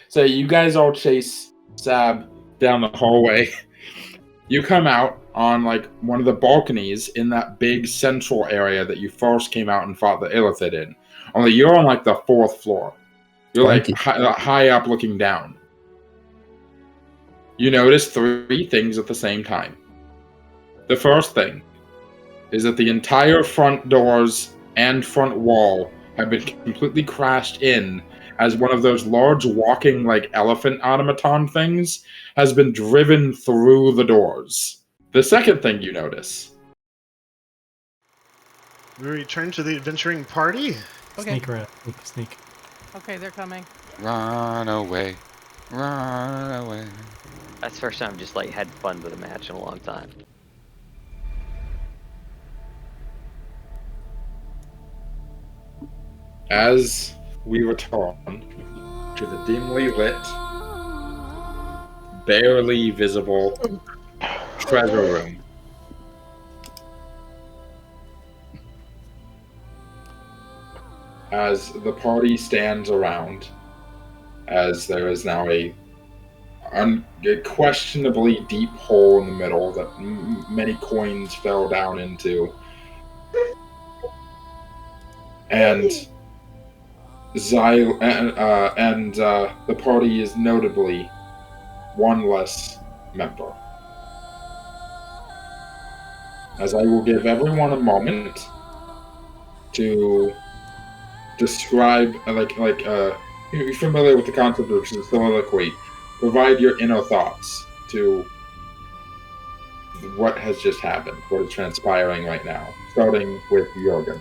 So you guys all chase Sab down the hallway. You come out on like one of the balconies in that big central area that you first came out and fought the Illithid in. Only you're on like the 4th floor. You're like high up looking down. You notice 3 things at the same time. The first thing is that the entire front doors and front wall have been completely crashed in as one of those large walking like elephant automaton things has been driven through the doors. The second thing you notice. We return to the adventuring party? Okay. Sneak around. Sneak. Okay, they're coming. Run away. Run away. That's the first time I've just like had fun with a match in a long time. As we return to the dimly lit, barely visible treasure room. As the party stands around, as there is now a questionably deep hole in the middle that many coins fell down into, and the party is notably one less member. As I will give everyone a moment to describe, you're familiar with the concept of soliloquy. Provide your inner thoughts to what has just happened, what is transpiring right now, starting with Jurgen.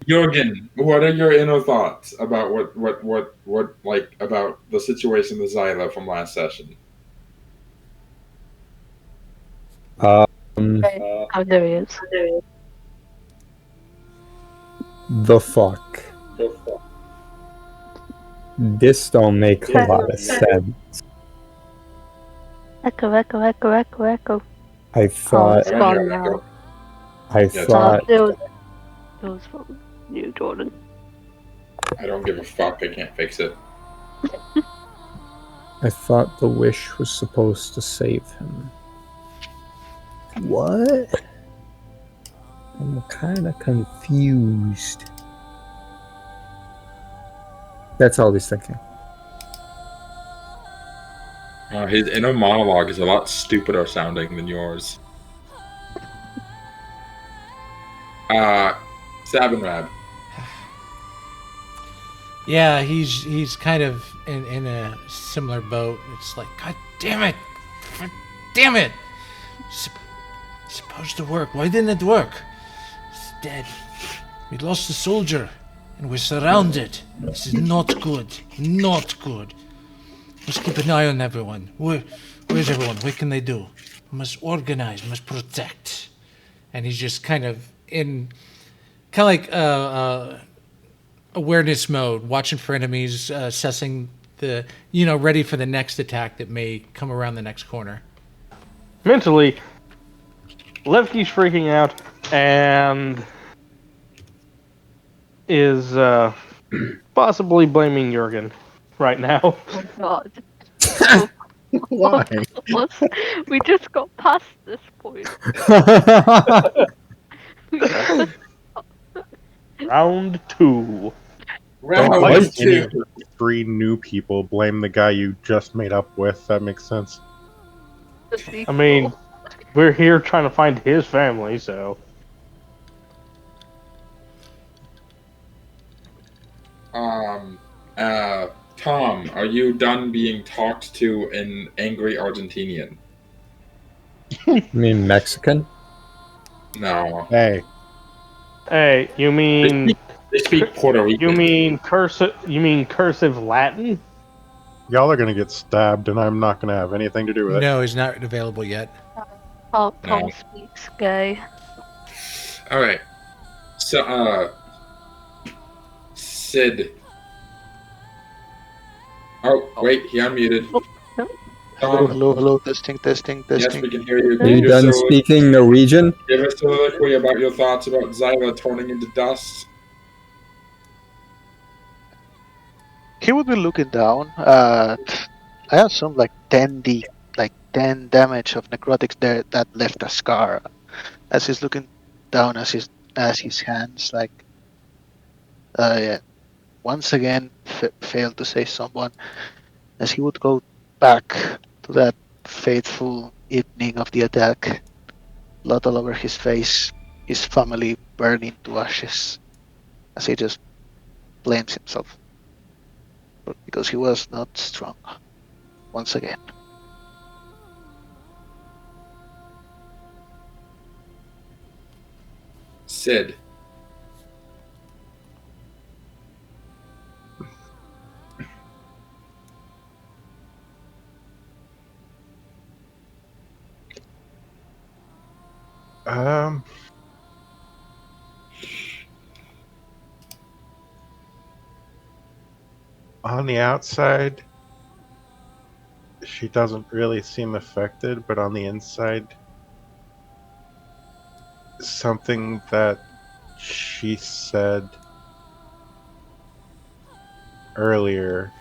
Jurgen, what are your inner thoughts about about the situation with Xila from last session? Oh, there he is. The fuck? This don't make a lot of sense. Echo. I thought. It's gone now. I thought. It was from you, Jordan. I don't give a fuck. I can't fix it. I thought the wish was supposed to save him. What? I'm kind of confused. That's all he's thinking. His inner monologue is a lot stupider sounding than yours. Sabanrab. Yeah, he's kind of in a similar boat. It's like, God damn it! God damn it! Supposed to work. Why didn't it work? It's dead. We lost a soldier, and we're surrounded. This is not good. Not good. Let's keep an eye on everyone. Where's everyone? What can they do? We must organize. We must protect. And he's just kind of like awareness mode, watching for enemies, assessing ready for the next attack that may come around the next corner. Mentally, Levki's freaking out and is possibly blaming Jurgen right now. Oh God. Why? We just got past this point. Round 2. Round 2. 3 new people blame the guy you just made up with. That makes sense. I mean, we're here trying to find his family, so. Tom, are you done being talked to in angry Argentinian? You mean Mexican? No. Hey, You mean They speak Puerto Rican. You mean cursive Latin? y'all are gonna get stabbed, and I'm not gonna have anything to do with it. No, he's not available yet. Tom No. speaks gay. Alright. So, Sid. Oh, wait, he unmuted. Hello, testing, Yes, we can hear you. Are you done speaking Norwegian? Give us a soliloquy about your thoughts about Xila turning into dust. He would be looking down at, I assume, like 10 damage of necrotics there that left a scar. As he's looking down as his hands, like, yeah, once again failed to say someone, as he would go back to that fateful evening of the attack, blood all over his face, his family burning to ashes, as he just blames himself because he was not strong once again. Sid. On the outside, she doesn't really seem affected, but on the inside, something that she said earlier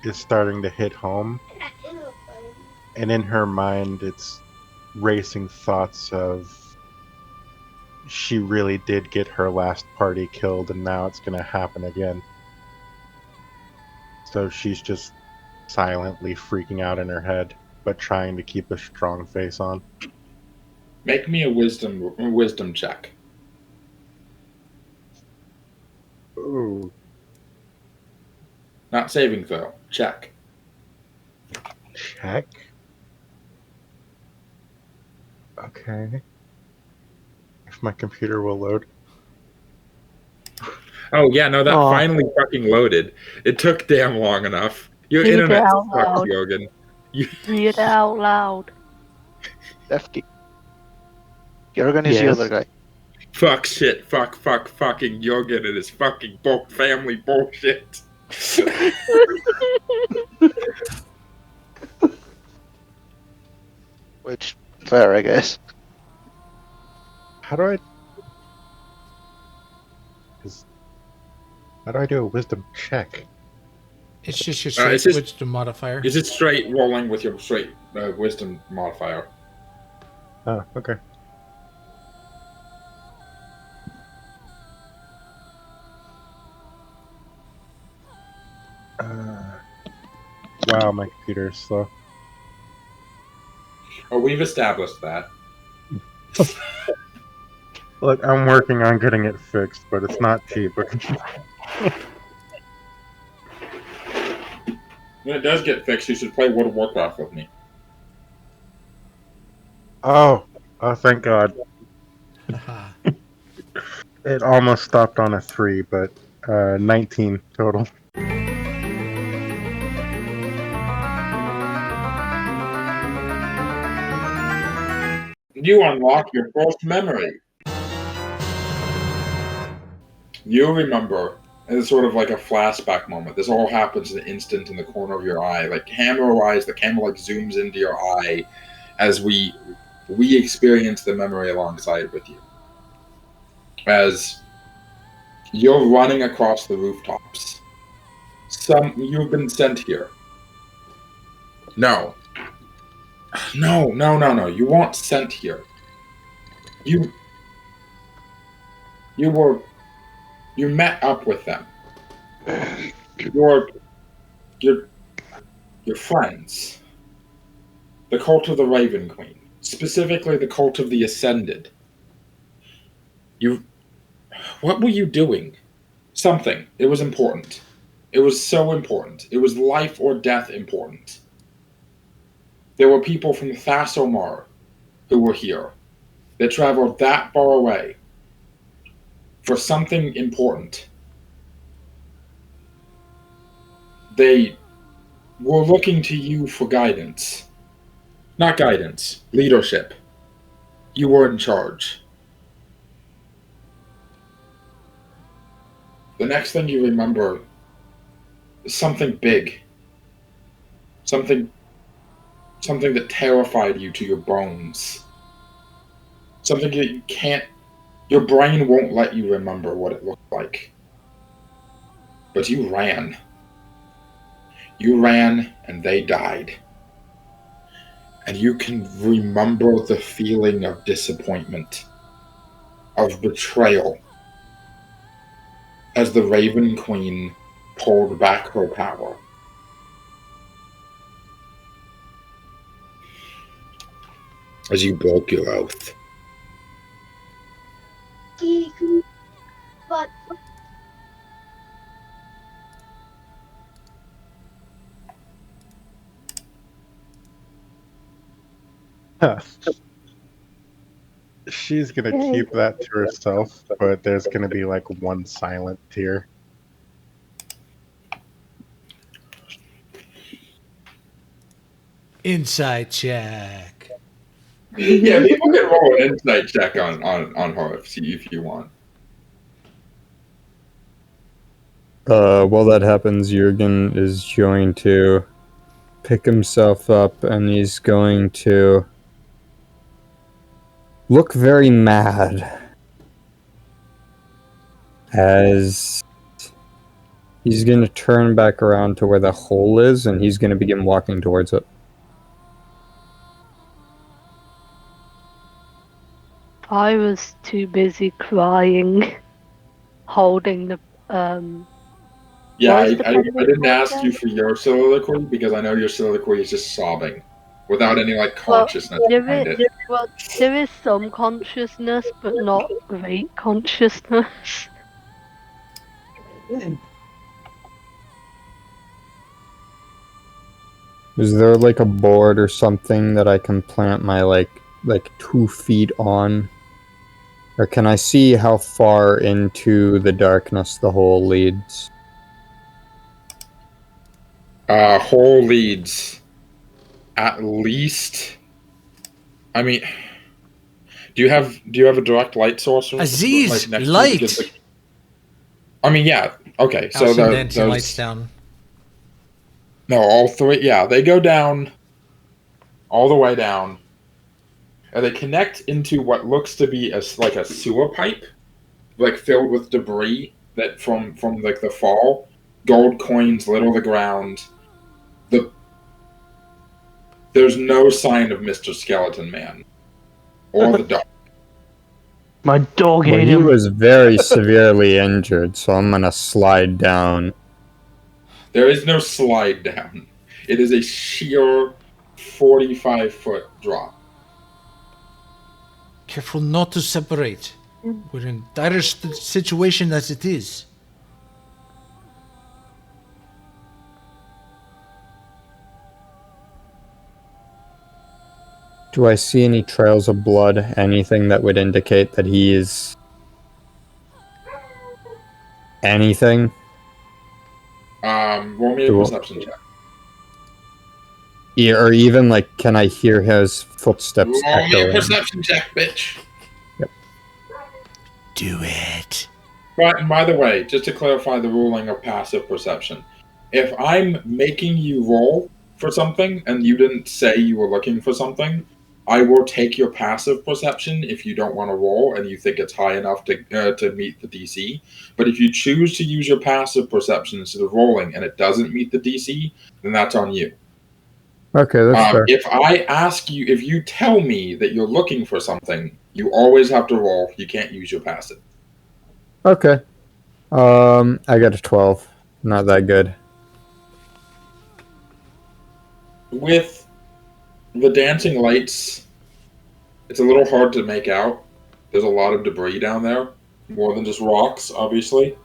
is starting to hit home. And in her mind, it's racing thoughts of she really did get her last party killed, and now it's going to happen again. So she's just silently freaking out in her head, but trying to keep a strong face on. Make me a wisdom check. Ooh. Not saving throw. Check. Check. Okay. If my computer will load. Oh yeah, no, that Aw. finally fucking loaded. It took damn long enough. Your Read it internet out sucks, loud. Jurgen. Read it out loud. Lefty. Jurgen is the Yes. other guy. Fuck shit. Fucking Jurgen and his fucking family bullshit. Which, fair, I guess. How do I do a wisdom check? It's just your it's straight just- wisdom modifier. Is it straight rolling with your straight wisdom modifier? Oh, okay. Wow, my computer is slow. Oh, we've established that. Look, I'm working on getting it fixed, but it's not cheap. When it does get fixed, you should play World of Warcraft with me. Oh, thank God. Haha. It almost stopped on a 3, but 19 total. You unlock your first memory. You remember, and it's sort of like a flashback moment. This all happens in an instant in the corner of your eye. Like camera eyes, the camera like zooms into your eye as we experience the memory alongside with you. As you're running across the rooftops. You've been sent here. No. You weren't sent here. You met up with them. Your friends. The cult of the Raven Queen. Specifically the cult of the Ascended. What were you doing? Something. It was important. It was so important. It was life or death important. There were people from Thasselmar who were here. They traveled that far away for something important. They were looking to you for guidance. Not guidance, leadership. You were in charge. The next thing you remember is something big. Something something that terrified you to your bones. Something that you can't... Your brain won't let you remember what it looked like. But you ran. You ran, and they died. And you can remember the feeling of disappointment, of betrayal, as the Raven Queen pulled back her power. As you broke your oath. She's gonna keep that to herself, but there's gonna be like one silent tear. Inside check. Yeah, people can roll an insight check on her if you want. While that happens, Jurgen is going to pick himself up and he's going to look very mad as he's going to turn back around to where the hole is and he's going to begin walking towards it. I was too busy crying, holding the Yeah, What I is the didn't ask pendant you for your soliloquy because I know your soliloquy is just sobbing without any like Well, consciousness behind it. Well, there is some consciousness, but not great consciousness. Is there like a board or something that I can plant my like 2 feet on? Or can I see how far into the darkness the hole leads? Hole leads at least. I mean, do you have a direct light source? Aziz, next light! To you? I mean, yeah. Okay, so Alison those dancing lights down. No, all three. Yeah, they go down, all the way down, and they connect into what looks to be like a sewer pipe, like filled with debris that from like the fall. Gold coins litter the ground. There's no sign of Mr. Skeleton Man or the dog. My dog Well, ate he him. was very severely injured, so I'm gonna slide down. There is no slide down. It is a sheer 45-foot drop. Careful not to separate. We're in dire situation as it is. Do I see any trails of blood? Anything that would indicate that he is... anything? Roll me a perception check. Yeah, or even, like, can I hear his footsteps Roll me a echoing? perception check, bitch. Yep. Do it. Right, and by the way, just to clarify the ruling of passive perception, if I'm making you roll for something and you didn't say you were looking for something, I will take your passive perception if you don't want to roll and you think it's high enough to meet the DC. But if you choose to use your passive perception instead of rolling and it doesn't meet the DC, then that's on you. Okay, that's fair. If I ask you, if you tell me that you're looking for something, you always have to roll. You can't use your passive. Okay. I got a 12. Not that good. With the dancing lights, it's a little hard to make out. There's a lot of debris down there, more than just rocks, obviously.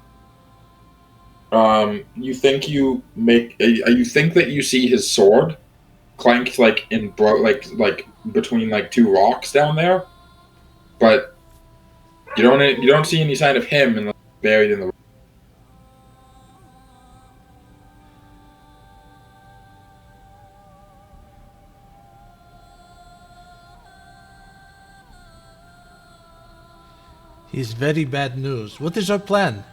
You think that you see his sword clanked like like between like two rocks down there, but you don't see any sign of him buried in the. He's very bad news. What is our plan?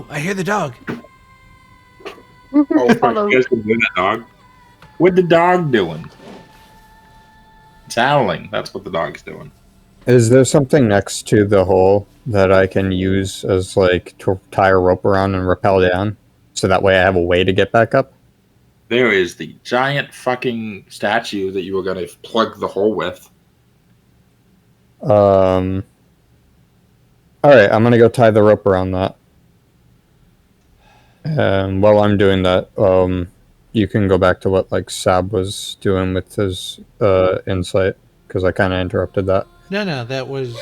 Oh, I hear the dog. Oh, Follow. you guys can do that, dog. What the dog doing? It's howling. That's what the dog's doing. Is there something next to the hole that I can use as like to tie a rope around and rappel down, so that way I have a way to get back up? There is the giant fucking statue that you were gonna plug the hole with. All right, I'm gonna go tie the rope around that. And while I'm doing that, you can go back to what like Sab was doing with his insight, because I kind of interrupted that. No, that was.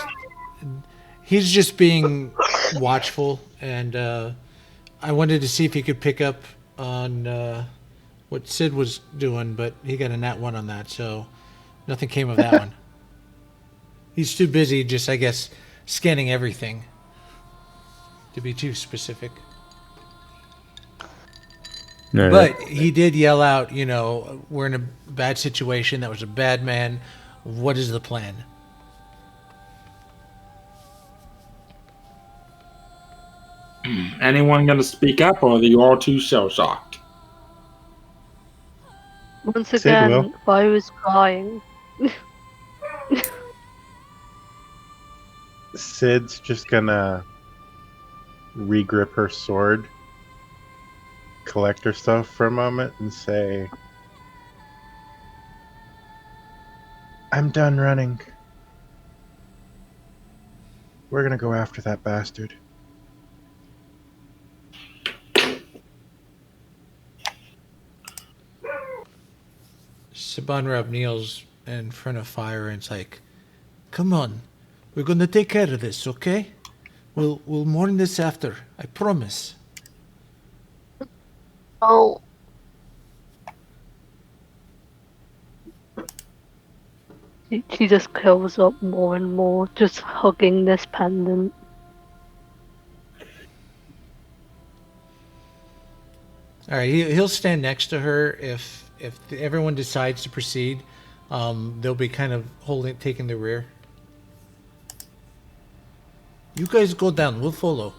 He's just being watchful, and I wanted to see if he could pick up on what Sid was doing, but he got a nat 1 on that, so nothing came of that one. He's too busy just, I guess, scanning everything, to be too specific. No, But he did yell out, we're in a bad situation. That was a bad man. What is the plan? Anyone gonna speak up, or are you all too shell-shocked? Once Sid again, will. I was crying. Sid's just gonna regrip her sword, collect herself for a moment, and say, I'm done running. We're gonna go after that bastard. Sabanrab kneels in front of fire and it's like, come on, we're gonna take care of this, okay? We'll mourn this after, I promise. Oh. She just curls up more and more, just hugging this pendant. All right, he'll stand next to her if everyone decides to proceed. They'll be kind of taking the rear. You guys go down. We'll follow.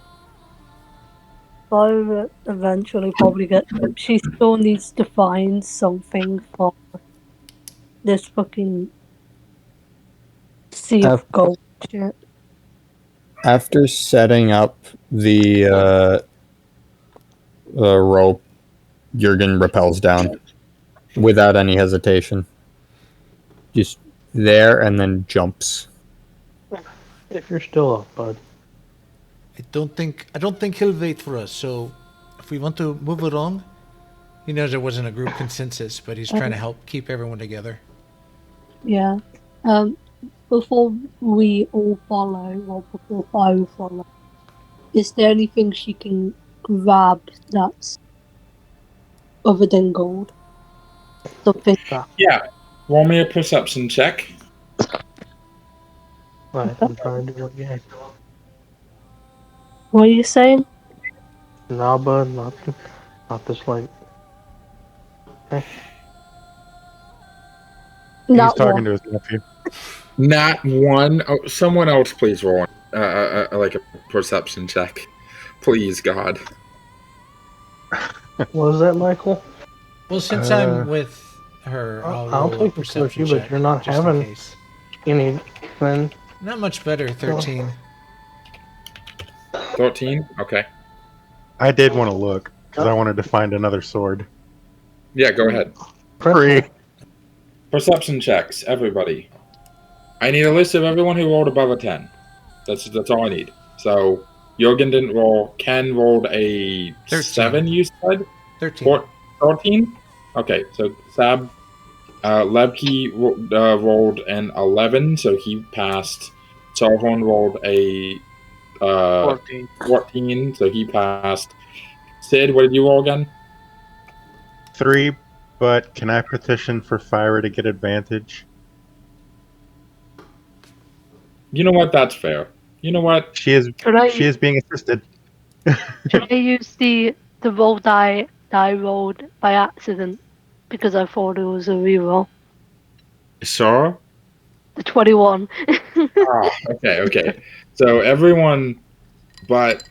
I'll eventually probably get to it. She still needs to find something for this fucking sea of gold shit. After setting up the rope, Jurgen rappels down without any hesitation. Just there and then jumps. If you're still up, bud. I don't think he'll wait for us. So if we want to move along, he knows there wasn't a group consensus, but he's trying to help keep everyone together. Yeah. Before we all follow, or before I follow, is there anything she can grab that's other than gold? Something. Yeah. Roll me a perception check. Right, I'm trying to do it again. What are you saying? Nah, bud, not this late. Okay. He's talking to his nephew. Not one. Oh, someone else, please roll like a perception check, please, God. What was that, Michael? Well, since I'm with her, I'll roll a take it perception with you, but check, you're not just in having case. anything. Not much better. 13. 13. Okay. I did want to look, because I wanted to find another sword. Yeah, go ahead. Free. Perception checks, everybody. I need a list of everyone who rolled above a 10. That's all I need. So, Jurgen didn't roll. Ken rolled a 13. 7, you said? 13. 14? Okay, so Sab, Levki rolled an 11, so he passed. Sarhorn rolled a 14, so he passed. Sid, what did you roll again? 3, but can I petition for Phyra to get advantage? You know what? That's fair. You know what? She is being assisted. Should I use the roll die I rolled by accident because I thought it was a reroll? Sure. The 21. Okay. So everyone but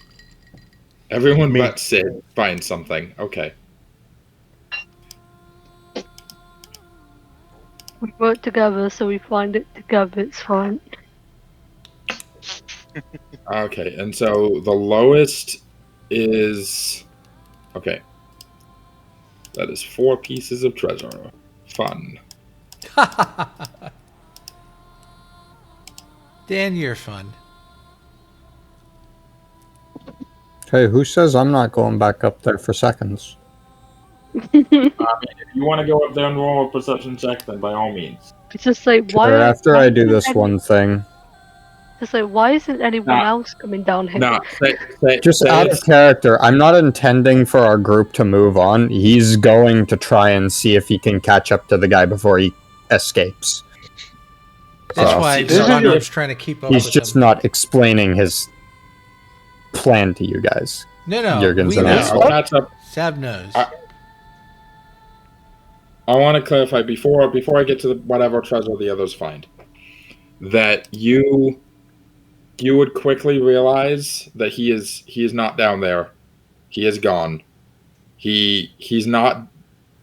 Everyone Me. but Sid finds something. Okay. We work together, so we find it together. It's fine. Okay, and so the lowest is... Okay. That is 4 pieces of treasure. Fun. Dan, you're fun. Hey, who says I'm not going back up there for seconds? If you want to go up there and roll a perception check, then by all means. It's just like why? Sure, after I do isn't this any- one thing. Just like why isn't anyone Nah. else coming down here? No, Just out of character, I'm not intending for our group to move on. He's going to try and see if he can catch up to the guy before he escapes. That's So, why this is Sabanrab's trying to keep up he's with just him. not explaining his plan to you guys. No, Jurgen's we an know. asshole. I'll catch up. Sab knows. I want to clarify before I get to whatever treasure the others find, that you would quickly realize that he is not down there. He is gone. He's not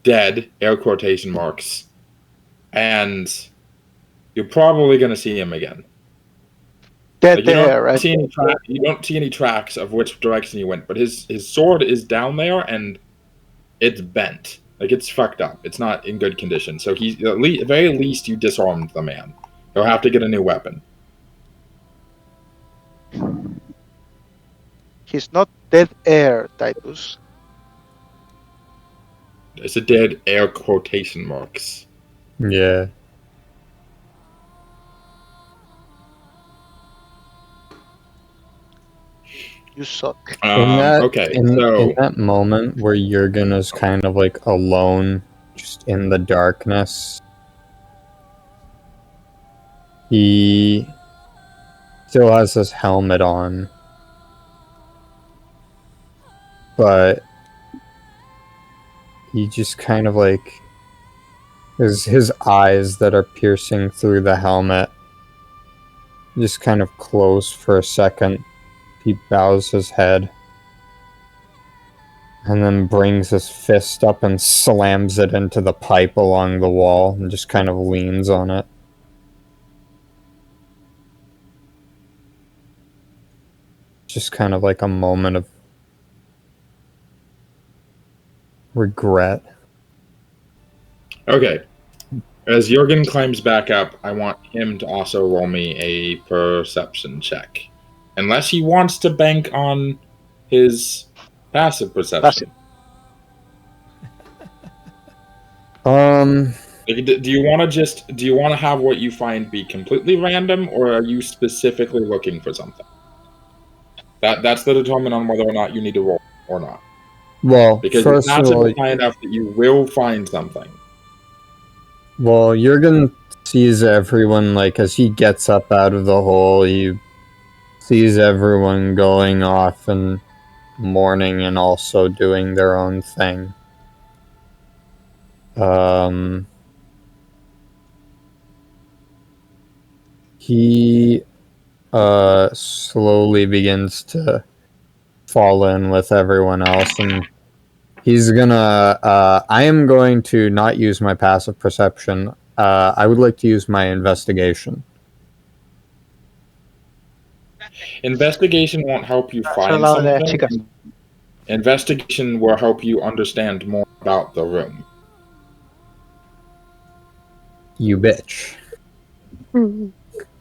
dead, air quotation marks. And you're probably going to see him again. Dead Like, there, right? you don't see any tracks of which direction he went, but his sword is down there and it's bent. Like, it's fucked up. It's not in good condition. So he's at very least you disarmed the man. He'll have to get a new weapon. He's not dead air, Titus. It's a dead air quotation marks. Yeah. You suck. In that, Okay, in so that moment where Jurgen is kind of like alone, just in the darkness, he still has his helmet on, but he just kind of like his eyes that are piercing through the helmet just kind of close for a second. He bows his head and then brings his fist up and slams it into the pipe along the wall and just kind of leans on it. Just kind of like a moment of regret. okay. As Jurgen climbs back up, I want him to also roll me a perception check. Unless he wants to bank on his passive perception. Like, do you want to have what you find be completely random, or are you specifically looking for something? That's the determinant on whether or not you need to roll or not. Well, Because first it's of not all, high enough that you will find something. well, Jurgen sees everyone, like, as he gets up out of the hole, he sees everyone going off and mourning and also doing their own thing. He slowly begins to fall in with everyone else, and he's gonna I am going to not use my passive perception. I would like to use my investigation. Investigation won't help you find something. Investigation will help you understand more about the room. You bitch. Mhm.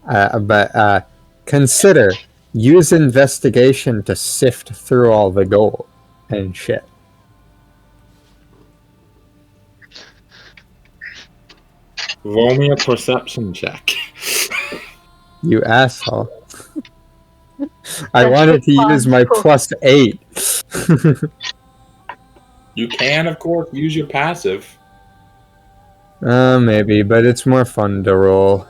But consider, use investigation to sift through all the gold and shit. Roll me a perception check. You asshole. I wanted to use my +8. You can, of course, use your passive. Maybe, but it's more fun to roll.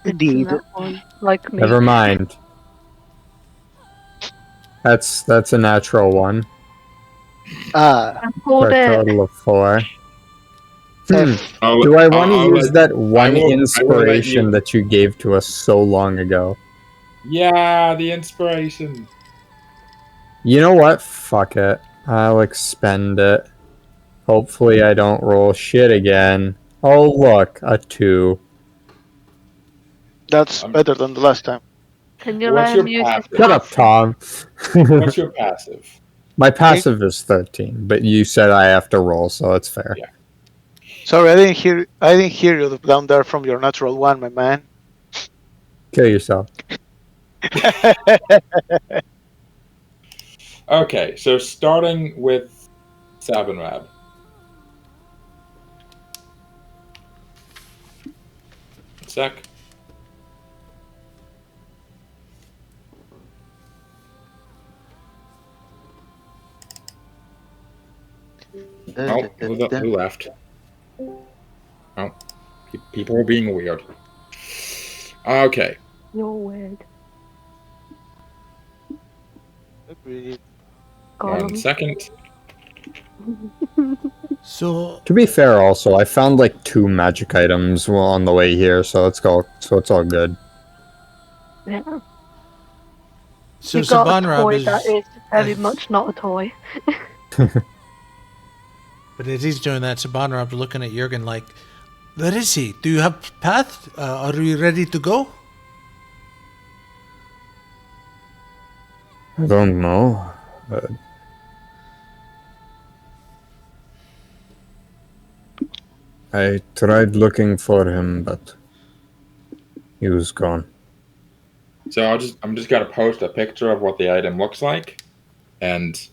Indeed. That one, like me. Never mind. That's a natural one. Ah, For a total of 4. Do I'll- I want I'll to use let- that one I will let inspiration you- that you gave to us so long ago? Yeah, the inspiration. You know what? Fuck it. I'll expend it. Hopefully I don't roll shit again. Oh look, a 2. That's better than the last time. Can you What's let your him use his passive? Shut up, passive? Tom. What's your passive? My passive is 13, but you said I have to roll, so it's fair. Yeah. Sorry, I didn't hear you down there from your natural one, my man. Kill yourself. Okay, so starting with Sabanrab. Sec. Oh, who left? Oh, people are being weird. Okay. You're weird. Agreed. Got 1 him. second. So, To be fair, also, I found like 2 magic items on the way here, so it's all good. Yeah. so You got a Sabanrab toy is... that is very much not a toy. But as he's doing that, Sabanrab's looking at Jurgen like, where is he? Do you have path? Are you ready to go? I don't know. I tried looking for him, but he was gone. So I'm just gonna post a picture of what the item looks like, and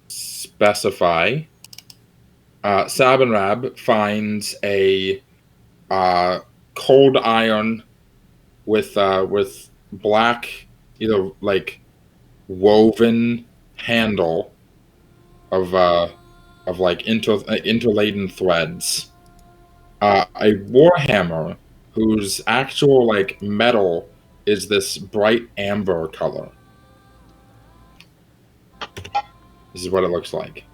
specify. Sabanrab finds a cold iron with black, either like woven handle of like interladen threads. A warhammer whose actual like metal is this bright amber color. This is what it looks like.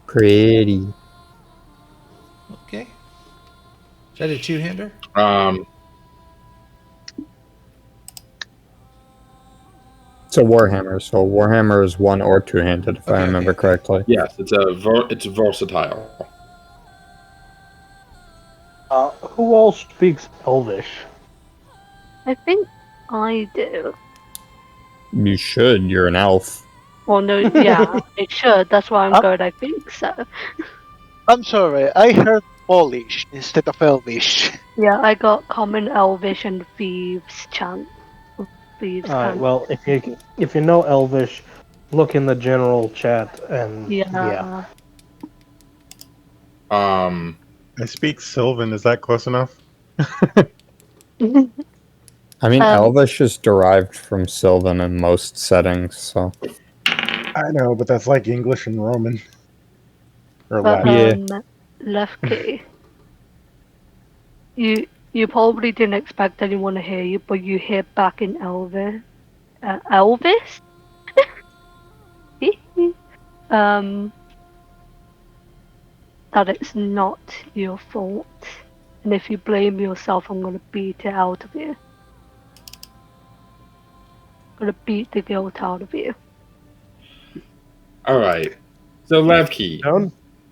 Pretty. Okay. Is that a two-hander? It's a warhammer, so warhammer is 1 or 2-handed, if I remember correctly. Yes, it's versatile. Who all speaks Elvish? I think I do. You should. You're an elf. Well, no, yeah, it should. That's why I'm going, I think so. I'm sorry, I heard Polish instead of Elvish. Yeah, I got common Elvish and Thieves chant. Thieves Alright, chant. well, if you know Elvish, look in the general chat and Yeah. I speak Sylvan. Is that close enough? I mean, Elvish is derived from Sylvan in most settings, so... I know, but that's like English and Roman. Or But, Latin. Levki, you probably didn't expect anyone to hear you, but you hear back in Elvis? That it's not your fault. And if you blame yourself, I'm gonna beat it out of you. I'm gonna beat the guilt out of you. Alright. So Levki.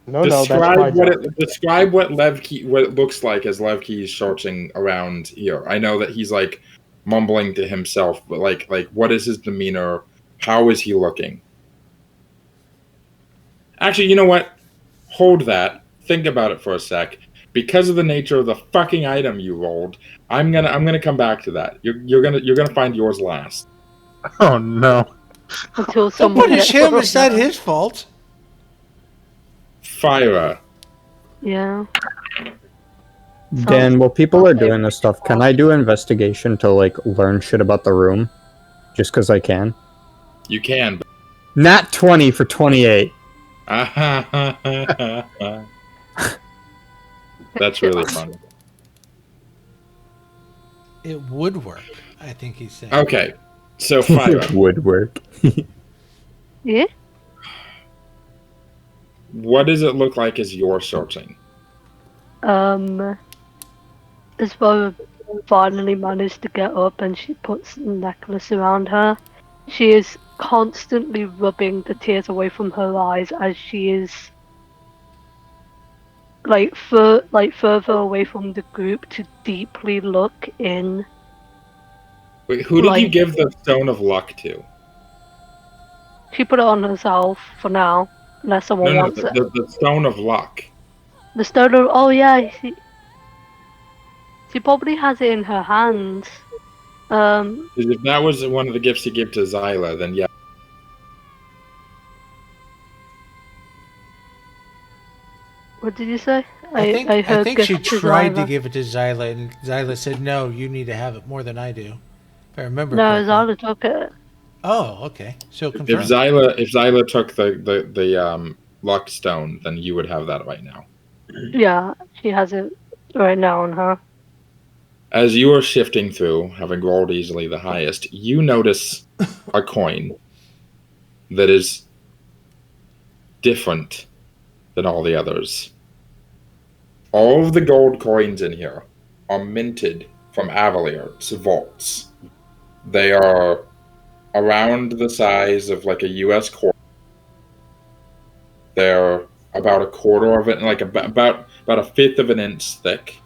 No, that's my job. Describe what it looks like as Levki is searching around here. I know that he's like mumbling to himself, but like what is his demeanor? How is he looking? Actually, you know what? Hold that. Think about it for a sec. Because of the nature of the fucking item you rolled, I'm gonna come back to that. You're gonna find yours last. Oh no. Until Don't someone punish gets him, it's not his fault. Phyra. Yeah. Dan, while people are doing this stuff, can I do investigation to, like, learn shit about the room? Just because I can? You can. Nat 20 for 28. That's really funny. It would work, I think he's saying. Okay, so Phyra. Would work. Yeah? What does it look like as you're searching? As far finally managed to get up and she puts the necklace around her. She is constantly rubbing the tears away from her eyes as she is further away from the group to deeply look in. Wait, who did you Like- give the Stone of Luck to? She put it on herself for now, unless someone No, wants it. the Stone of Luck. The stone of, oh yeah, she probably has it in her hands. 'Cause if that was one of the gifts you give to Xila, then yeah. What did you say? I heard think she gift to tried to Xyla. give it to Xyla, and Xyla said, "No, you need to have it more than I do." If I remember No, correctly. Xyla took it. Oh, okay. So If confirmed. Xyla took the Luck Stone, then you would have that right now. Yeah, she has it right now on her. As you are shifting through, having rolled easily the highest, you notice a coin that is different than all the others. All of the gold coins in here are minted from Avalier's vaults. They are around the size of like a US quarter. They're about a quarter of it, like about a fifth of an inch thick.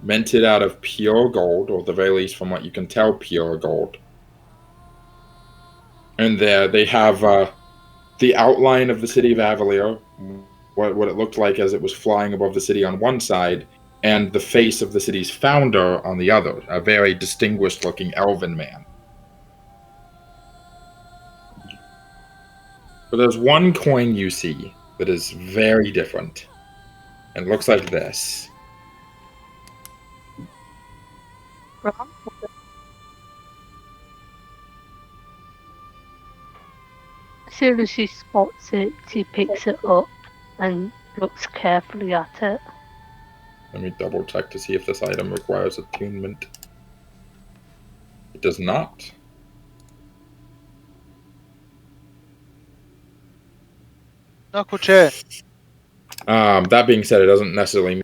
Minted out of pure gold, or at the very least, from what you can tell, pure gold. And there they have the outline of the city of Avalier, what it looked like as it was flying above the city on one side, and the face of the city's founder on the other, a very distinguished-looking elven man. But there's one coin you see that is very different, and looks like this. As soon as she spots it, she picks it up and looks carefully at it. Let me double check to see if this item requires attunement. It does not. No, Kuche. That being said, it doesn't necessarily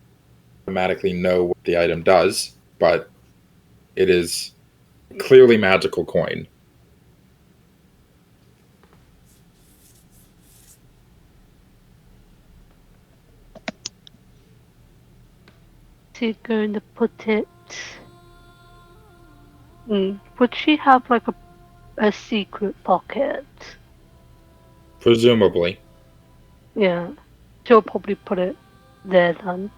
automatically know what the item does, but it is clearly magical coin. She's going to put it. Would she have like a secret pocket? Presumably. Yeah, she'll probably put it there then.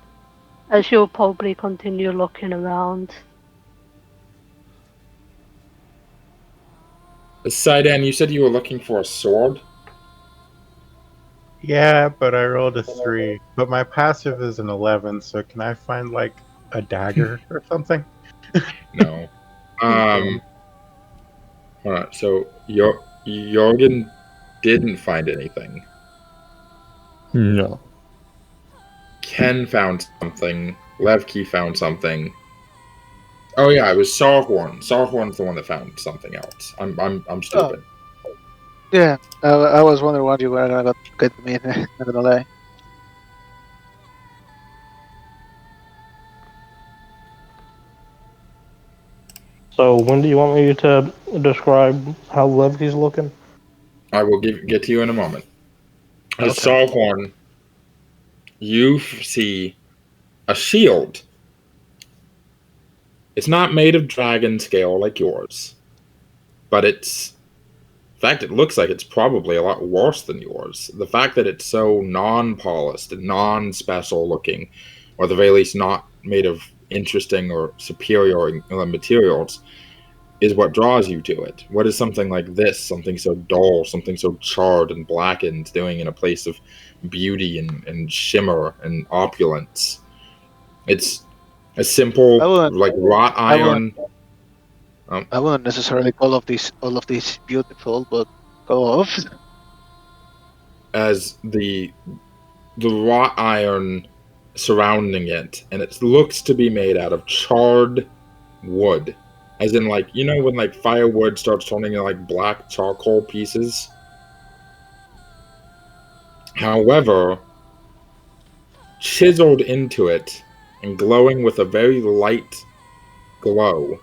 And she'll probably continue looking around. Sydaan, you said you were looking for a sword? Yeah, but I rolled a 3. But my passive is an 11, so can I find, like, a dagger or something? No. Alright, so Jurgen didn't find anything. No. Ken found something. Levki found something. Oh yeah, it was Sarhorn. Sarhorn's the one that found something else. I'm stupid. Yeah, I was wondering what you were gonna get me. Not gonna lie. So when do you want me to describe how Levki's looking? I will get to you in a moment. As Okay. Sarhorn, you see a shield. It's not made of dragon scale like yours, but it's. In fact, it looks like it's probably a lot worse than yours. The fact that it's so non-polished and non-special looking, or at the very least not made of interesting or superior materials, is what draws you to it. What is something like this, something so dull, something so charred and blackened, doing in a place of beauty and shimmer and opulence? It's a simple, like wrought iron. I wouldn't necessarily call all of these beautiful, but go off. As the wrought iron surrounding it, and it looks to be made out of charred wood, as in, like, you know when like firewood starts turning into like black charcoal pieces. However, chiseled into it and glowing with a very light glow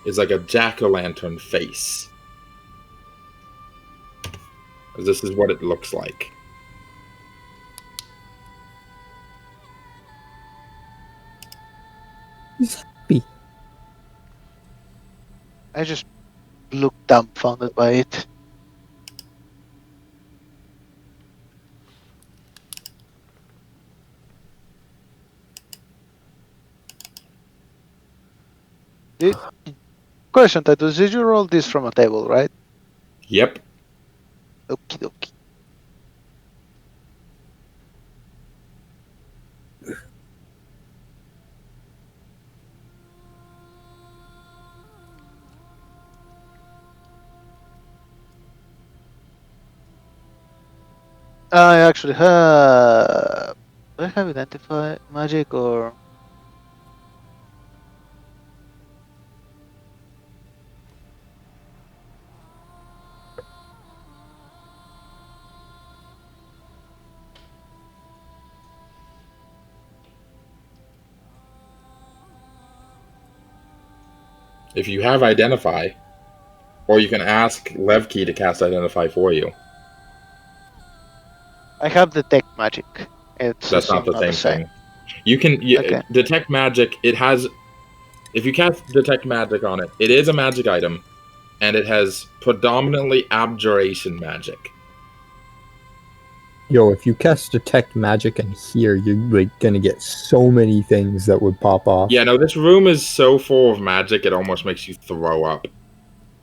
is like a jack-o'-lantern face. This is what it looks like. I just look dumbfounded by it. Question, Titus, did you roll this from a table, right? Yep. Okie dokie. I actually have. Do I have identify magic or? If you have Identify, or you can ask Levki to cast Identify for you. I have detect magic. It's That's not the assumed same thing. You can Okay. detect magic. It has, if you cast detect magic on it, it is a magic item, and it has predominantly abjuration magic. Yo, if you cast detect magic in here, you're like gonna get so many things that would pop off. Yeah, no, this room is so full of magic, it almost makes you throw up.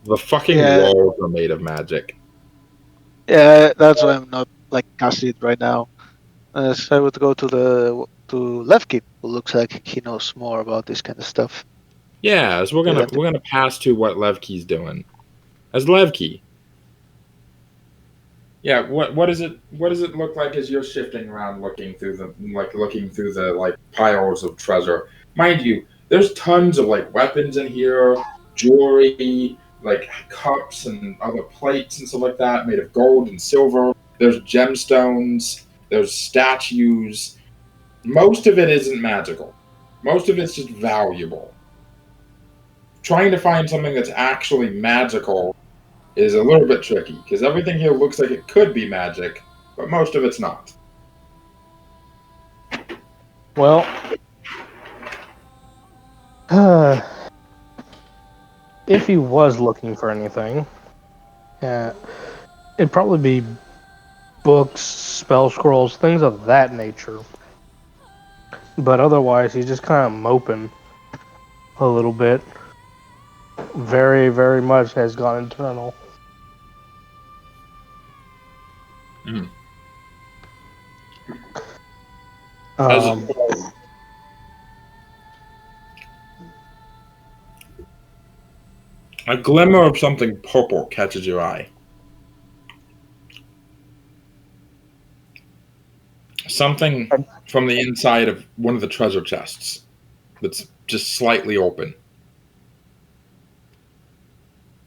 The fucking Yeah. walls are made of magic. Yeah, that's why I'm not like casting it right now. As I would go to Levki, who looks like he knows more about this kind of stuff. Yeah, so we're gonna pass to what Levki's doing. As Levki. Yeah, what does it look like as you're shifting around looking through the piles of treasure? Mind you, there's tons of like weapons in here, jewelry, like cups and other plates and stuff like that made of gold and silver. There's gemstones, there's statues. Most of it isn't magical. Most of it's just valuable. Trying to find something that's actually magical is a little bit tricky, because everything here looks like it could be magic, but most of it's not. Well, if he was looking for anything, it'd probably be books, spell scrolls, things of that nature. But otherwise, he's just kind of moping a little bit. Very, very much has gone internal. Mm. A glimmer of something purple catches your eye. Something from the inside of one of the treasure chests that's just slightly open.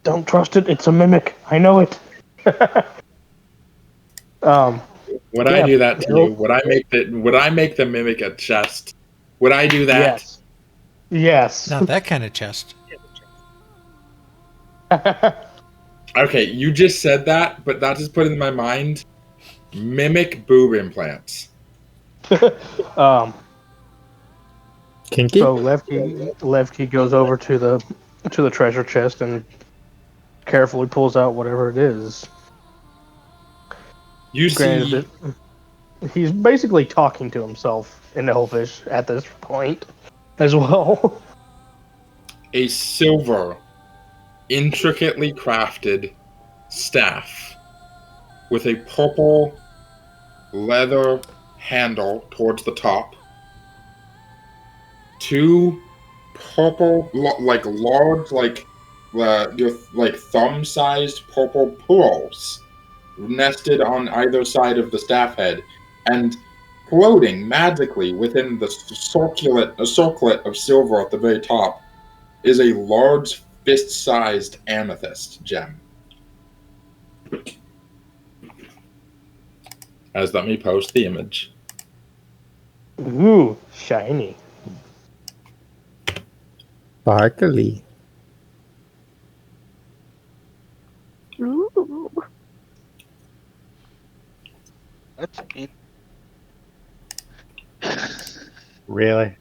Don't trust it. It's a mimic. I know it. Would I do that to you? Would I make the mimic a chest? Would I do that? Yes. Not that kind of chest. Okay, you just said that, but that just put in my mind mimic boob implants. Kinky? So Levki goes over to the treasure chest and carefully pulls out whatever it is. You see, he's basically talking to himself in Elvish at this point, as well. a silver, intricately crafted staff with a purple leather handle towards the top. Two purple, large, your thumb-sized purple pearls nested on either side of the staff head, and floating magically within the circlet of silver at the very top is a large fist-sized amethyst gem. Let me post the image. Ooh, shiny. Sparkly. Ooh. That's mean. Really?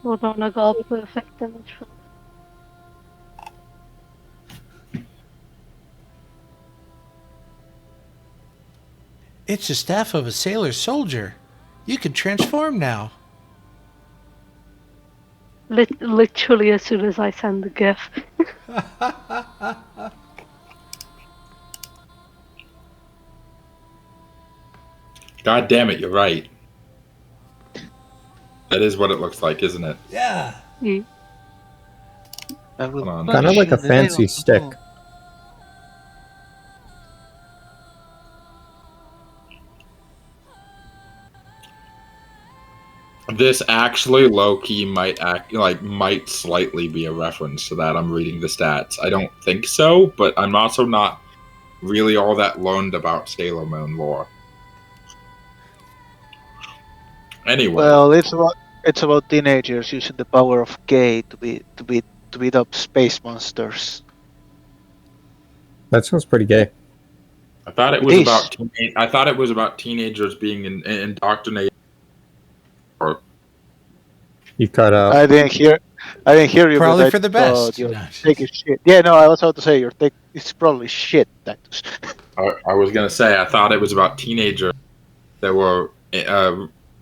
Hold on, I got a perfect image for It's the staff of a sailor soldier. You can transform now. literally as soon as I send the GIF. God damn it, you're right. That is what it looks like, isn't it? Yeah. Mm. I will Hold on. Kind of like a punish you in the name fancy of the stick. moon. This actually low-key might slightly be a reference to that. I'm reading the stats. I don't think so, but I'm also not really all that learned about Sailor Moon lore. Anyway, Well, it's about teenagers using the power of gay to beat up space monsters. That sounds pretty gay. I thought it It was is. about teenagers being indoctrinated. Or You cut out. I didn't hear you. Probably but for the I best. thought you're No. taking shit. Yeah, no, I was about to say it's probably shit. Tactus. I was gonna say I thought it was about teenagers that were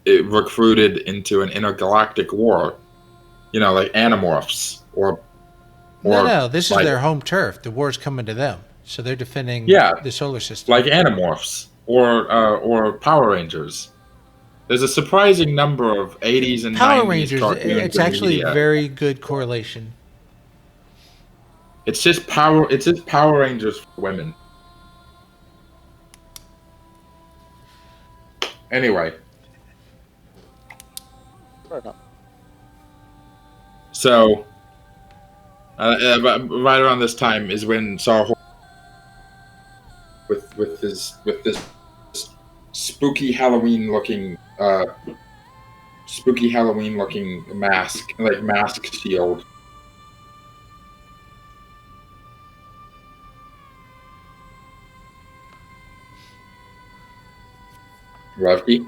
recruited into an intergalactic war. You know, like Animorphs or No, this is like, their home turf. The war's coming to them. So they're defending the solar system. like Animorphs or Power Rangers. There's a surprising number of 80s and Power 90s Rangers, cartoons it's and actually media. very good correlation. It's just Power Rangers for women. Anyway, Fair enough. so right around this time is when Sarhorn with this spooky Halloween looking mask shield. Levki,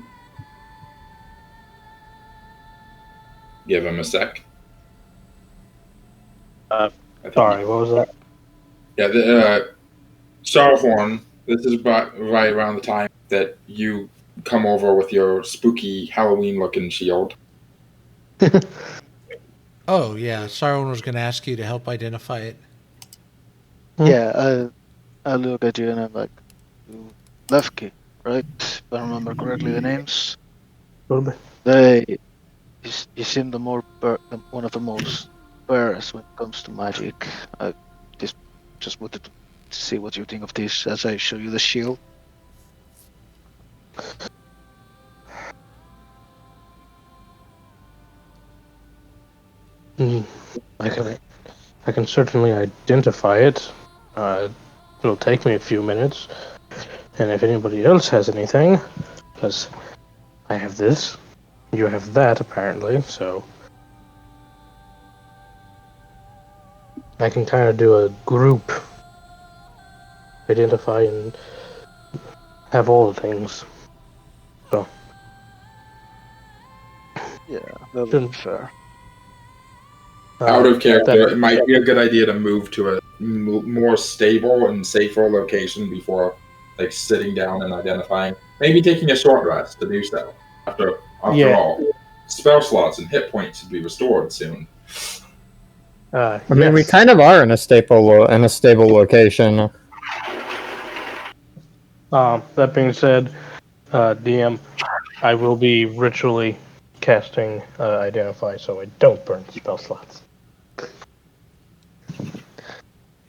give him a sec. Sorry, what was that? Yeah, the Sarhorn. This is right around the time that you come over with your spooky Halloween-looking shield. Oh, yeah. Sarhorn was going to ask you to help identify it. Yeah, I look at you and I'm like, Levki, right? If I remember correctly the names. Little bit. You seem one of the most versed when it comes to magic. I just wanted to see what you think of this as I show you the shield. I can certainly identify it. It'll take me a few minutes. And if anybody else has anything, because I have this, you have that apparently, so I can kind of do a group identify and have all the things. So Yeah, that would be fair. Out of character, that- it might be a good idea to move to a more stable and safer location before, like, sitting down and identifying. Maybe taking a short rest to do so. After Yeah. all, spell slots and hit points should be restored soon. I mean, we kind of are in a stable location. That being said, DM, I will be ritually casting Identify so I don't burn spell slots.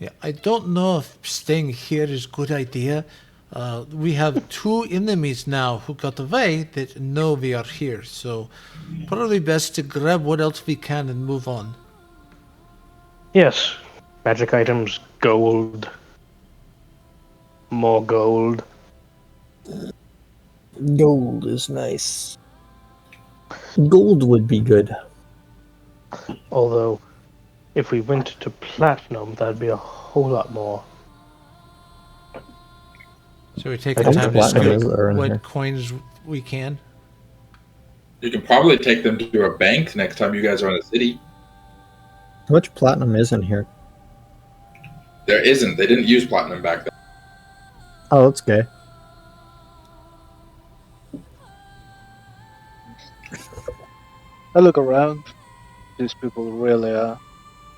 Yeah, I don't know if staying here is a good idea. We have two enemies now who got away that know we are here, so probably best to grab what else we can and move on. Yes, magic items, gold, more gold. Gold is nice. Gold would be good. Although, if we went to platinum, that'd be a whole lot more. So we take How the much time to platinum scoop is there in what here? coins we can. You can probably take them to a bank next time you guys are in a city. How much platinum is in here? There isn't. They didn't use platinum back then. Oh, that's gay. I look around. These people really are.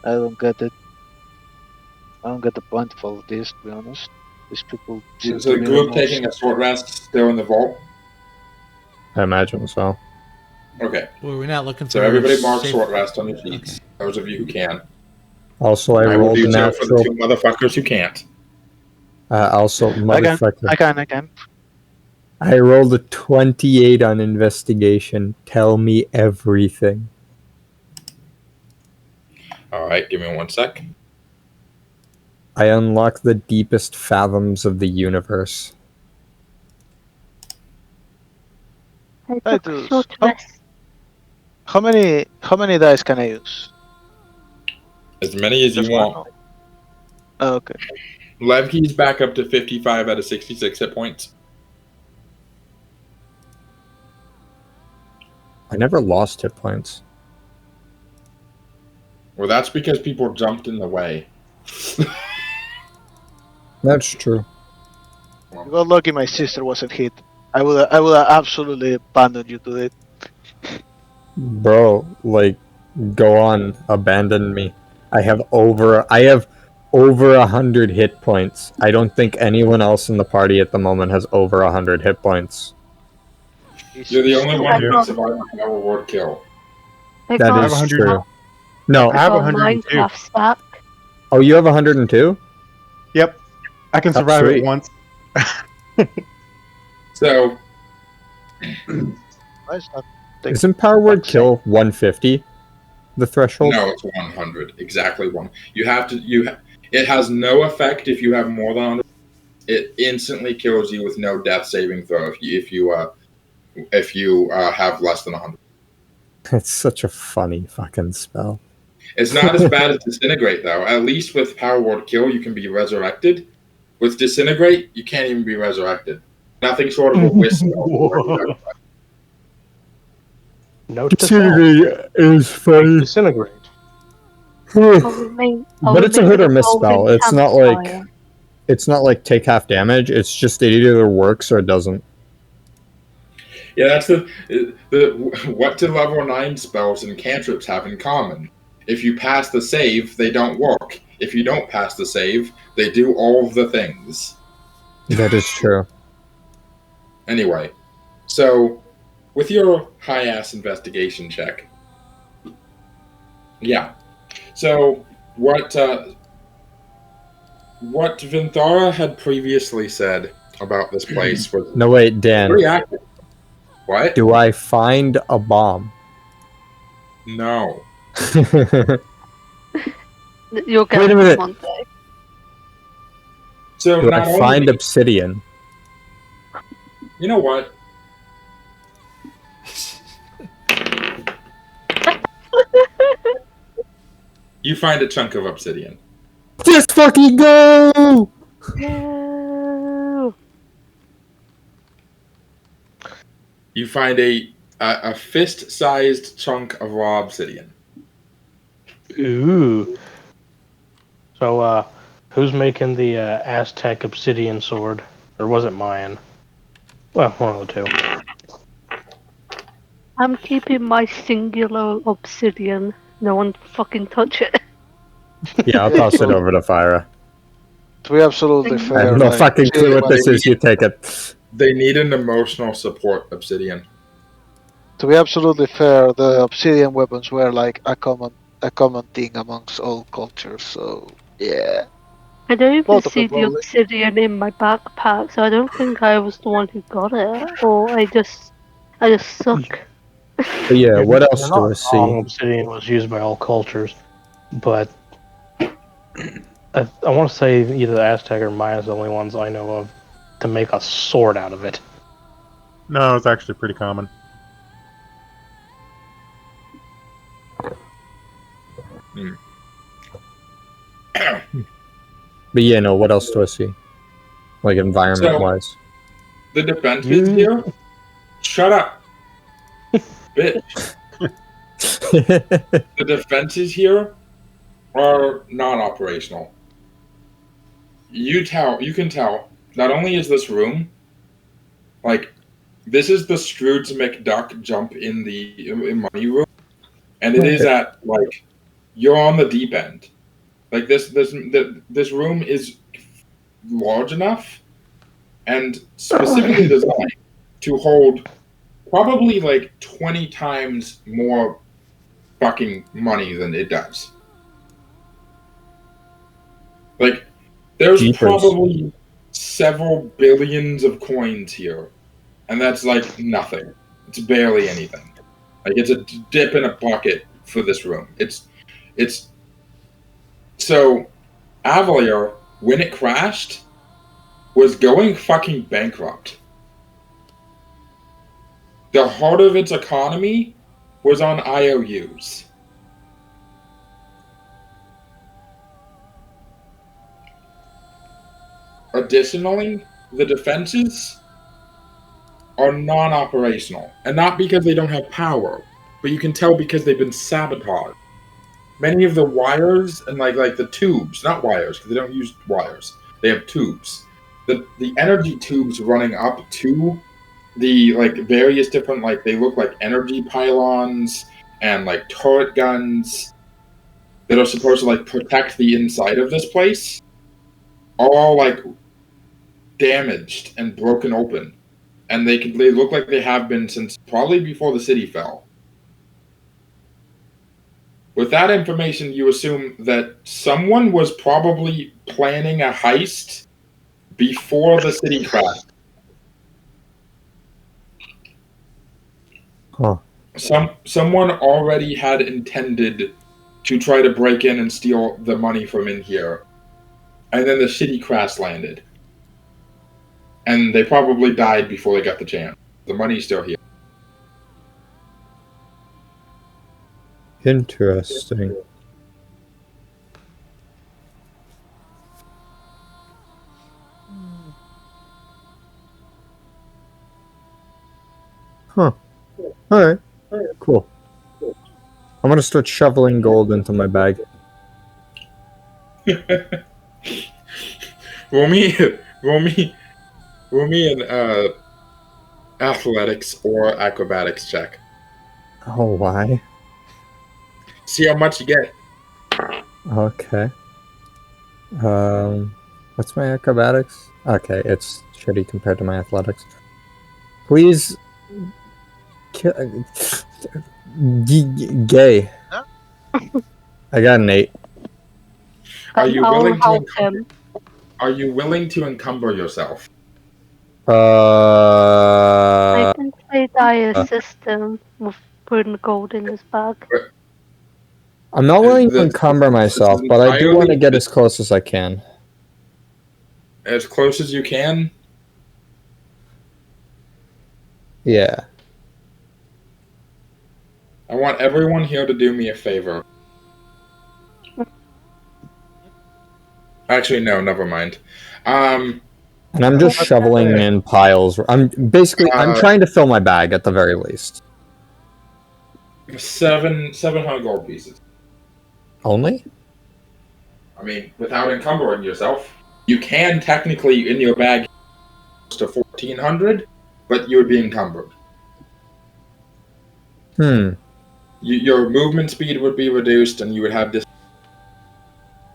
I don't get it. I don't get the point of all of this, to be honest. These people seem Is to the be group most- taking a short rest still in the vault? I imagine so. Okay. Well, we're not looking for. So everybody mark safe- short rest on your sheets. Those of you who can. Also, I I will rolled do a so for the natural. two motherfuckers who can't. Also, motherfucker. I can. I rolled a 28 on investigation. Tell me everything. Alright, give me 1 sec. I unlock the deepest fathoms of the universe. I I took do. a short Oh. rest. How many dice can I use? As many as you Just want. one? Oh, okay. Levki's back up to 55 out of 66 hit points. I never lost hit points. Well, that's because people jumped in the way. That's true. You got lucky my sister wasn't hit. I would have absolutely abandoned you to it. Bro, like, go on, abandon me. I have over 100 hit points. I don't think anyone else in the party at the moment has over 100 hit points. You're the only one who Yeah. can survive a power word kill. I That got is 100. true. No. I have a 102. Minecraft stack. Oh, you have 102? Yep. I can Oh, survive sweet. it once. So, Why is that? Isn't Power Word Kill 150? The threshold? no, it's 100. Exactly one. You have to. It has no effect if you have more than 100. It instantly kills you with no death saving throw if you have less than 100. It's such a funny fucking spell. It's not as bad as Disintegrate, though. At least with Power Word Kill, you can be resurrected. With Disintegrate, you can't even be resurrected. Nothing short of a wisp. Whoa. Note to self. Disintegrate is funny. Disintegrate. But it's a hit or miss spell. It's not like take half damage. It's just it either works or it doesn't. Yeah, that's the what do level 9 spells and cantrips have in common? If you pass the save, they don't work. If you don't pass the save, they do all of the things. That is true. Anyway, so with your high-ass investigation check, yeah. So what Vinthara had previously said about this place was No, wait, Dan. pretty accurate. What? Do I find a bomb? No. You'll get Wait a it minute. one day. So Do not I find only, obsidian? you know what? You find a chunk of obsidian. Let's fucking go! No. You find a fist-sized chunk of raw obsidian. Ooh. So, who's making the Aztec obsidian sword? Or was it mine? Well, one of the two. I'm keeping my singular obsidian. No one fucking touch it. Yeah, I'll toss it over to Phyra. To be absolutely I fair, have no like, fucking clue what this is. You take it. They need an emotional support obsidian. To be absolutely fair, the obsidian weapons were like a common thing amongst all cultures. So yeah, I don't even Both of see them, the probably. obsidian in my backpack, so I don't think I was the one who got it, or I just suck. But yeah, what else You're do I not see? wrong, obsidian was used by all cultures, but I want to say either the Aztec or Maya is the only ones I know of to make a sword out of it. No, it's actually pretty common. But yeah, no. What else do I see? Like environment-wise. The defenses here. Shut up, bitch. The defenses here are non-operational. You can tell. Not only is this room like this is the Scrooge McDuck jump in money room, and it is at like you're on the deep end. Like this room is large enough and specifically designed to hold probably like 20 times more fucking money than it does. Like, there's probably several billions of coins here, and that's like nothing. It's barely anything. Like, it's a dip in a bucket for this room. It's so Avalier, when it crashed, was going fucking bankrupt. The heart of its economy was on IOUs. Additionally, the defenses are non-operational. And not because they don't have power, but you can tell because they've been sabotaged. Many of the wires and like the tubes, not wires, because they don't use wires. They have tubes. The energy tubes running up to the like various different they look like energy pylons and like turret guns that are supposed to protect the inside of this place are all damaged and broken open, and they look like they have been since probably before the city fell. With that information, you assume that someone was probably planning a heist before the city crashed. Huh. Someone already had intended to try to break in and steal the money from in here, and then the city crash landed. And they probably died before they got the chance. The money's still here. Interesting. Huh. Alright. Cool. I'm gonna start shoveling gold into my bag. roll me an athletics or acrobatics check. Oh, why? See how much you get. Okay. What's my acrobatics? Okay, it's shitty compared to my athletics. Please. Gay. I got an 8. Are you I'll willing to help encumber? him. Are you willing to encumber yourself? I can say that I assist him with putting gold in his bag. I'm not willing to encumber myself, but I do want to get as close as I can. As close as you can? Yeah. I want everyone here to do me a favor. Actually, no, never mind. And I'm just shoveling in piles. I'm trying to fill my bag at the very least. 700 gold pieces. Only? I mean, without encumbering yourself. You can technically, in your bag, to 1,400, but you would be encumbered. Your movement speed would be reduced, and you would have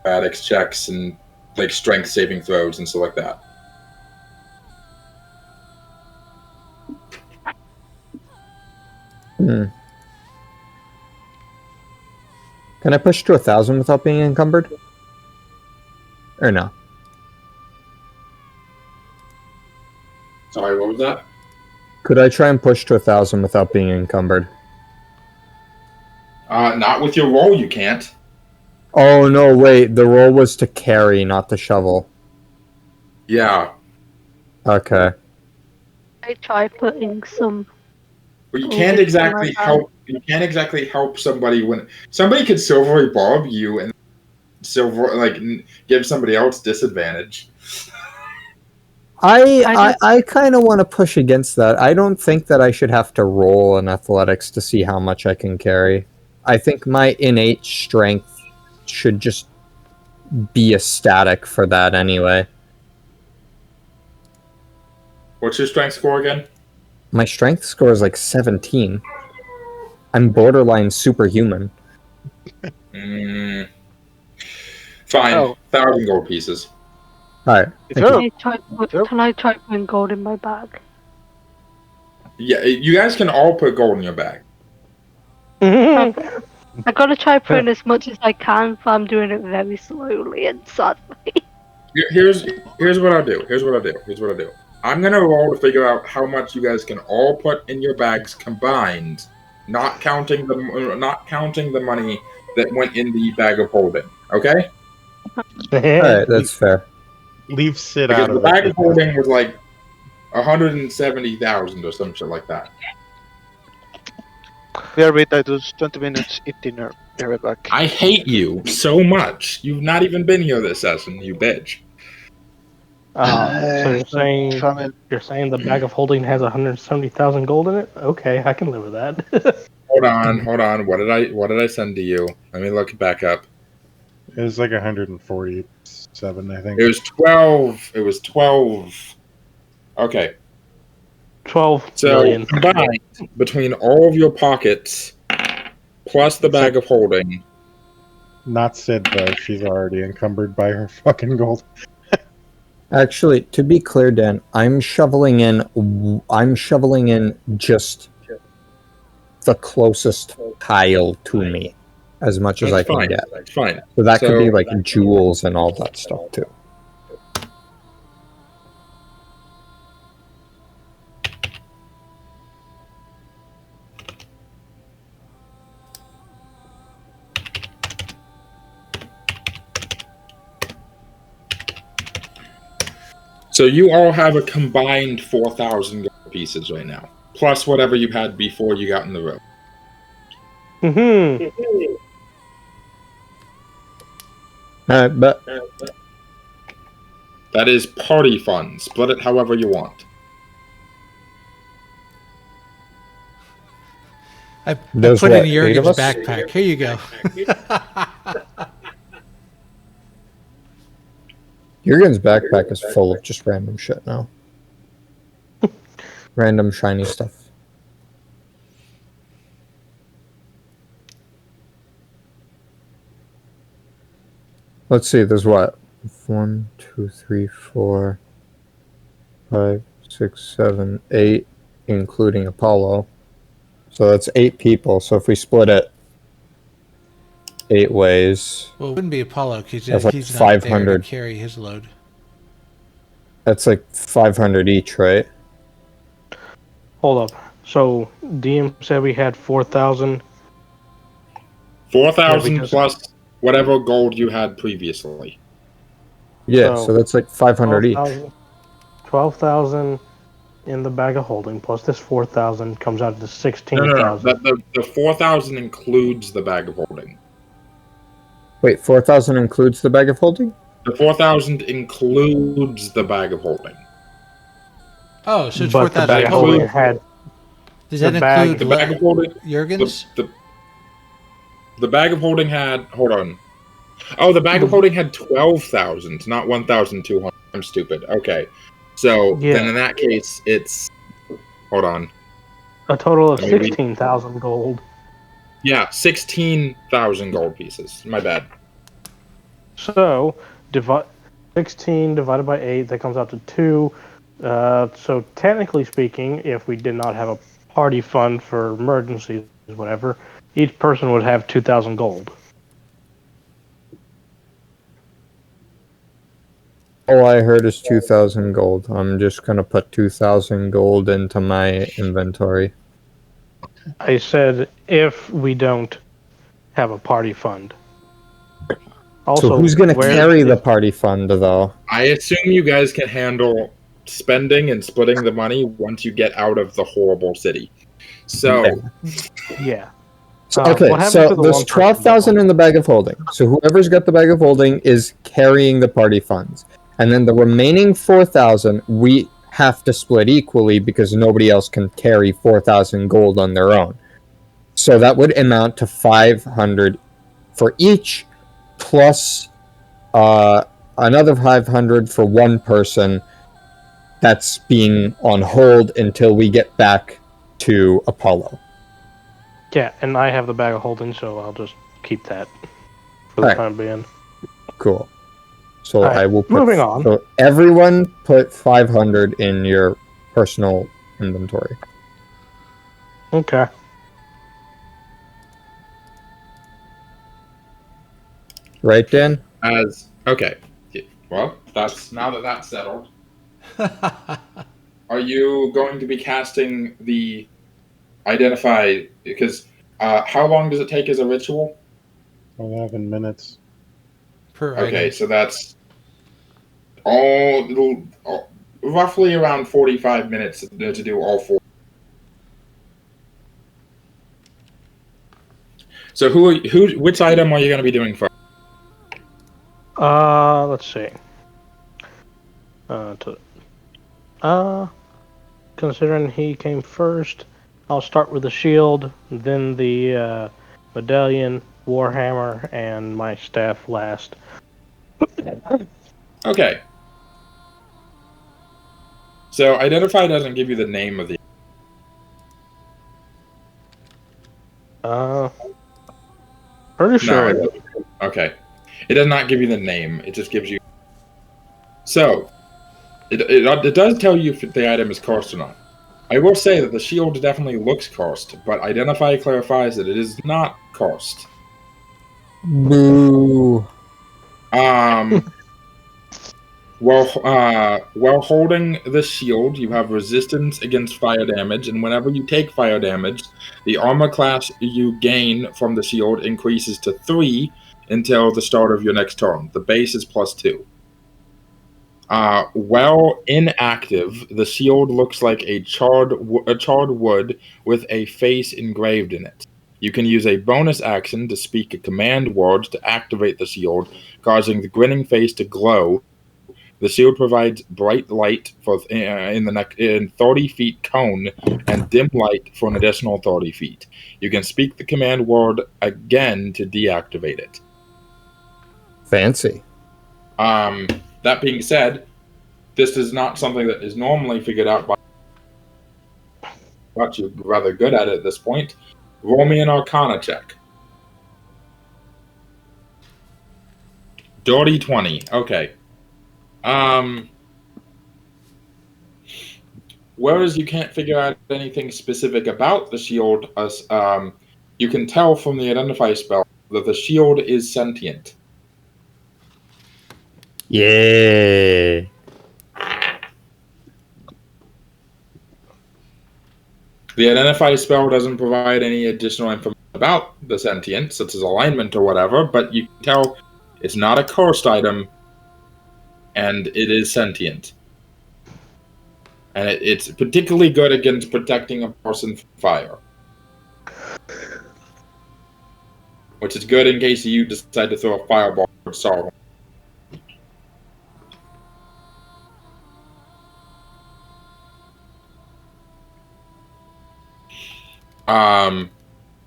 acrobatics checks and strength saving throws and stuff like that. Can I push to 1,000 without being encumbered? Or no? Sorry, what was that? Could I try and push to 1,000 without being encumbered? Not with your roll, you can't. Oh, no, wait. The roll was to carry, not to shovel. Yeah. Okay. I try putting some. But you can't exactly help. You can't exactly help somebody when somebody could silvery barb you and silver, like give somebody else disadvantage. I kind of want to push against that. I don't think that I should have to roll in athletics to see how much I can carry. I think my innate strength should just be a static for that anyway. What's your strength score again? My strength score is like 17. I'm borderline superhuman. Fine. Oh. 1,000 gold pieces. Alright. If you're, Can I try putting gold in my bag? Yeah, you guys can all put gold in your bag. Okay. I gotta try putting as much as I can, but I'm doing it very slowly and sadly. Here's what I'll do. Here's what I'll do. I'm gonna roll to figure out how much you guys can all put in your bags combined, not counting the money that went in the bag of holding. Okay? Alright, that's fair. Leave Sid Because out the of bag it. of holding was like 170,000 or some shit like that. we are wait, I do 20 minutes, eat dinner. Be right back. I hate you so much. You've not even been here this session, you bitch. So Famine. you're saying the bag of holding has 170,000 gold in it? Okay, I can live with that. Hold on. What did I send to you? Let me look it back up. It was like 147, I think. It was 12. It was 12. Okay. 12 So million. combined between all of your pockets plus the bag of holding. Not Sid, though. She's already encumbered by her fucking gold. Actually, to be clear, Dan, I'm shoveling in just the closest tile to me, as much as I That's can fine. get. That's fine. So that could be So- like jewels and all that stuff too. So you all have a combined 4,000 gold pieces right now, plus whatever you had before you got in the room. Alright, but That is party fund. Split it however you want. I There's put what, in 8 of Jurgen's us? backpack. Here you go. Jurgen's backpack is full of just random shit now. Random shiny stuff. Let's see, there's what? 1, 2, 3, 4, 5, 6, 7, 8, including Apollo. So that's 8 people. So if we split it 8 ways, Well, it wouldn't be Apollo because That's like he's not there to 500. carry his load. that's like 500 each, right? Hold up. So DM said we had 4,000. 4,000 Yeah, because- plus whatever gold you had previously. Yeah, So, so that's like 500 each. 12,000 in the bag of holding, plus this 4,000 comes out to No. 16,000. The 4,000 includes the bag of holding. Wait, 4,000 includes the bag of holding? The 4,000 includes the bag of holding. Oh, so it's But the 4,000 bag of total. holding had Does the that bag- include The bag of holding. Jurgen's? The bag of holding had. Hold on. Oh, the bag of holding had 12,000, not 1,200. I'm stupid. Okay. So Yeah. then in that case, it's. Hold on. a total of I mean, we- 16,000 gold. Yeah, 16,000 gold pieces. My bad. So, 16 divided by 8, that comes out to 2. So, technically speaking, if we did not have a party fund for emergencies, whatever, each person would have 2,000 gold. All I heard is 2,000 gold. I'm just gonna put 2,000 gold into my inventory. I said if we don't have a party fund. Also, So who's gonna where carry the is- party fund, though? I assume you guys can handle spending and splitting the money once you get out of the horrible city. So, Yeah. So, What okay, happened so to the there's one person 12,000 in the bag of holding. So whoever's got the bag of holding is carrying the party funds. And then the remaining 4,000, we have to split equally because nobody else can carry 4,000 gold on their own. So that would amount to 500 for each, plus another 500 for one person that's being on hold until we get back to Apollo. Yeah, and I have the bag of holding, so I'll just keep that for the Alright. time being. Cool. So Alright, I will put, moving on. So everyone put 500 in your personal inventory. Okay. Right, Dan? Okay. Well, now that that's settled. Are you going to be casting the identify? Because how long does it take as a ritual? 11 minutes. Per Okay, item. so that's roughly around 45 minutes to do all four. So which item are you going to be doing first? Let's see. Considering he came first, I'll start with the shield, then the medallion, warhammer, and my staff last. Okay. So identify doesn't give you the name of the. Pretty sure. No, okay. It does not give you the name. It just gives you. So, it does tell you if the item is cursed or not. I will say that the shield definitely looks cursed, but identify clarifies that it is not cursed. Boo. While holding the shield, you have resistance against fire damage, and whenever you take fire damage, the armor class you gain from the shield increases to 3 until the start of your next turn. The base is +2. While inactive, the shield looks like a charred wood with a face engraved in it. You can use a bonus action to speak a command word to activate the shield, causing the grinning face to glow. The shield provides bright light in 30 feet cone and dim light for an additional 30 feet. You can speak the command word again to deactivate it. Fancy. That being said, this is not something that is normally figured out by, but you're rather good at it at this point. Roll me an Arcana check. Dirty 20. Okay. Whereas you can't figure out anything specific about the shield, you can tell from the identify spell that the shield is sentient. Yay. The identify spell doesn't provide any additional information about the sentience, such as alignment or whatever, but you can tell it's not a cursed item, and it is sentient. And it's particularly good against protecting a person from fire. Which is good in case you decide to throw a fireball at Sarhorn.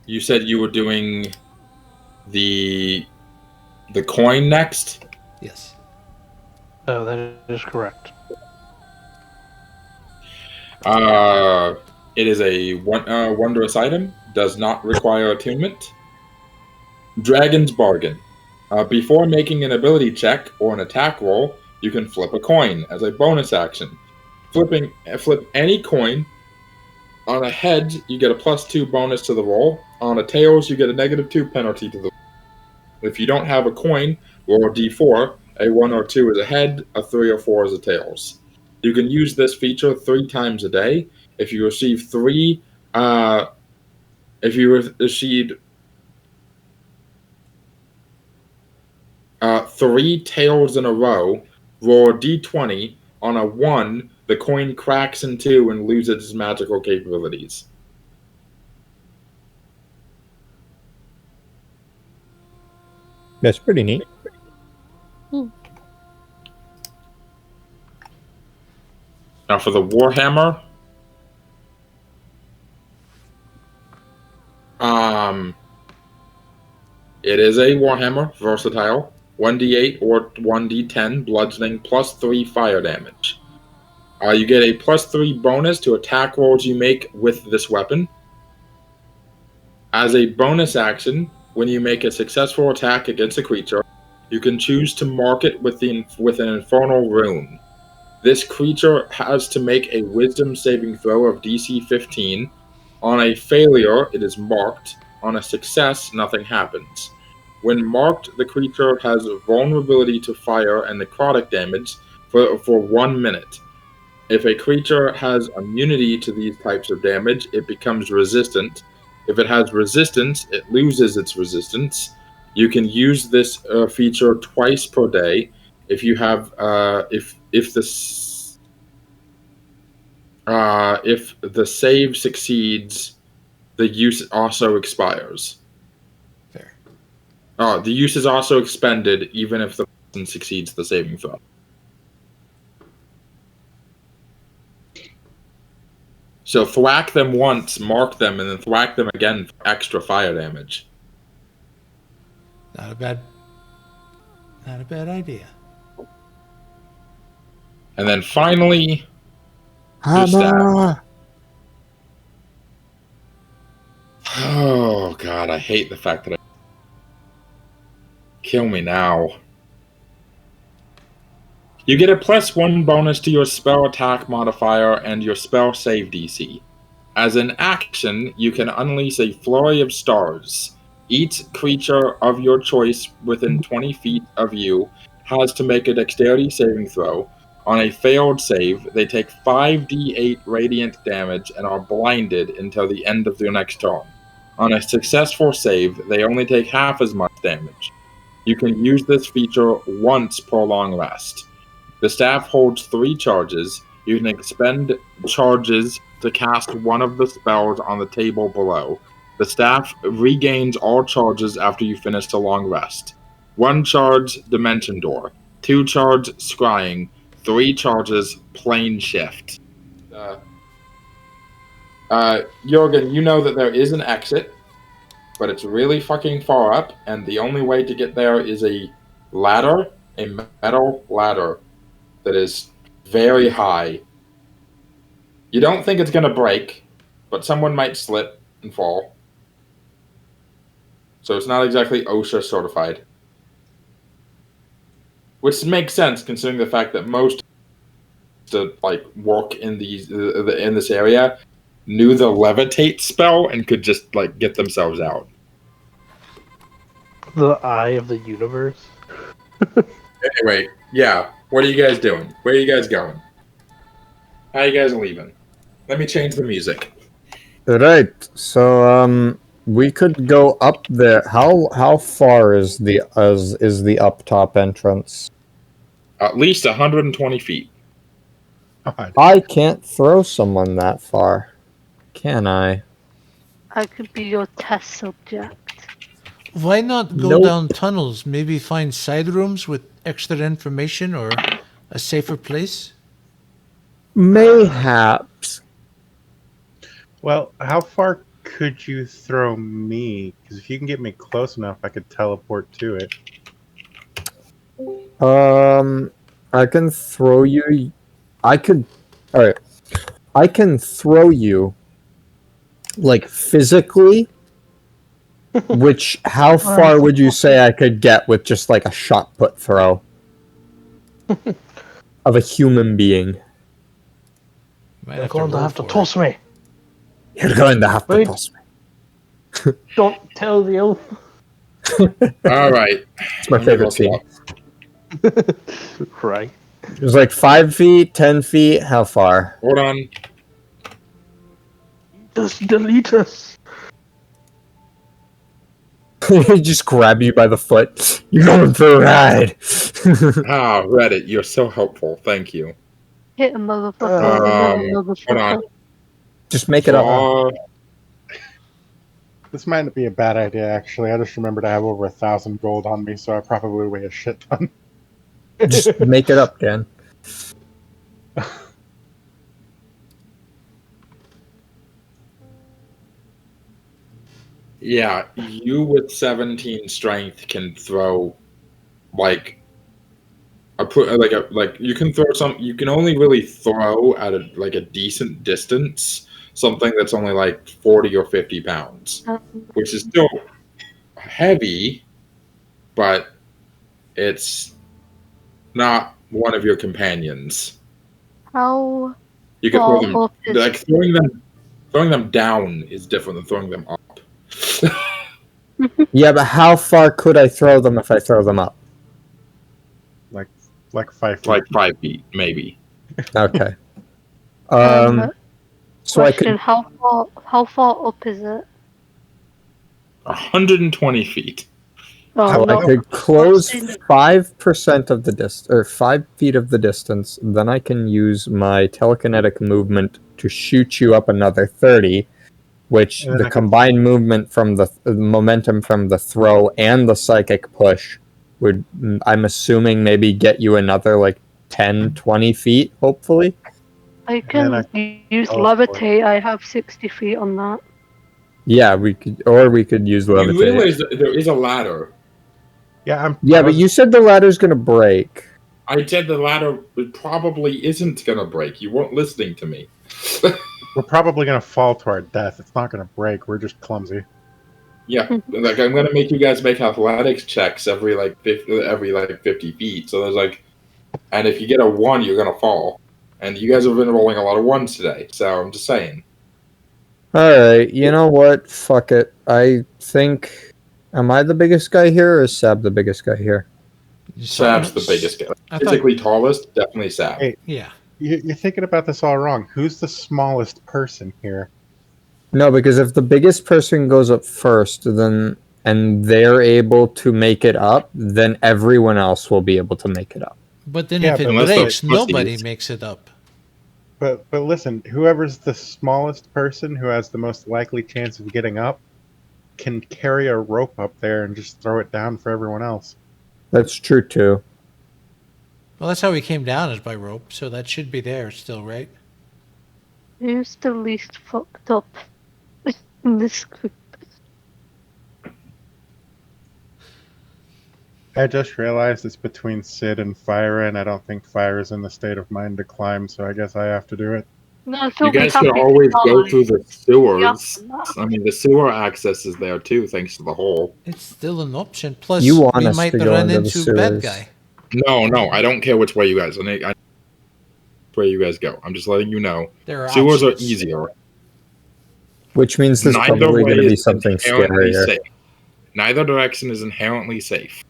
You said you were doing the coin next? Yes. Oh, that is correct. It is a wondrous item. Does not require attunement. Dragon's Bargain. Before making an ability check or an attack roll, you can flip a coin as a bonus action. Flip any coin. On a heads, you get a +2 bonus to the roll. On a tails, you get a -2 penalty to the roll. If you don't have a coin, roll a d4. A 1 or 2 is a head, a 3 or 4 is a tails. You can use this feature 3 times a day. If you receive 3 tails in a row, roll a d20. On a 1, the coin cracks in 2 and loses its magical capabilities. That's pretty neat. Now for the Warhammer, it is a Warhammer, versatile, 1d8 or 1d10 bludgeoning plus 3 fire damage. You get a plus 3 bonus to attack rolls you make with this weapon. As a bonus action, when you make a successful attack against a creature, you can choose to mark it with an infernal rune. This creature has to make a wisdom saving throw of DC 15. On a failure, it is marked. On a success, nothing happens. When marked, the creature has vulnerability to fire and necrotic damage for 1 minute. If a creature has immunity to these types of damage, it becomes resistant. If it has resistance, it loses its resistance. You can use this feature twice per day. If you have, if the save succeeds, the use also expires. Fair. The use is also expended even if the person succeeds the saving throw. So thwack them once, mark them, and then thwack them again for extra fire damage. Not a bad idea. And then finally, the staff. Oh god, I hate the fact that kill me now. You get a +1 bonus to your spell attack modifier and your spell save DC. As an action, you can unleash a flurry of stars. Each creature of your choice within 20 feet of you has to make a dexterity saving throw. On a failed save, they take 5d8 radiant damage and are blinded until the end of their next turn. On a successful save, they only take half as much damage. You can use this feature once per long rest. The staff holds 3 charges. You can expend charges to cast one of the spells on the table below. The staff regains all charges after you finish the long rest. 1 charge, Dimension Door. 2 charge, Scrying. 3 charges, Plane Shift. Jurgen, you know that there is an exit, but it's really fucking far up, and the only way to get there is a ladder, a metal ladder that is very high. You don't think it's going to break, but someone might slip and fall. So it's not exactly OSHA certified. Which makes sense considering the fact that most to work in in this area knew the levitate spell and could just get themselves out. The eye of the universe. Anyway, yeah. What are you guys doing? Where are you guys going? How are you guys leaving? Let me change the music. Right. So we could go up there. How far is the up top entrance? At least 120 feet. I can't throw someone that far, can I? I could be your test subject. Why not go Nope. down tunnels? Maybe find side rooms with extra information or a safer place? Mayhaps. Well, how far could you throw me? Because if you can get me close enough, I could teleport to it. I can throw you. Alright. I can throw you, physically. How far would you say I could get with just a shot put throw of a human being? Might You're going to roll have to for toss me. You're going to have to Wait. toss me. Don't tell the elf. All right. It's my favorite scene. Right. It was 5 feet, 10 feet. How far? Hold on. Just delete us. He just grab you by the foot. You're going for a ride. Reddit, you're so helpful. Thank you. Hit a motherfucker with another Hold motherfucker. on. Just make it up. Claw. This might not be a bad idea, actually. I just remembered I have over 1,000 gold on me, so I probably weigh a shit ton. Just make it up, Dan. Yeah, you with 17 strength can throw like you can throw some. You can only really throw at a decent distance something that's only like 40 or 50 pounds, which is still heavy, but it's not one of your companions. How You can throw them far up is like throwing them down is different than throwing them up. Yeah, but how far could I throw them if I throw them up? Like 5 feet. Like 5 feet, maybe. Okay. So I question, could. how far up is it? 120 feet. Oh, So I no. could close 5% of the distance, or 5 feet of the distance. Then I can use my telekinetic movement to shoot you up another 30, which And then the I can- combined movement from the momentum from the throw and the psychic push would, I'm assuming, maybe get you another like 10, 20 feet, hopefully. I can use levitate. I have 60 feet on that. Yeah, we could use You levitate. realize that there is a ladder. Yeah, But you said the ladder's gonna break. I said the ladder probably isn't going to break. You weren't listening to me. we're probably going to fall to our death. It's not going to break. We're just clumsy. Yeah, like I'm going to make you guys make athletics checks every 50 feet. So there's and if you get a 1, you're going to fall. And you guys have been rolling a lot of 1s today, so I'm just saying. Alright, you know what? Fuck it. I think... Am I the biggest guy here, or is Sab the biggest guy here? Sab's the biggest guy. Physically tallest, definitely Sab. Hey, Yeah. You're thinking about this all wrong. Who's the smallest person here? No, because if the biggest person goes up first, then and they're able to make it up, then everyone else will be able to make it up. But then Yeah, if it but unless breaks, those nobody pussies- makes it up. But listen, whoever's the smallest person who has the most likely chance of getting up can carry a rope up there and just throw it down for everyone else. That's true, too. Well, that's how we came down, is by rope, so that should be there still, right? Who's the least fucked up in this group? I just realized it's between Sid and Phyra, and I don't think Phyra's in the state of mind to climb, so I guess I have to do it. No, You guys can always go through the sewers. I mean, the sewer access is there too, thanks to the hole. It's still an option. Plus, You want we us might to go run into the into bad sewers. guy. No, I don't care which way you guys. Where you guys go. I'm just letting you know. There are Sewers are options. easier. Which means there's Neither probably way going to be is something inherently scarier. safe. Neither direction is inherently safe.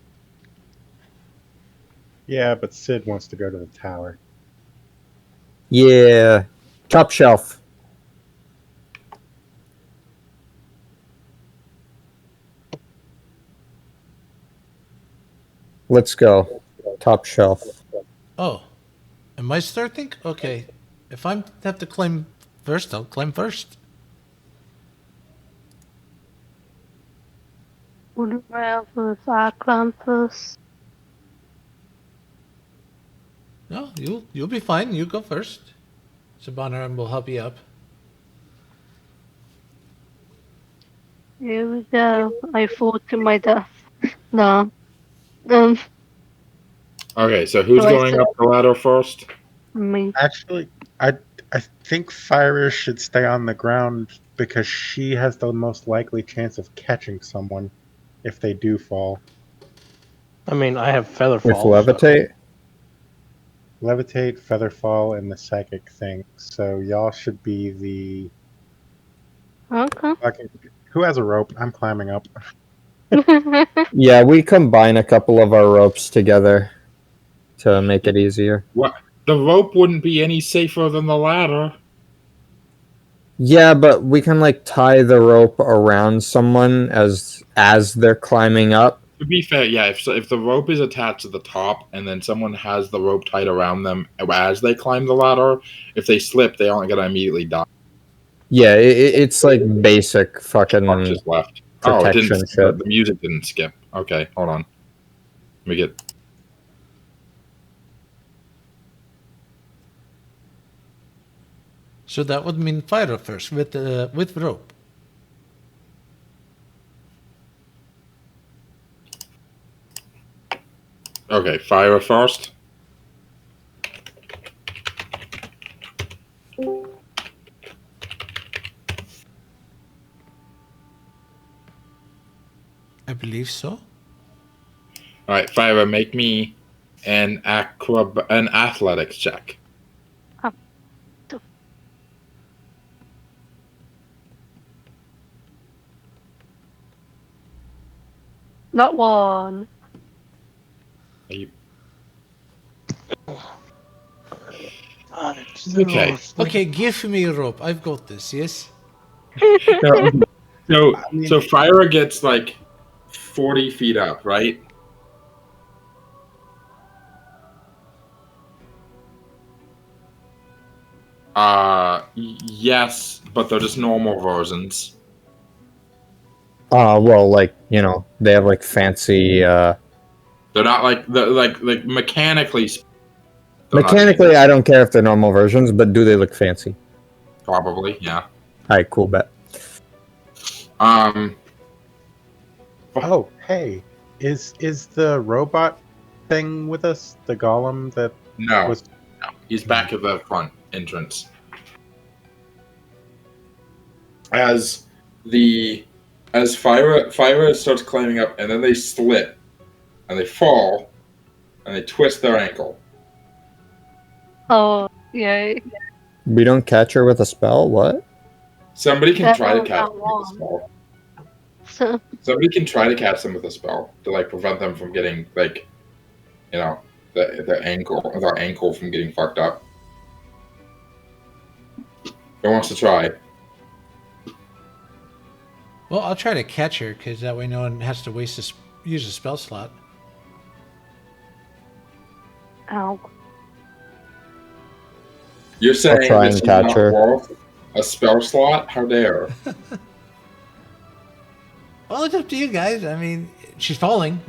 Yeah, but Sid wants to go to the tower. Yeah. Top shelf. Let's go. Top shelf. Oh, am I starting? Okay. If I have to climb first, I'll climb first. Wouldn't rather if I climb first. No, you'll be fine. You go first. Sabanrab will help you up. Here we go. I fought to my death. No. Okay, so who's So I going said- up the ladder first? Me. Actually, I think Phyra should stay on the ground because she has the most likely chance of catching someone if they do fall. I mean, I have feather With fall. levitate? Levitate, Featherfall, and the psychic thing. So y'all should be the... Okay. Who has a rope? I'm climbing up. Yeah, we combine a couple of our ropes together to make it easier. What? The rope wouldn't be any safer than the ladder. Yeah, but we can like tie the rope around someone as they're climbing up. To be fair, yeah, if the rope is attached to the top and then someone has the rope tied around them as they climb the ladder, if they slip, they aren't going to immediately die. Yeah, it's like basic fucking Mark just left. Oh, it protection didn't. shit. The music didn't skip. Okay, hold on. Let me get. So that would mean fire first with rope. Okay, Phyra first. I believe so. All right, Phyra, make me an athletics check. Not one. Are you- Okay. Okay, give me a rope. I've got this. Yes. So Phyra gets like 40 feet up, right? Yes, but they're just normal versions. Well, like, you know, they have like fancy. They're not like mechanically. they're not Mechanically, I don't care if they're normal versions, but do they look fancy? probably, yeah. Alright, cool bet. Oh, hey, is the robot thing with us? The golem that No, was. he's back at the front entrance. As Phyra starts climbing up, and then they slip, and they fall, and they twist their ankle. Oh, yay. We don't catch her with a spell? What? Somebody can That try to was catch that them with a one. spell. So, Somebody can try to catch them with a spell to like prevent them from getting like, you know, their ankle from getting fucked up. Who wants to try? Well, I'll try to catch her because that way no one has to use a spell slot. ow. You're saying try this and is catch not her. worth a spell slot? How dare? Well, it's up to you guys. I mean, she's falling.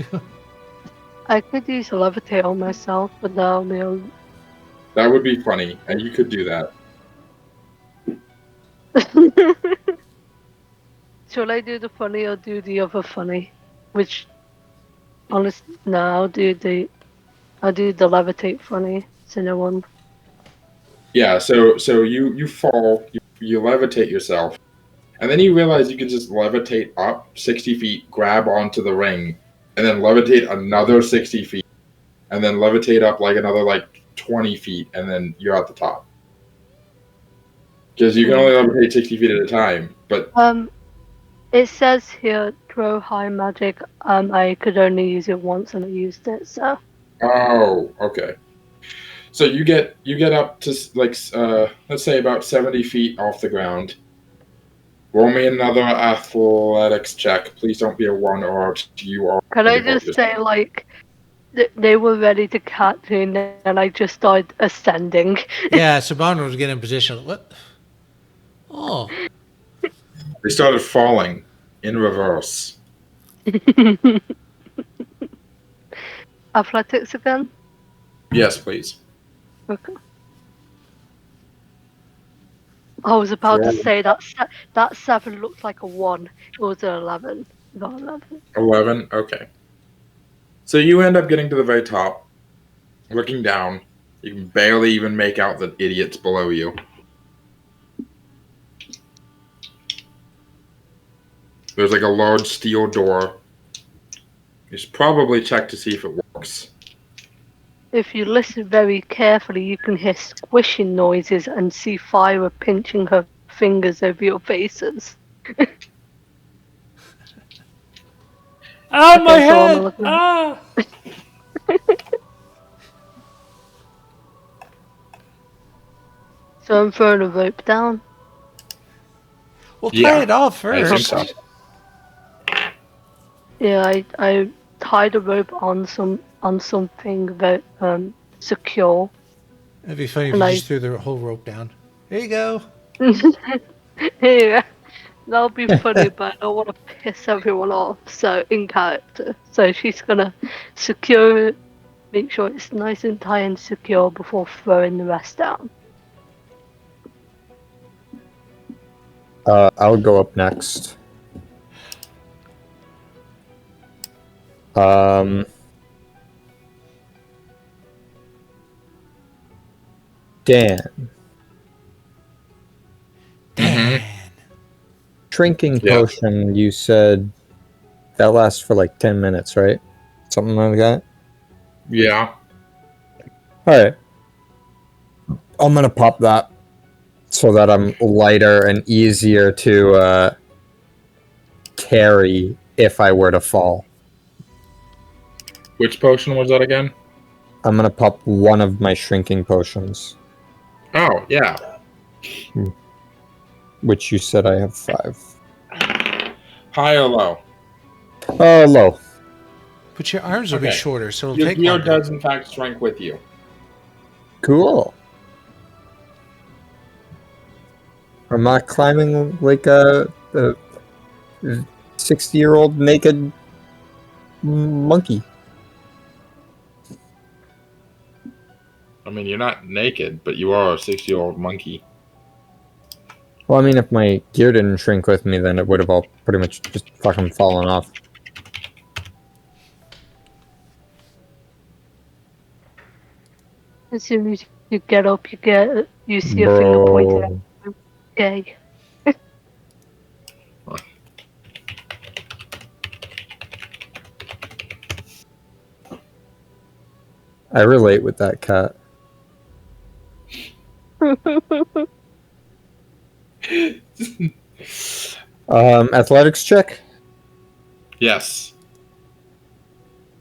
I could use a levitate on myself, but that'll be a... That would be funny, and you could do that. Should I do the funny or do the other funny? Which, honestly, no, I'll do the levitate funny. So no one. Yeah. So you fall, you levitate yourself, and then you realize you can just levitate up 60 feet, grab onto the ring, and then levitate another 60 feet, and then levitate up like another like 20 feet, and then you're at the top. Because you can only levitate 60 feet at a time, but It says here, throw high magic. I could only use it once, and I used it. So. oh, okay. So you get up to like let's say about 70 feet off the ground. Roll me another athletics check. Please don't be a 1 or a 2 or. Can I just say, like, they were ready to catch me, and I just started ascending. Yeah, Sabanrab was getting in position. What? Oh. They started falling in reverse. Athletics again? Yes, please. Okay. I was about to say that 7 looked like a 1. It was an 11. Not 11. 11? Okay. So you end up getting to the very top, looking down. You can barely even make out the idiots below you. There's like a large steel door. You should probably check to see if it works. If you listen very carefully, you can hear squishing noises and see Phyra pinching her fingers over your faces. Ah, Okay, my so I'm head! looking- Ah! So I'm throwing a rope down. We'll Yeah, tie it off I think first. so. Yeah, I tied a rope on something that secure. It'd be funny if And you I- just threw the whole rope down. There you go. Yeah, that'll be funny, but I don't want to piss everyone off. So in character, so she's gonna secure it, make sure it's nice and tight and secure before throwing the rest down. I'll go up next. Dan. Dan. Shrinking Yeah. potion, you said that lasts for like 10 minutes, right? Something like that? Yeah. Alright. I'm gonna pop that so that I'm lighter and easier to carry if I were to fall. Which potion was that again? I'm gonna pop one of my shrinking potions, Oh, yeah. which you said I have 5. High or low? Low. But your arms will be Okay. shorter, so it'll Your take gear longer. does, in fact, shrink with you. Cool. I'm not climbing like a 60-year-old naked monkey. I mean, you're not naked, but you are a 60-year-old monkey. Well, I mean, if my gear didn't shrink with me, then it would have all pretty much just fucking fallen off. As soon as you get up, you see a finger pointing at you. Gay. I relate with that cat. Athletics check? Yes.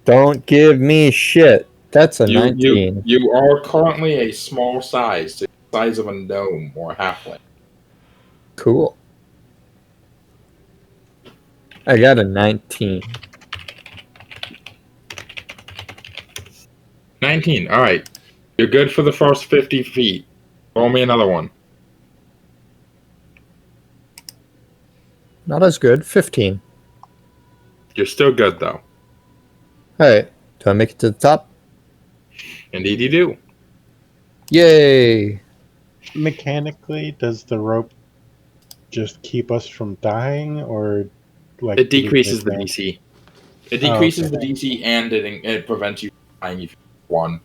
Don't give me shit. That's a 19. You are currently a small size, the size of a gnome or a halfling. Cool. I got a 19. 19. All right. You're good for the first 50 feet. Roll me another one. Not as good. 15. You're still good, though. Alright. Do I make it to the top? Indeed you do. Yay! Mechanically, does the rope just keep us from dying, or like It do we decreases take the that- DC. It decreases okay. the DC, and it prevents you from dying if you one.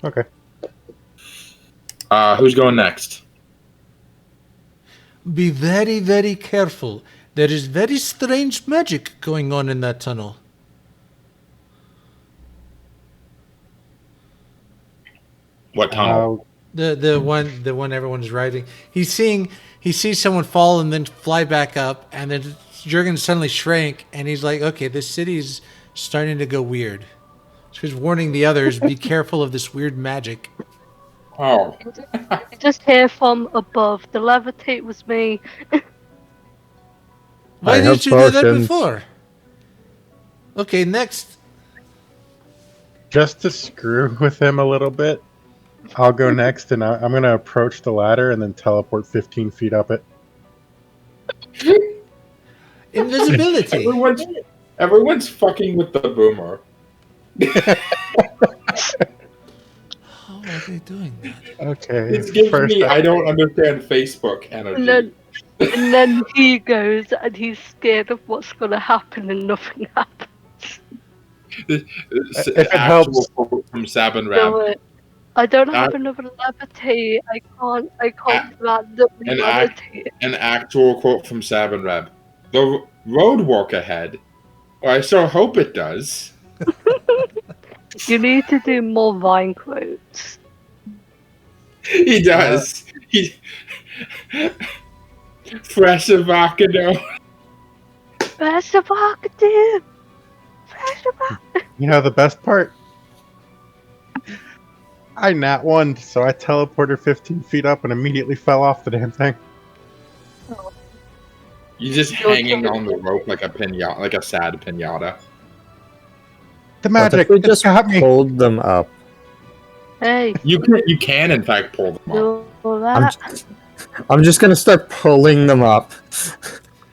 Okay. Who's going next? Be very, very careful. There is very strange magic going on in that tunnel. What tunnel? The one everyone's riding. He sees someone fall and then fly back up, and then Jurgen suddenly shrank, and he's like, okay, this city's starting to go weird. So he's warning the others, be careful of this weird magic. Oh. You just hear from above. The levitate was me. Why I have didn't you do that potions. before? Okay, next. Just to screw with him a little bit, I'll go next, and I'm going to approach the ladder and then teleport 15 feet up it. Invisibility. Everyone's fucking with the boomer. How are they doing that? Okay. It gives first me I- I don't understand Facebook energy. And then he goes and he's scared of what's going to happen and nothing happens. It's If it actual helps. quote from Sabanrab. So, I don't have Uh, another levitate. I can't randomly an levitate. An actual quote from Sabanrab. The road work ahead. Or I so hope it does. You need to do more Vine quotes. He does. He fresh avocado. Best of all I could do. Best of all. You know the best part? I nat one, so I teleported 15 feet up and immediately fell off the damn thing. You're just hanging on the rope like a pinata, like a sad pinata. The What magic if we it's just got me. pulled them up? Hey, You can in fact pull them up. do all I'm that. I'm just gonna start pulling them up.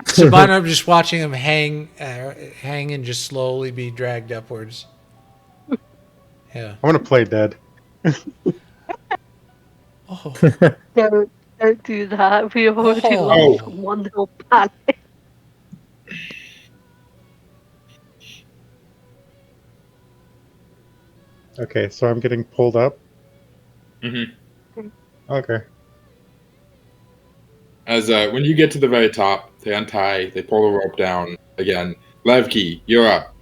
Sabanrab just watching him hang and just slowly be dragged upwards. Yeah. I'm gonna play dead. Oh. Don't do that. We already Oh. lost one little panic. Okay, so I'm getting pulled up. Mm-hmm. Okay. As when you get to the very top, they untie, they pull the rope down again. Levki, you're up.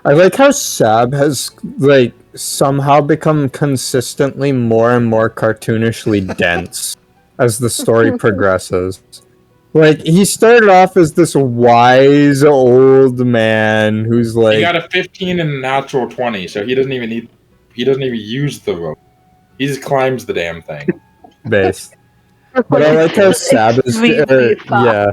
I like how Sab has like somehow become consistently more and more cartoonishly dense as the story progresses. Like he started off as this wise old man who's like He got a 15 and a natural 20, so he doesn't even use the rope. He just climbs the damn thing. base. But I like how Sab is yeah.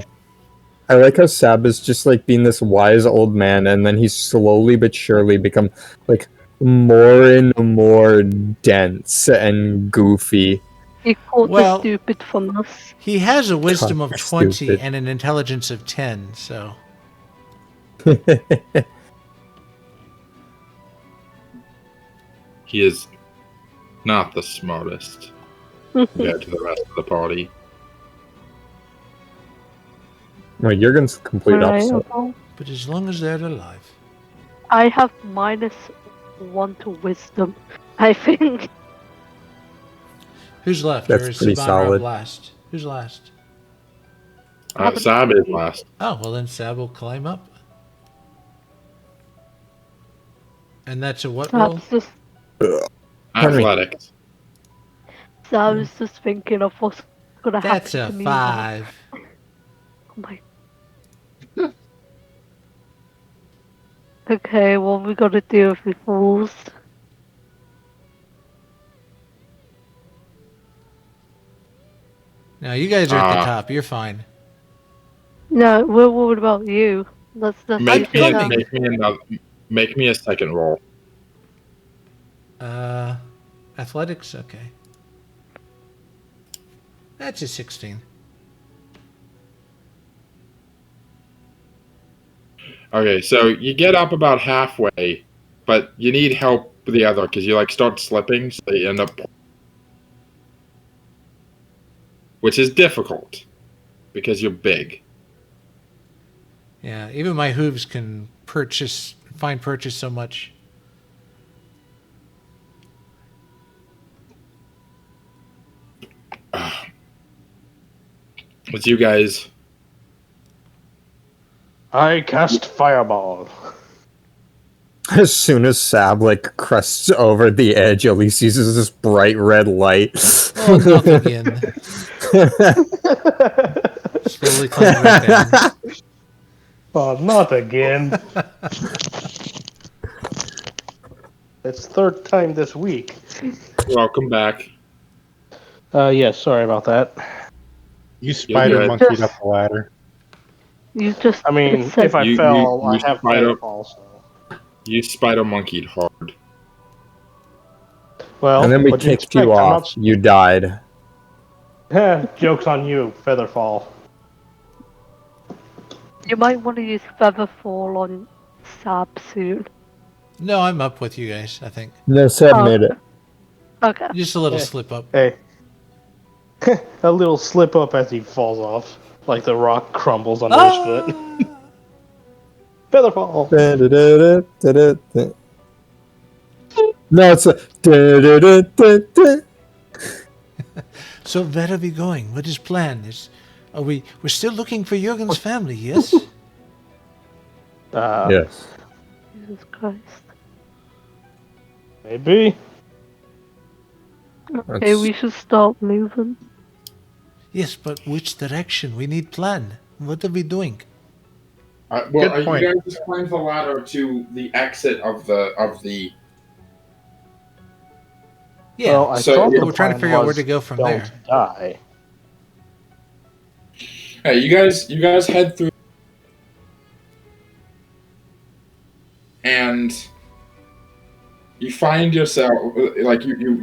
I like how Sab is just like being this wise old man, and then he's slowly but surely become like more and more dense and goofy. He called Well, the stupid from us. He has a wisdom of 20 Stupid. and an intelligence of 10, so. He is not the smartest compared to the rest of the party. Well, Jurgen's the complete opposite. But as long as they're alive. I have -1 to wisdom, I think. Who's left? That's or is pretty Sabanrab solid. last? Who's last? Sab is last. Oh, well then Sab will climb up. And that's a what roll? Athletics. So I was just thinking of what's gonna happen That's to a me. 5. Oh my. Okay, well we gotta deal with the fools. Now you guys are at the top. You're fine. No, we're worried about you. That's Make me, coming. make me a second roll. Athletics? Okay. That's a 16. Okay, so you get up about halfway, but you need help with the other because you like start slipping, so you end up, which is difficult because you're big. Yeah, even my hooves can find purchase so much. It's you guys. I cast Fireball. As soon as Sab like crests over the edge, at least uses this bright red light. Oh, not again. Slowly climbing back down. Oh, not again. It's third time this week. Welcome back. Yes, sorry about that. You spider monkeyed up the ladder. You just. I mean, if I fell, I have spider fall, so. You spider monkeyed hard. Well, And then we what do you kicked expect? you I'm off. You died. Joke's on you, Featherfall. You might want to use Featherfall on Sab soon. No, I'm up with you guys, I think. No, Sab made it. Okay. Just a little slip up. Hey. A little slip up as he falls off. Like the rock crumbles under his foot. Featherfall! No, it's a. So where are we going? What is plan? We're still looking for Jurgen's family, yes? Yes. Jesus Christ. Maybe. Okay, we should start moving. Yes, but which direction? We need plan. What are we doing? Well, you guys just climb the ladder to the exit of the. Yeah, Well, I so thought we're trying to figure out where to go from don't there. Die. Hey, you guys head through, and you find yourself like you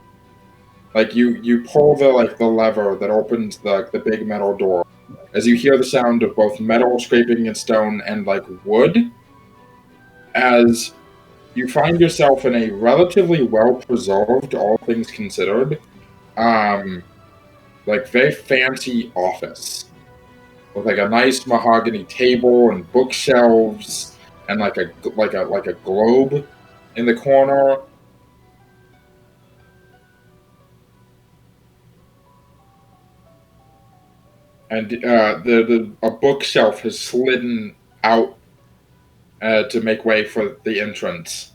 Like you pull the lever that opens the big metal door, as you hear the sound of both metal scraping against stone and like wood, as you find yourself in a relatively well preserved, all things considered, like very fancy office with like a nice mahogany table and bookshelves and like a globe in the corner. And a bookshelf has slidden out to make way for the entrance.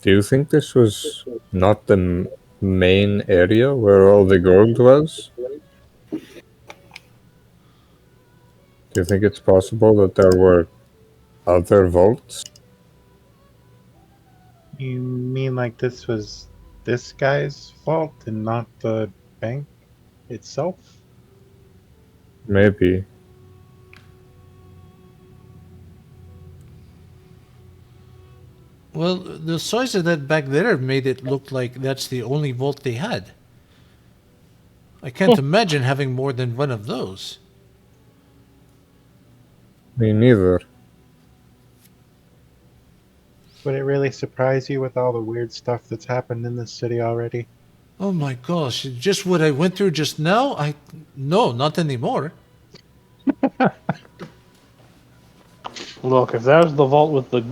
Do you think this was not the main area where all the gold was? Do you think it's possible that there were other vaults? You mean like this was this guy's fault and not the bank itself? Maybe. Well, the size of that back there made it look like that's the only vault they had. I can't imagine having more than one of those. Me neither. Would it really surprise you with all the weird stuff that's happened in this city already? Oh my gosh, just what I went through just now? No, not anymore. Look, if there's the vault with the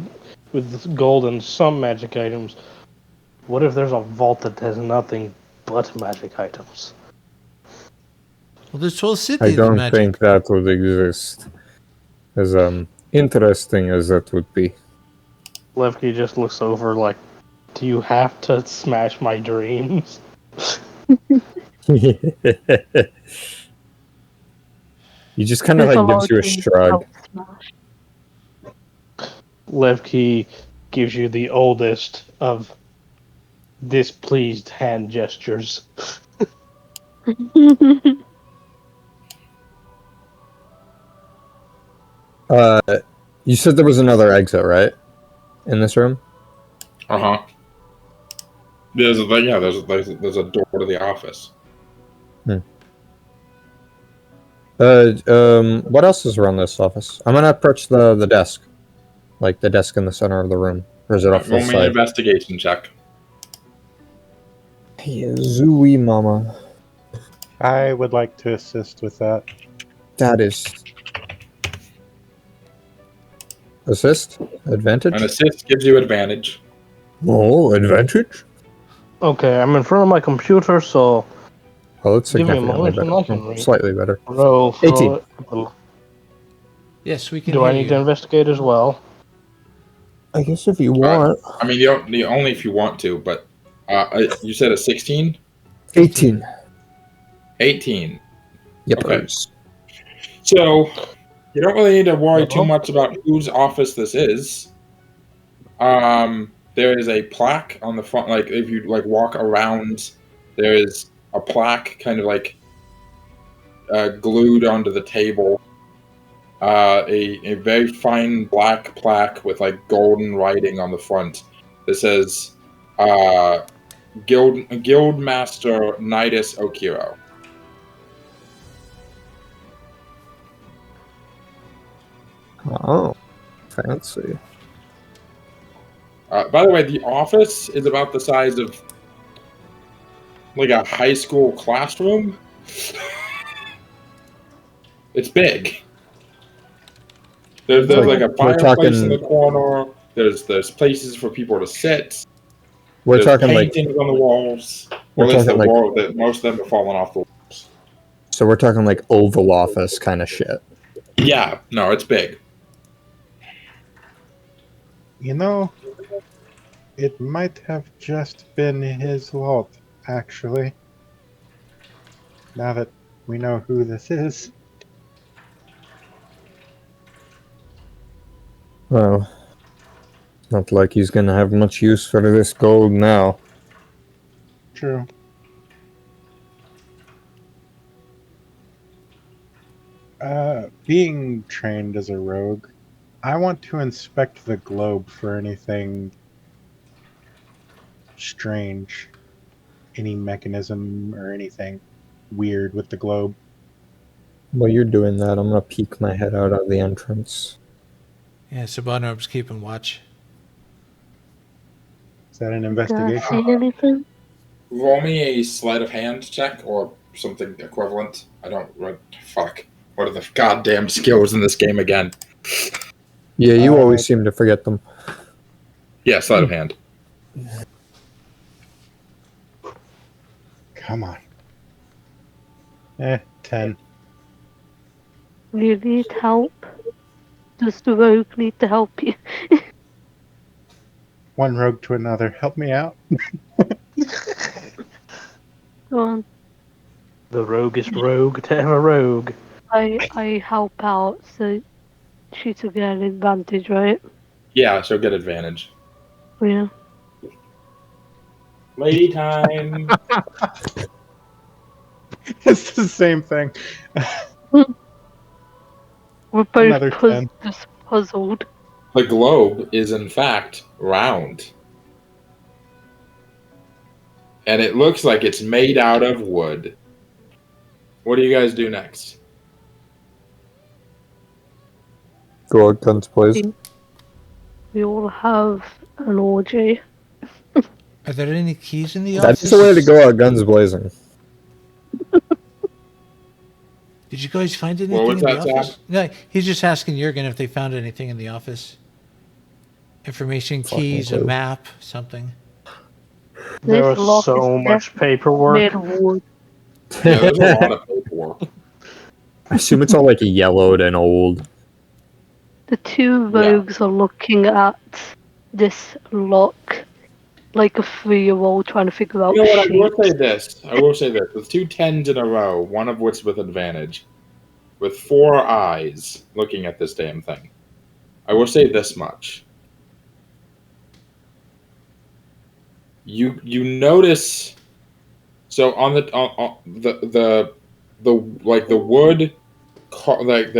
gold and some magic items, what if there's a vault that has nothing but magic items? Well, this whole city I is don't magic. think that would exist. As interesting as that would be. Levki just looks over like, do you have to smash my dreams? He just kind of like gives you a shrug. Levki gives you the oldest of displeased hand gestures. You said there was another exit, right? In this room? Uh-huh. There's a door to the office. What else is around this office? I'm gonna approach the desk. Like the desk in the center of the room. Or is it off the Roll me an side? investigation check. Hey, Zooey mama. I would like to assist with that. That is... Assist? Advantage? An assist gives you advantage. Oh, advantage? Okay, I'm in front of my computer, so Oh, it's give me a significantly moment and I better. can read. Slightly better. Roll 18. Yes, we can Do hear I need you. to investigate as well? I guess if you want. I mean, the only if you want to, but you said a 16? 18. 18. Yep. Okay. So, you don't really need to worry too Uh-huh. much about whose office this is. There is a plaque on the front, like, if you, like, walk around, there is a plaque kind of, like, glued onto the table. A very fine black plaque with, like, golden writing on the front that says, Guildmaster Nidus Okiro. Oh, fancy. By the way, the office is about the size of like a high school classroom. It's big. There's like a we're fireplace in the talking- corner. There's places for people to sit. We're There's talking like... paintings on the walls. We're Or at least the talking like... wall that most of them have fallen off the walls. So we're talking like Oval Office kind of shit. Yeah, no, it's big. You know, it might have just been his vault, actually. Now that we know who this is. Well, not like he's gonna have much use for this gold now. True. Being trained as a rogue, I want to inspect the globe for anything strange. Any mechanism or anything weird with the globe. While you're doing that, I'm gonna peek my head out of the entrance. Yeah, Sabanrab's keeping watch. Is that an Can I investigation? see anything? Roll me a sleight of hand check or something equivalent. Fuck. What are the goddamn skills in this game again? Yeah, you always seem to forget them. Yeah, sleight of hand. Come on. 10. Do you need help? Does the rogue need to help you? One rogue to another. Help me out. Go on. The roguest rogue to have a rogue. I help out, so she's will get an advantage, right? Yeah, she'll get advantage. Yeah. Lady time. It's the same thing. We're Another both 10. just puzzled. The globe is in fact round. And it looks like it's made out of wood. What do you guys do next? Go out, guns blazing. We all have an orgy. Are there any keys in the That's office? the way to go out, guns blazing. Did you guys find What anything was in the that, office? No, he's just asking Jurgen if they found anything in the office. Information, Fucking keys, a clue. map, something. There This was lock so is much paperwork. made of wood. Yeah, there's a lot of paperwork. I assume it's all like yellowed and old. The two Yeah. rogues are looking at this lock like a 3-year-old trying to figure out You know what? I will shapes. say this. With 2 10s in a row, one of which with advantage, with 4 eyes looking at this damn thing, I will say this much. You notice, so on the like the wood, like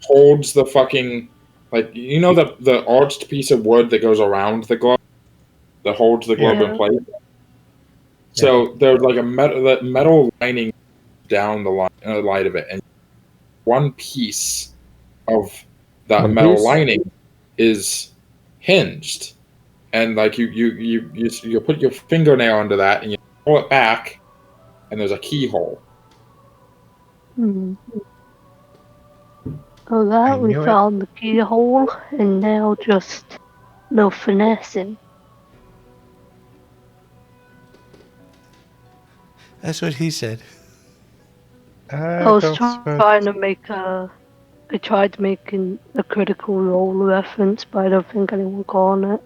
holds the fucking, like, you know, the arched piece of wood that goes around the globe that holds the globe in Yeah. place. So there's like a metal lining down the line of it, and one piece of that One metal piece? lining is hinged, and like you put your fingernail into that and you pull it back, and there's a keyhole. Hmm. Oh, that I we knew it. found the keyhole, and now just no finessing. That's what he said. I was don't trying to make a. I tried making a Critical Role reference, but I don't think anyone got on it.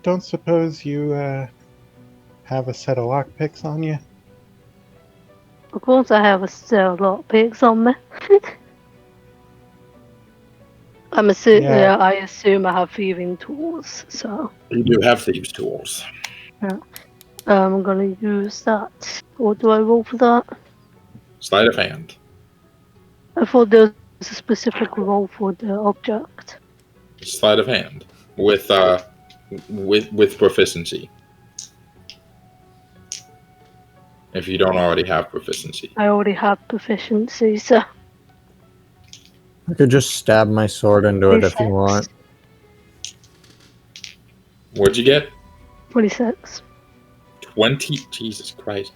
Don't suppose you have a set of lockpicks on you? Of course, I have a lot of pigs on me. Yeah. I assume I have thieving tools, so You do have thieves' tools. I'm gonna use that. What do I roll for that? Sleight of hand. I thought there was a specific role for the object. Sleight of hand with proficiency. If you don't already have proficiency. I already have proficiency, so I could just stab my sword into it if you 26. want. What'd you get? 26. 20. Jesus Christ.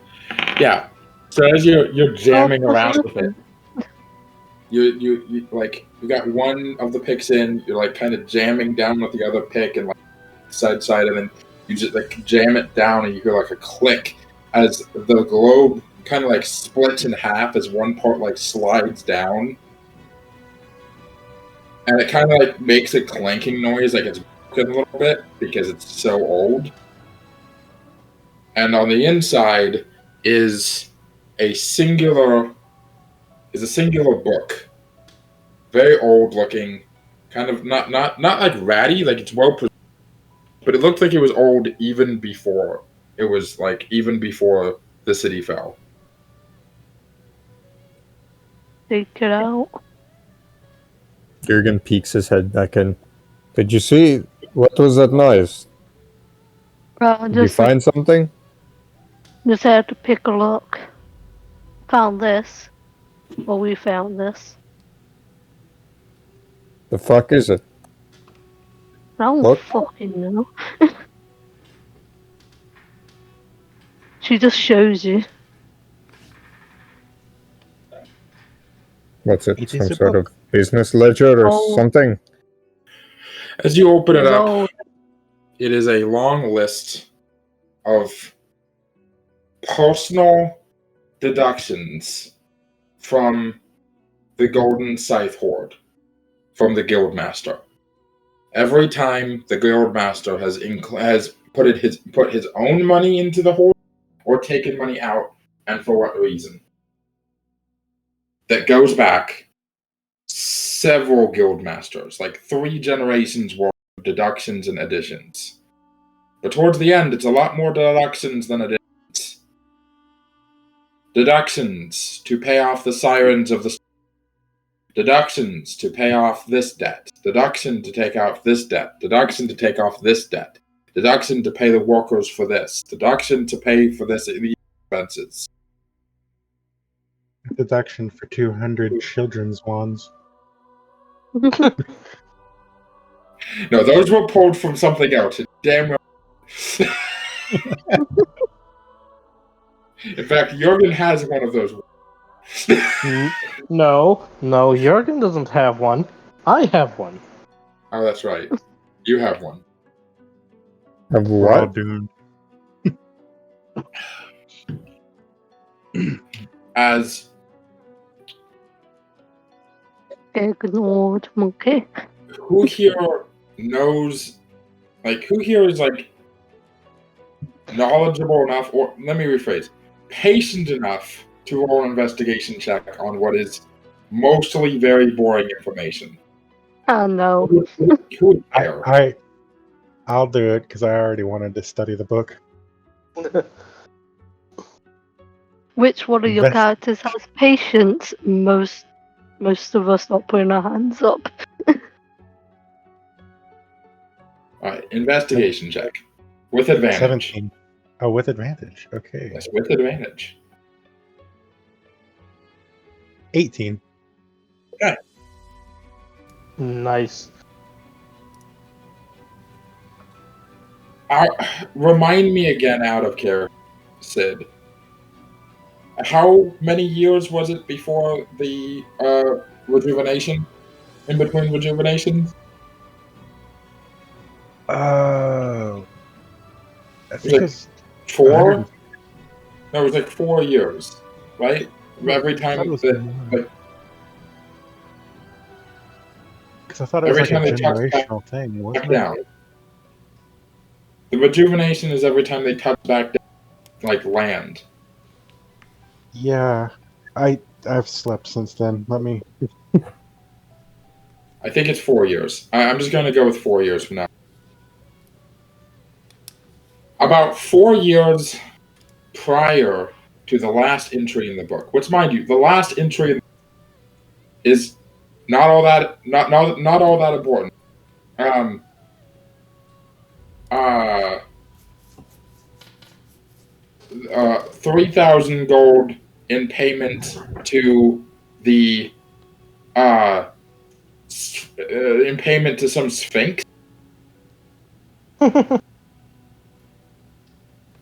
Yeah. So as you're jamming around with it, you like, you got one of the picks in, you're like kind of jamming down with the other pick and like side, and then you just like jam it down and you hear like a click as the globe kind of like splits in half as one part like slides down. And it kind of like makes a clanking noise, like it's broken a little bit because it's so old. And on the inside is a singular book, very old looking, kind of not like ratty, like it's well preserved, but it looked like it was old even before the city fell. Take it out. Jurgen peeks his head back in. Did you see? What was that noise? Did you find something? Just had to pick a look. Found this. Well, we found this. The fuck is it? I don't Look. fucking know. She just shows you. What's it? It Some is a sort book. of business ledger or Oh. something? As you open it up, Oh, it is a long list of personal deductions from the Golden Scythe Horde, from the Guildmaster. Every time the Guildmaster has put his own money into the Horde, or taken money out, and for what reason. That goes back several Guildmasters, like 3 generations worth of deductions and additions. But towards the end, it's a lot more deductions than additions. Deductions to pay off the Sirens of the... Deductions to pay off this debt. Deduction to take off this debt. Deduction to take off this debt. Deduction to pay the workers for this. Deduction to pay for this these expenses. Deduction for 200 children's wands. No, those were pulled from something else. Damn well. In fact, Jurgen has one of those. No, Jurgen doesn't have one. I have one. Oh, that's right. You have one. Of We're all what? doomed. As ignored monkey. who here knows, who here is, knowledgeable enough, or let me rephrase, patient enough to roll an investigation check on what is mostly very boring information? Oh no. Who would care? I'll do it because I already wanted to study the book. Which one of your Invest- characters has patience? Most of us not putting our hands up. Alright, investigation check. With advantage. 17. Oh, with advantage. Okay. Yes, with advantage. 18. Nice. Remind me again out of character, Sid. How many years was it before the rejuvenation? In between rejuvenations? Oh. I think like it's 4? 100. No, it was like 4 years, right? Every time That was that, more. Because I thought it was every like a time they touch back generational thing, wasn't it? down. The rejuvenation is every time they touch back down, land. Yeah. I've slept since then. Let me. I think it's 4 years. I'm just going to go with 4 years from now. About 4 years prior to the last entry in the book, which, mind you, the last entry is not all that important. 3,000 gold in payment to the in payment to some sphinx.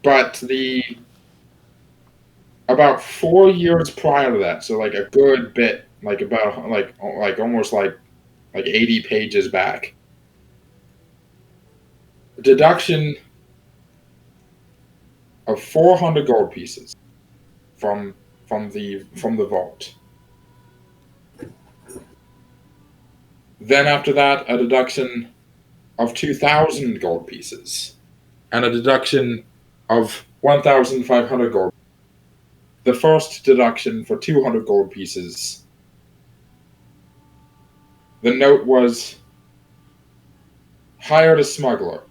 But about 4 years prior to that, so a good bit, almost 80 pages back, deduction of 400 gold pieces from the vault. Then after that, a deduction of 2,000 gold pieces, and a deduction of 1,500 gold. The first deduction for 200 gold pieces. The note was hired a smuggler.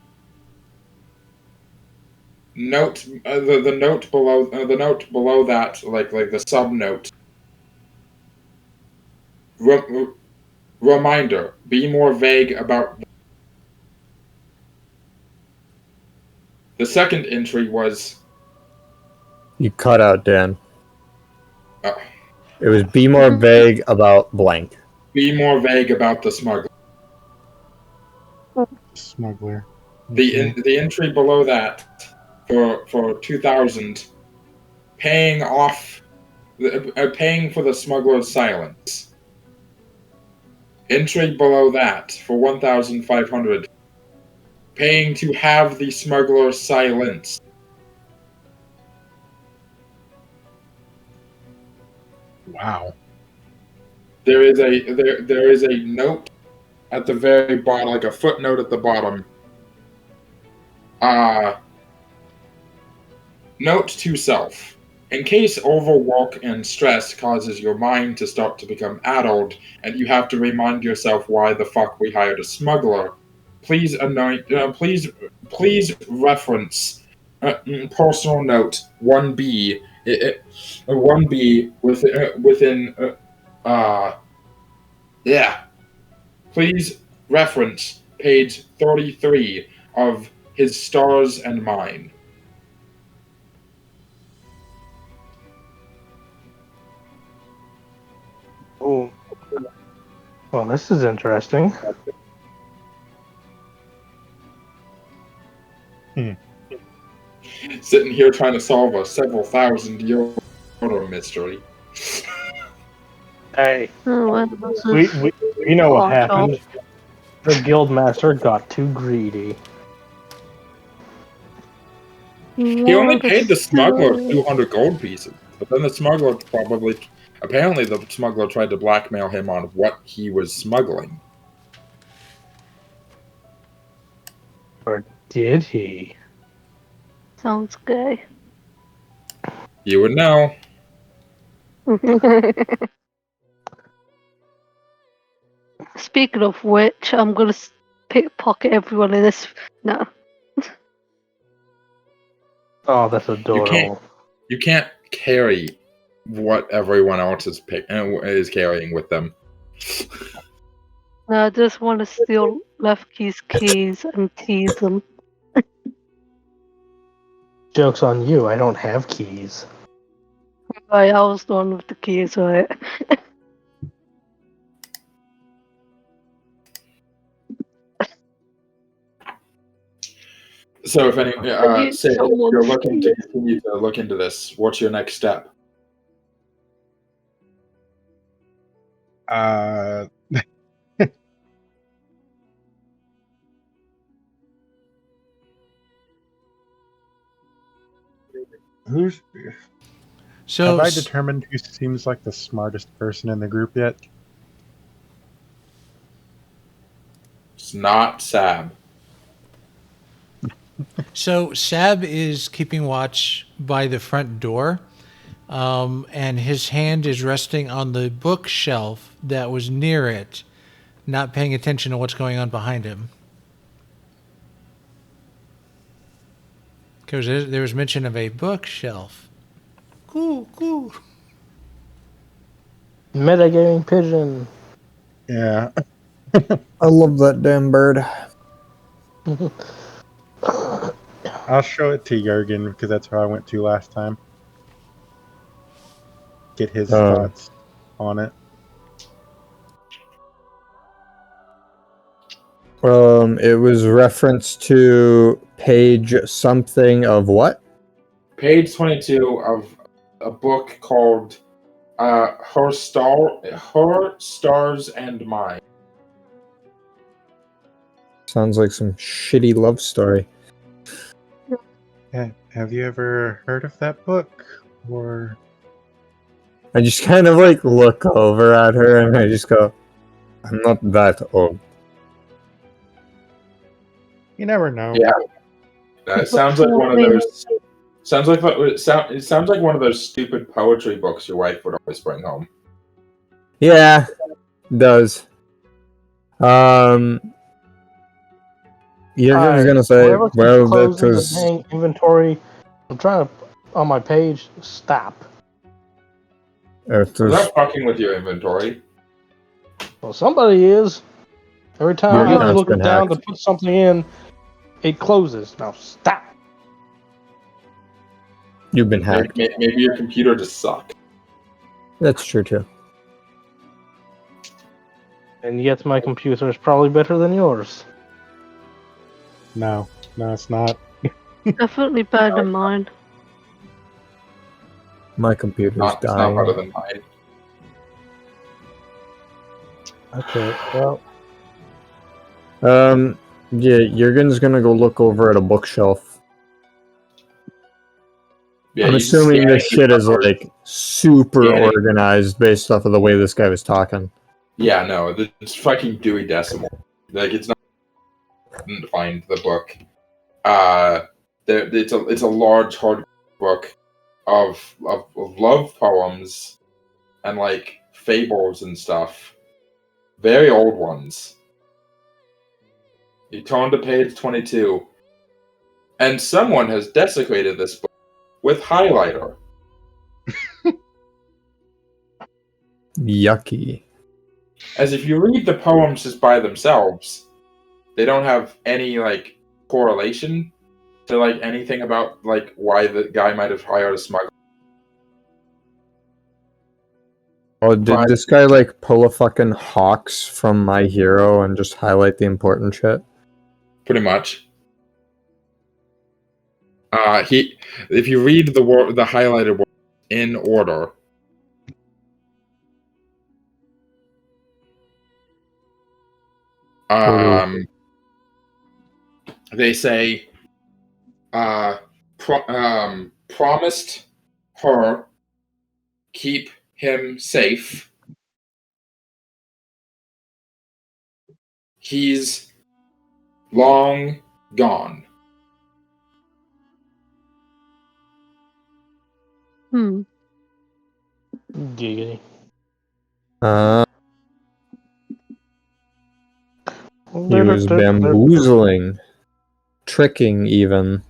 Note the note below that, the sub note. Reminder: be more vague about The second entry was... You cut out, Dan. Oh. It was be more vague about blank. Be more vague about the smuggler. Smuggler. The entry below that for 2,000, paying for the smuggler's silence. Entry below that for 1,500, paying to have the smuggler silenced. Wow. There is a note at the very bottom, like a footnote at the bottom. Note to self. In case overwork and stress causes your mind to start to become addled, and you have to remind yourself why the fuck we hired a smuggler, please reference personal note 1B. 1B within Please reference page 33 of his Stars and Mine. Oh. Well, this is interesting. Sitting here trying to solve a several $1,000 mystery. Hey, Oh, we know what happened. The guildmaster got too greedy. He only paid the smuggler 200 gold pieces, but then the smuggler apparently the smuggler tried to blackmail him on what he was smuggling. Or did he? Sounds gay. You would know. Speaking of which, I'm gonna pickpocket everyone in this. No. Oh, that's adorable. You can't carry what everyone else is carrying with them. No, I just want to steal Levki's keys and tease them. Joke's on you, I don't have keys. Right, I was the one with the keys, right? So if any, say you're looking to continue to look into this, what's your next step? Have I determined who seems like the smartest person in the group yet? It's not Sab. So Sab is keeping watch by the front door, and his hand is resting on the bookshelf that was near it, not paying attention to what's going on behind him. Because there was mention of a bookshelf. Cool. Metagaming pigeon. Yeah. I love that damn bird. I'll show it to Jurgen because that's who I went to last time. Get his thoughts on it. It was reference to page something of what? Page 22 of a book called Her Stars and Mine. Sounds like some shitty love story. Yeah. Have you ever heard of that book? Or I just kind of like look over at her and I just go, I'm not that old. you never know. Yeah, it sounds like one of those. It sounds like one of those stupid poetry books your wife would always bring home. Yeah, it does. Jurgen was gonna say, well, that was inventory. I'm trying to on my page. Stop. I'm not fucking with your inventory. Well, somebody is. Every time Your I'm account's looking been down hacked. to put something in, it closes. Now stop. You've been hacked. Maybe your computer just sucks. That's true too. And yet my computer is probably better than yours. No, it's not. Definitely better than mine. My computer's It's not dying. better than mine. Okay, well, Yeah, Jurgen's gonna go look over at a bookshelf. Yeah, I'm you just assuming scan this it, shit is like super Scanning. organized based off of the way this guy was talking. Yeah, no, it's fucking Dewey Decimal. Like, it's not to find the book. It's a large hard book of love poems and like fables and stuff. Very old ones. You turn to page 22, and someone has desecrated this book with highlighter. Yucky. As if you read the poems just by themselves, they don't have any like correlation to like anything about like why the guy might have hired a smuggler. Oh, did this guy like pull a fucking Hawks from My Hero and just highlight the important shit? Pretty much. If you read the highlighted word in order, they say, promised her keep him safe. He's long gone. Giggity. He was bamboozling, tricking even.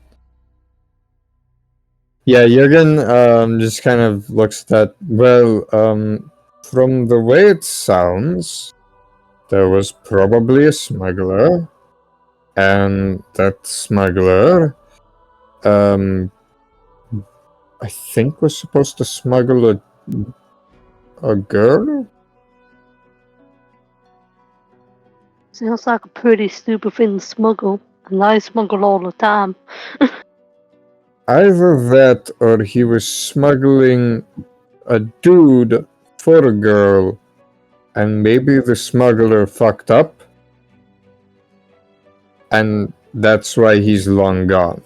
Yeah, Jurgen just kind of looks at that. Well, from the way it sounds, there was probably a smuggler, and that smuggler, I think was supposed to smuggle a girl? Sounds like a pretty stupid thing to smuggle, and I smuggle all the time. Either that, or he was smuggling a dude for a girl, and maybe the smuggler fucked up, and that's why he's long gone.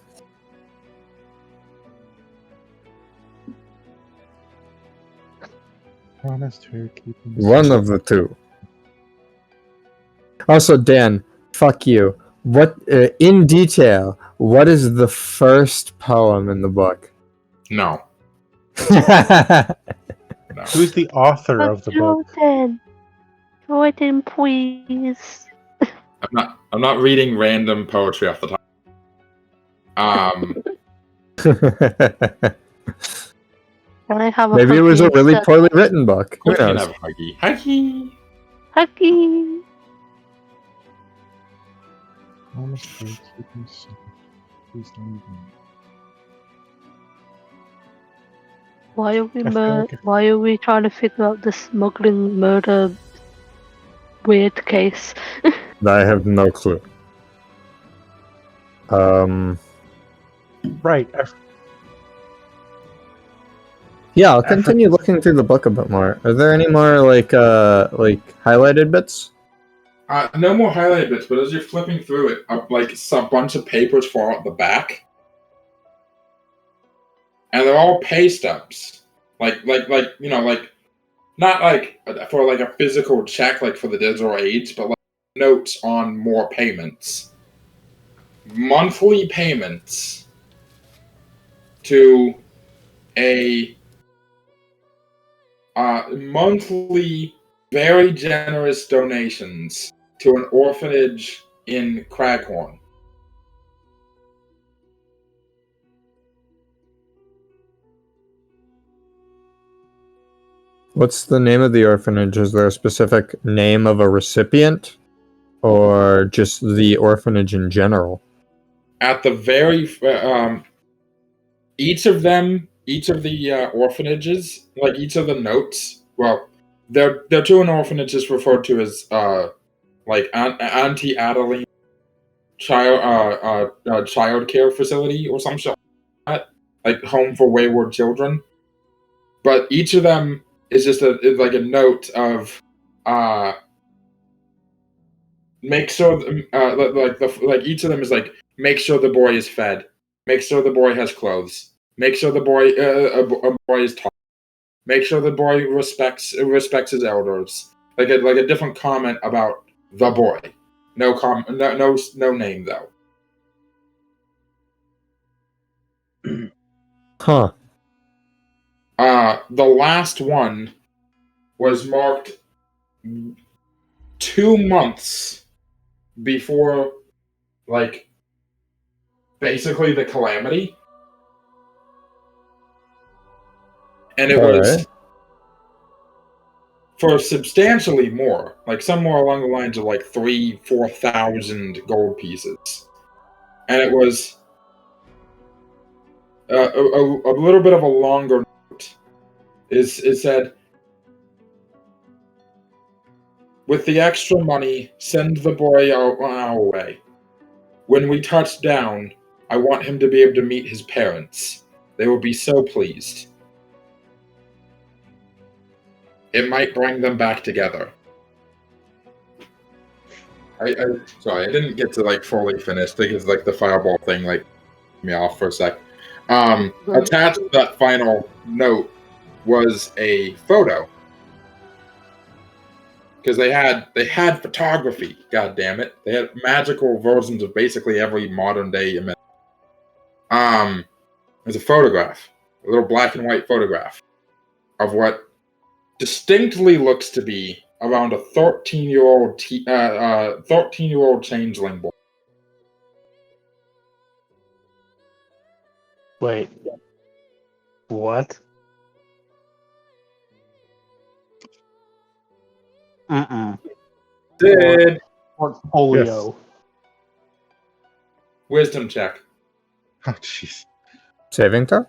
promised her keeping. One of the two. Also, Dan, fuck you. What, in detail, what is the first poem in the book? No. No. Who's the author of the book? Jordan, please. I'm not reading random poetry off the top. Can I have a Maybe it was a Huggy really instead? poorly written book. Who You can knows? have Huggy. Huggy! Huggy. Promised her keeping safe. Please don't even. Why are we I feel like Why are we trying to figure out the smuggling murder weird case? I have no clue. Right. Yeah, I'll continue looking through the book a bit more. Are there any more like highlighted bits? No more highlighted bits, but as you're flipping through it, a bunch of papers fall out the back. And they're all pay stubs. Like you know, like not like for like a physical check like for the digital age, but like notes on more payments. Monthly payments to a monthly very generous donations to an orphanage in Craghorn. What's the name of the orphanage? Is there a specific name of a recipient? Or just the orphanage in general? At the very each of the orphanages, like each of the notes, well, they're to an orphanage is referred to as like Auntie Adeline child care facility or some shit like that, like home for wayward children. But each of them is just like a note of make sure like each of them is like make sure the boy is fed, make sure the boy has clothes, make sure the boy a boy is taught, make sure the boy respects his elders. Like a different comment about the boy. No name though. Huh. The last one was marked 2 months before, like, basically the calamity. And it was for substantially more, like somewhere along the lines of like 3,000-4,000 gold pieces. And it was a little bit of a longer note. It said, with the extra money, send the boy our way. When we touch down, I want him to be able to meet his parents. They will be so pleased. It might bring them back together. Sorry, I didn't get to like fully finish because like the fireball thing like threw me off for a sec. Attached to that final note was a photo. Because they had photography, god damn it. They had magical versions of basically every modern day image. There's a photograph, a little black and white photograph of what distinctly looks to be around a 13-year-old changeling boy. Wait. What? Did Portfolio. Yes. wisdom check. Oh, jeez. Saving throw?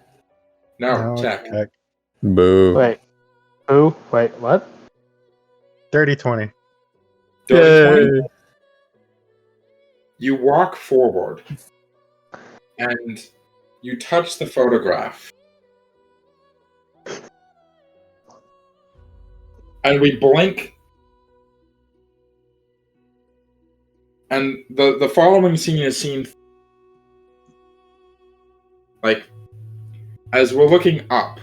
No, check. Boo. Wait. Who? Wait, what? Dirty 20. Dirty 20. You walk forward and you touch the photograph. And we blink. And the following scene is seen like as we're looking up.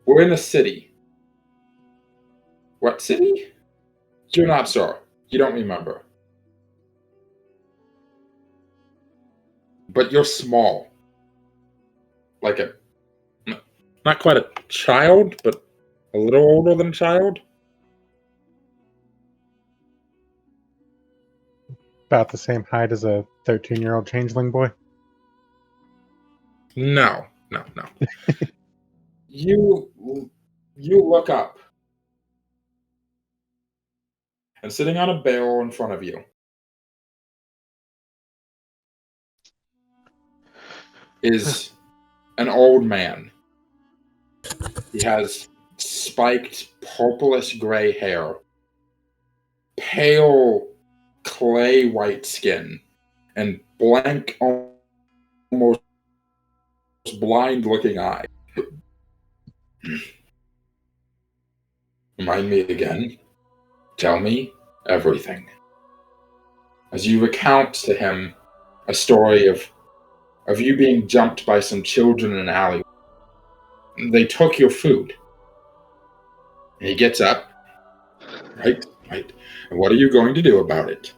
We're in a city. What city? You're not sure. You don't remember. But you're small. Like not quite a child, but a little older than a child. About the same height as a 13-year-old changeling boy. No. You look up. And sitting on a barrel in front of you is an old man. He has spiked purplish gray hair, pale clay white skin, and blank, almost blind looking eye. Remind me again. Tell me everything. As you recount to him a story of you being jumped by some children in an alley. They took your food. And he gets up. Right. And what are you going to do about it?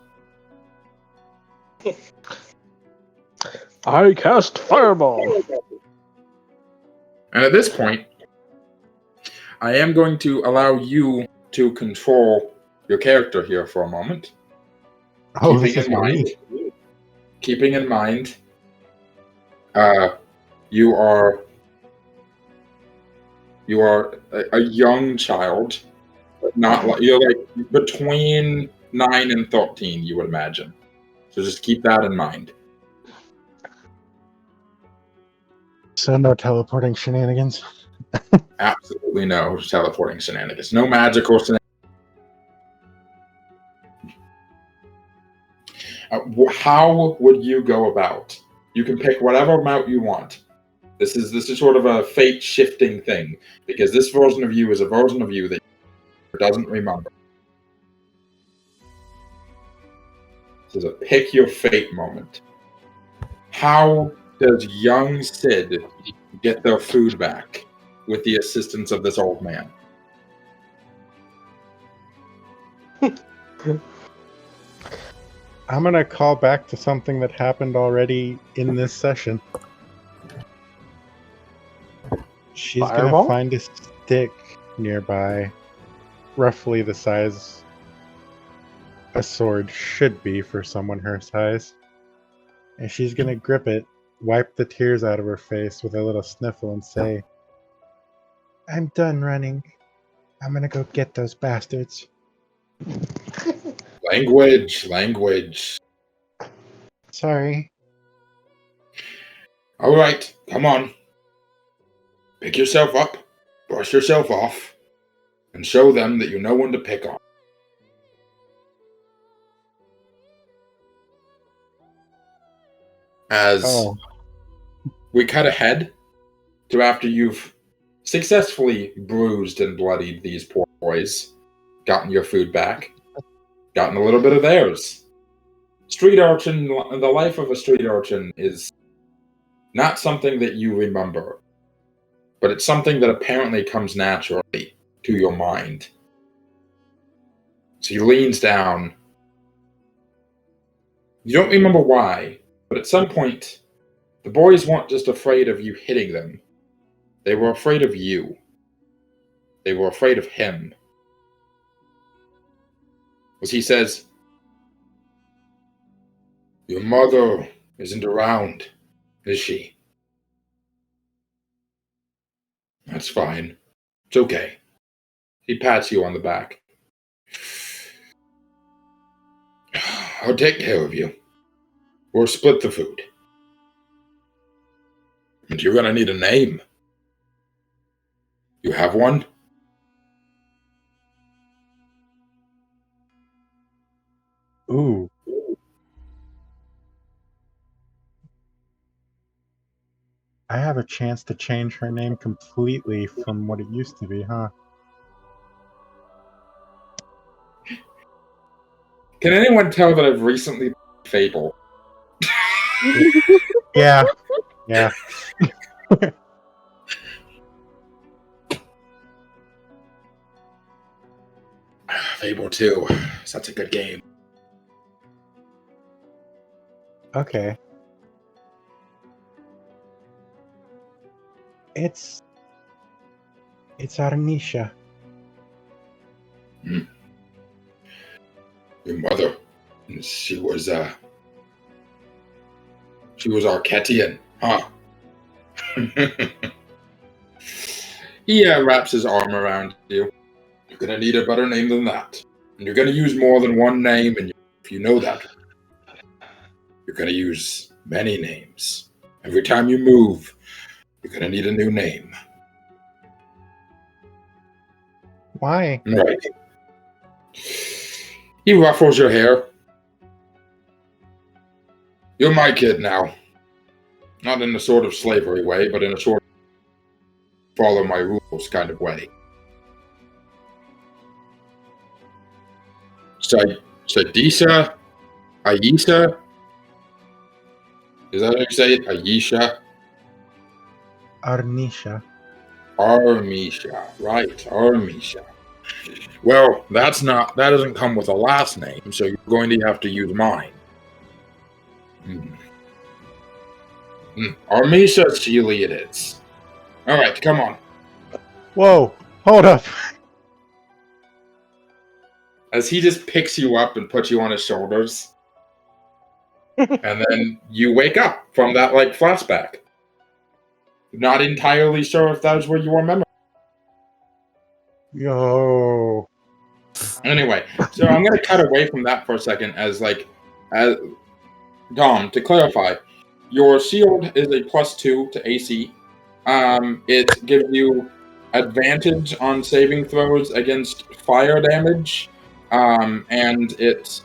I cast Fireball. And at this point, I am going to allow you to control your character here for a moment. Oh, this is me. Keeping in mind, you are a young child, but not like you're like between 9 and 13, you would imagine. So just keep that in mind. So no teleporting shenanigans. Absolutely no teleporting shenanigans. No magical shenanigans. How would you go about? You can pick whatever amount you want. This is sort of a fate shifting thing, because this version of you is a version of you that doesn't remember. This is a pick your fate moment. How does young Sid get their food back with the assistance of this old man? I'm gonna call back to something that happened already in this session. She's Fireball? gonna find a stick nearby, roughly the size a sword should be for someone her size. And she's gonna grip it, wipe the tears out of her face with a little sniffle, and say, "I'm done running. I'm gonna go get those bastards." Language. Sorry. All right, come on. Pick yourself up, brush yourself off, and show them that you know when to pick on. As we cut ahead to after you've successfully bruised and bloodied these poor boys, gotten your food back, gotten a little bit of theirs. Street urchin, the life of a street urchin is not something that you remember, but it's something that apparently comes naturally to your mind. So he leans down. You don't remember why, but at some point, the boys weren't just afraid of you hitting them. They were afraid of you. They were afraid of him. As he says, "Your mother isn't around, is she?" "That's fine. It's okay." He pats you on the back. "I'll take care of you. We'll split the food. And you're gonna need a name. You have one?" Ooh. I have a chance to change her name completely from what it used to be, huh? Can anyone tell that I've recently played Fable? Yeah. Fable 2. Such a good game. Okay. It's Arnisha. Your mother, she was Arcetian, huh? He wraps his arm around you. You're gonna need a better name than that. And you're gonna use more than one name, and if you know that, you're gonna use many names. Every time you move, you're gonna need a new name. Why? Right. He ruffles your hair. "You're my kid now. Not in a sort of slavery way, but in a sort of follow my rules kind of way. Sadisa? Ayesha? Is that how you say it? Ayesha? Arnisha. Armisha. Right, Armisha. Well, that doesn't come with a last name, so you're going to have to use mine. Armisha Xila it is. Alright, come on. Whoa! Hold up! As he just picks you up and puts you on his shoulders. And then you wake up from that, flashback. Not entirely sure if that was where you remember. Yo. Anyway, so I'm going to cut away from that for a second as Dom, to clarify, your shield is a +2 to AC It gives you advantage on saving throws against fire damage, and it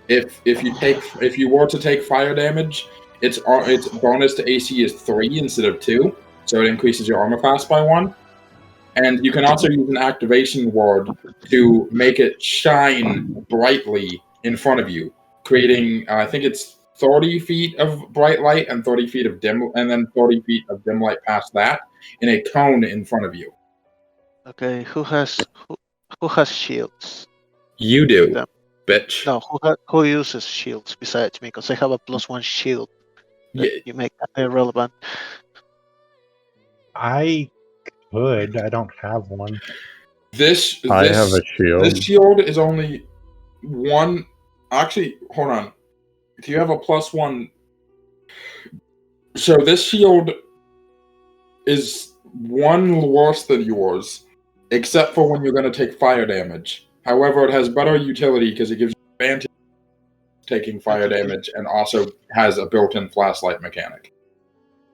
if you were to take fire damage, its bonus to AC is 3 instead of 2, so it increases your armor class by 1. And you can also use an activation word to make it shine brightly in front of you, creating I think it's 30 feet of bright light and 30 feet of dim, and then 30 feet of dim light past that in a cone in front of you. Okay, who has shields? You do, Them. bitch. No, who uses shields besides me? Because I have a +1 shield. Yeah. You make that irrelevant. I could. I don't have one. I have a shield. This shield is only one. Actually, hold on. If you have a +1, so this shield is 1 worse than yours, except for when you're going to take fire damage. However, it has better utility because it gives you advantage taking fire damage and also has a built-in flashlight mechanic.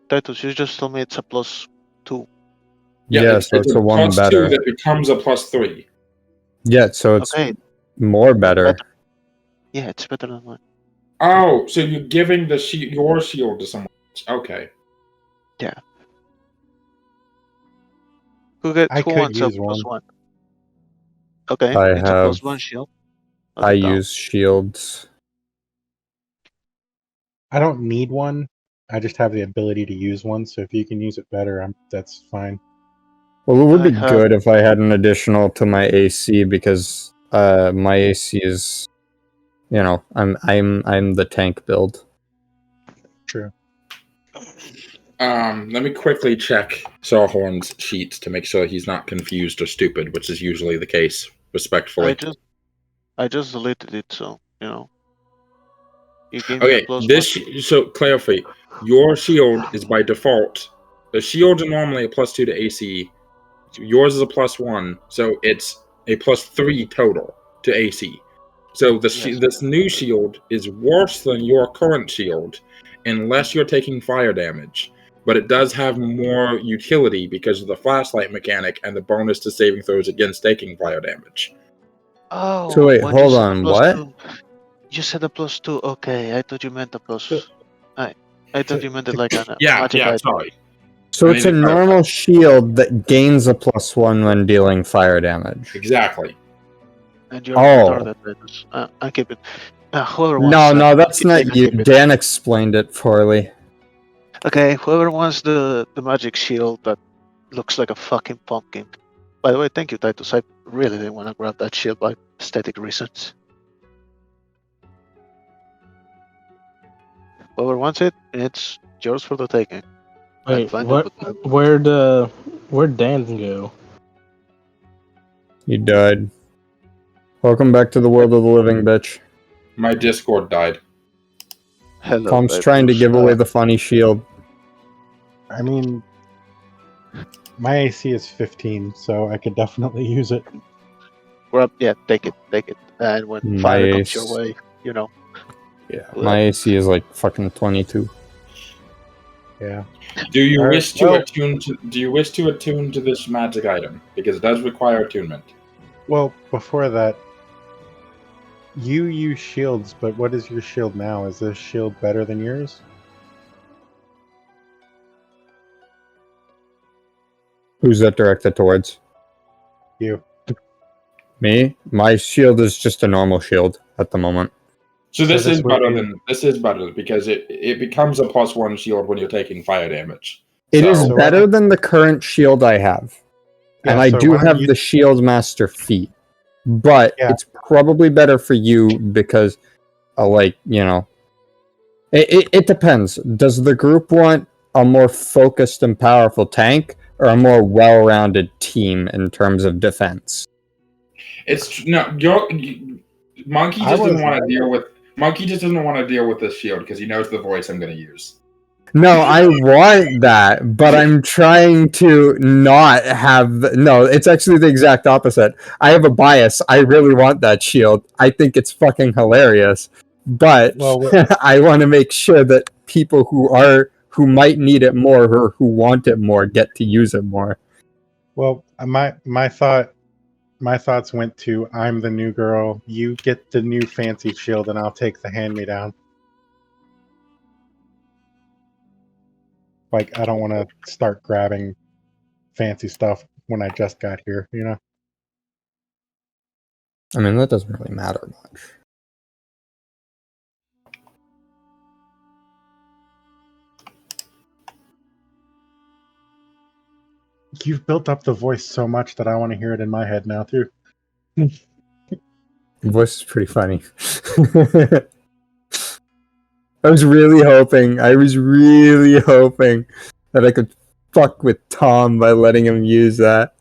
Titus, you just told me it's a +2. Yeah, so it's a 1 better. +2 that becomes a +3. Yeah, so it's Okay. more better. Yeah, it's better than mine. Oh, so you're giving your shield to someone else. Okay. Yeah. Who wants a use one. +1? Okay, I it's have- a +1 shield. I use shields. I don't need one. I just have the ability to use one. So if you can use it better, that's fine. Well, it would be I have- good if I had an additional to my AC because my AC is, you know, I'm the tank build. True. Let me quickly check Sarhorn's sheets to make sure he's not confused or stupid, which is usually the case, respectfully. I just deleted it, so you know. You gave me Okay, a +1. so clarify. Your shield is by default. The shields are normally a +2 to AC. Yours is a +1, so it's a +3 total to AC. So this new shield is worse than your current shield, unless you're taking fire damage. But it does have more utility because of the flashlight mechanic and the bonus to saving throws against taking fire damage. Oh, So wait, when hold you said on, a what? +2, you said a +2. Okay, I thought you meant a plus. I thought you meant it like a magic item. sorry. So I it's need a to clarify. normal shield that gains a +1 when dealing fire damage. Exactly. And you're Oh. retarded, Titus. I keep it. Whoever wants No, that's keep not it, you. keep it. Dan explained it poorly. Okay, whoever wants the magic shield that looks like a fucking pumpkin. By the way, thank you, Titus. I really didn't want to grab that shield by aesthetic reasons. Whoever wants it, it's yours for the taking. Wait, Fine, what? Where'd Dan go? You died. Welcome back to the world of the living, bitch. My Discord died. Hello, Tom's Titus. trying to give away the funny shield. I mean, my AC is 15, so I could definitely use it. Take it. And when My fire comes ace. your way, you know. Yeah, my AC is like fucking 22. Yeah. Do you Alright, wish to well- attune to this magic item? Because it does require attunement. Well, before that, you use shields, but what is your shield now? Is this shield better than yours? Who's that directed towards? You. Me? My shield is just a normal shield at the moment. So this this is would better be- this is better because it becomes a +1 shield when you're taking fire damage. It is So- better than the current shield I have. And Yeah, I so do why don't have you- the Shield Master feat. But Yeah. it's probably better for you because, it depends. Does the group want a more focused and powerful tank or a more well-rounded team in terms of defense? Monkey I just doesn't was- want to deal with this shield because he knows the voice I'm going to use. No, I want that, but I'm trying to not have... No, it's actually the exact opposite. I have a bias. I really want that shield. I think it's fucking hilarious. But Well, I want to make sure that people who who might need it more or who want it more get to use it more. Well, my thoughts went to I'm the new girl. You get the new fancy shield, and I'll take the hand-me-down. Like, I don't want to start grabbing fancy stuff when I just got here, you know? I mean, that doesn't really matter much. You've built up the voice so much that I want to hear it in my head now, too. Your voice is pretty funny. I was really hoping that I could fuck with Tom by letting him use that.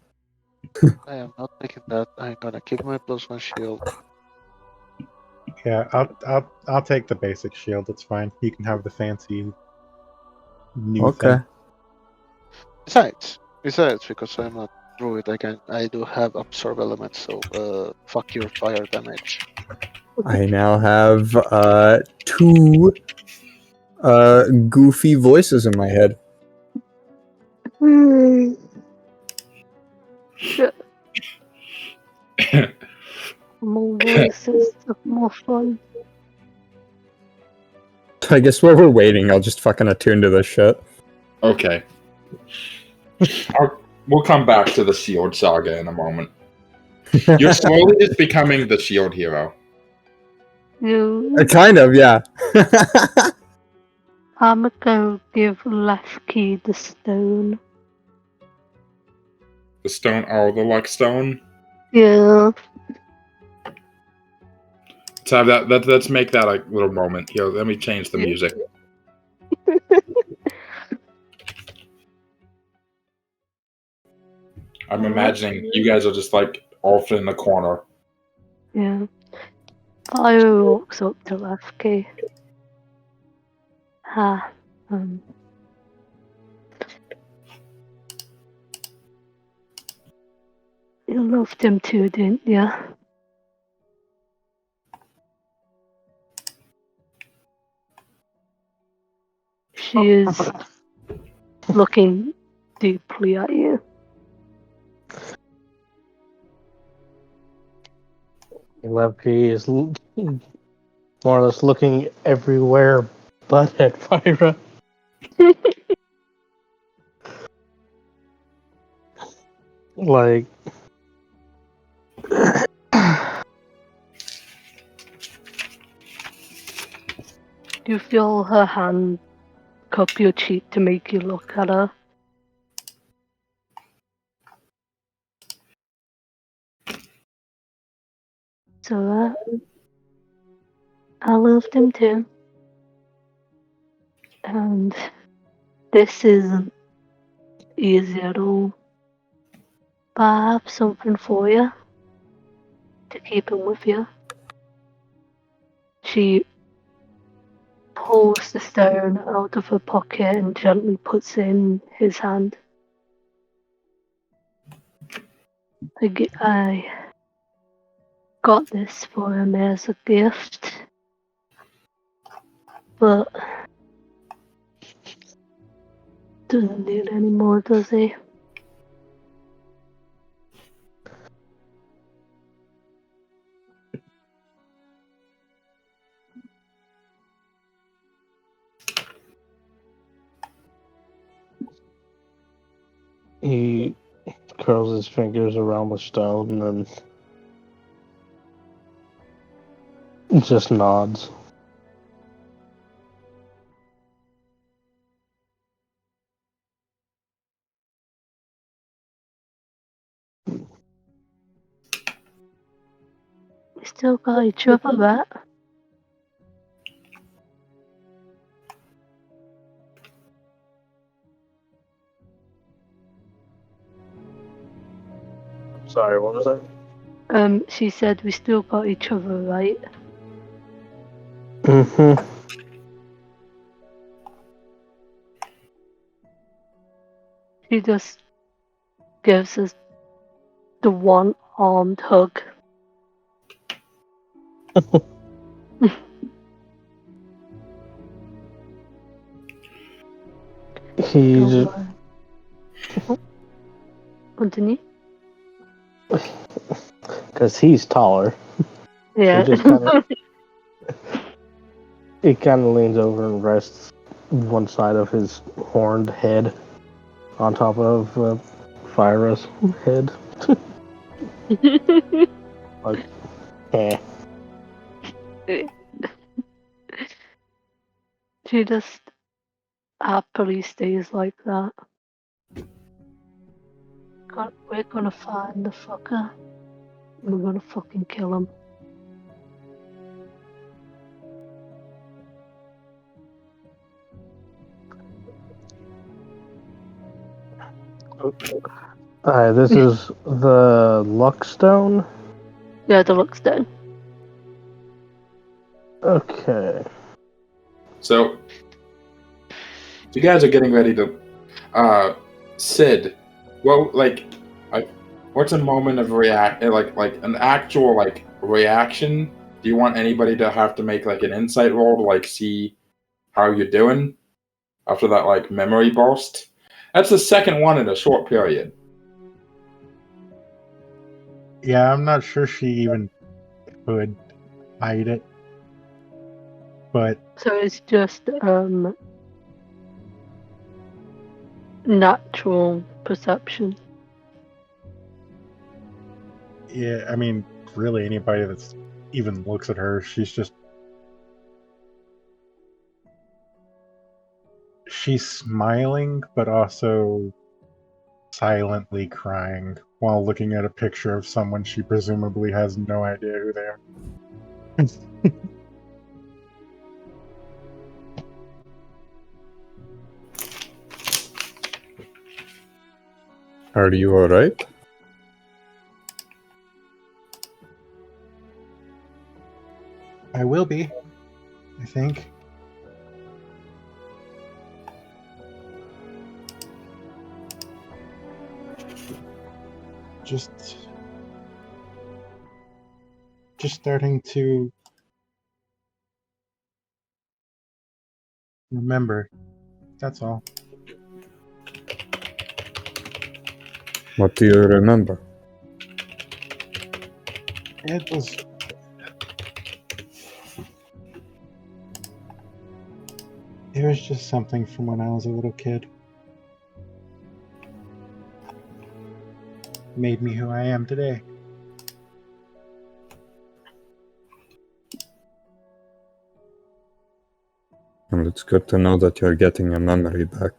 I am not taking that. I'm gonna keep my +1 shield. Yeah, I'll take the basic shield. It's fine. You can have the fancy new Okay. thing. Besides, because I'm a druid, I do have absorb elements. So fuck your fire damage. I now have 2 goofy voices in my head. Shit. More voices, more fun. I guess while we're waiting, I'll just fucking attune to this shit. Okay. We'll come back to the shield saga in a moment. You're slowly just becoming the shield hero. Kind of, yeah. I'm gonna give Levki the stone. The stone, the luck stone. Yeah. Let's have that. Let's make that a little moment here. Let me change the music. I'm imagining you guys are just like off in the corner. Yeah. Phyra walks up to Levki. You loved him too, didn't you? She is looking deeply at you. Levki is more or less looking everywhere but at Phyra. Like, You feel her hand cup your cheek to make you look at her. So, I loved him too. And this isn't easy at all. But I have something for you to keep him with you. She pulls the stone out of her pocket and gently puts it in his hand. I got this for him as a gift, but doesn't need any more, does he? he curls his fingers around the stone and just nods. We still got each other, right? Sorry, what was that? She said we still got each other, right? Mm-hmm. She just gives us the one-armed hug. He's Continue. because he's taller. Yeah. He kind of leans over and rests one side of his horned head on top of Phyra's head. Like, eh. She just happily stays like that. We're gonna find the fucker. We're gonna fucking kill him. This is the Luckstone. Yeah, the looks down. Okay. So, you guys are getting ready to. Sid, well, what's a moment of like an actual reaction? Do you want anybody to have to make like an insight roll to see how you're doing after that memory burst? That's the second one in a short period. Yeah, I'm not sure she even could hide it. But So it's just natural perception. yeah, I mean, really anybody that's even looks at her, she's smiling, but also silently crying while looking at a picture of someone she presumably has no idea who they are. Are you alright? I will be, I think. Just starting to remember. That's all. What do you remember? It was just something from when I was a little kid. Made me who I am today. And it's good to know that you're getting your memory back.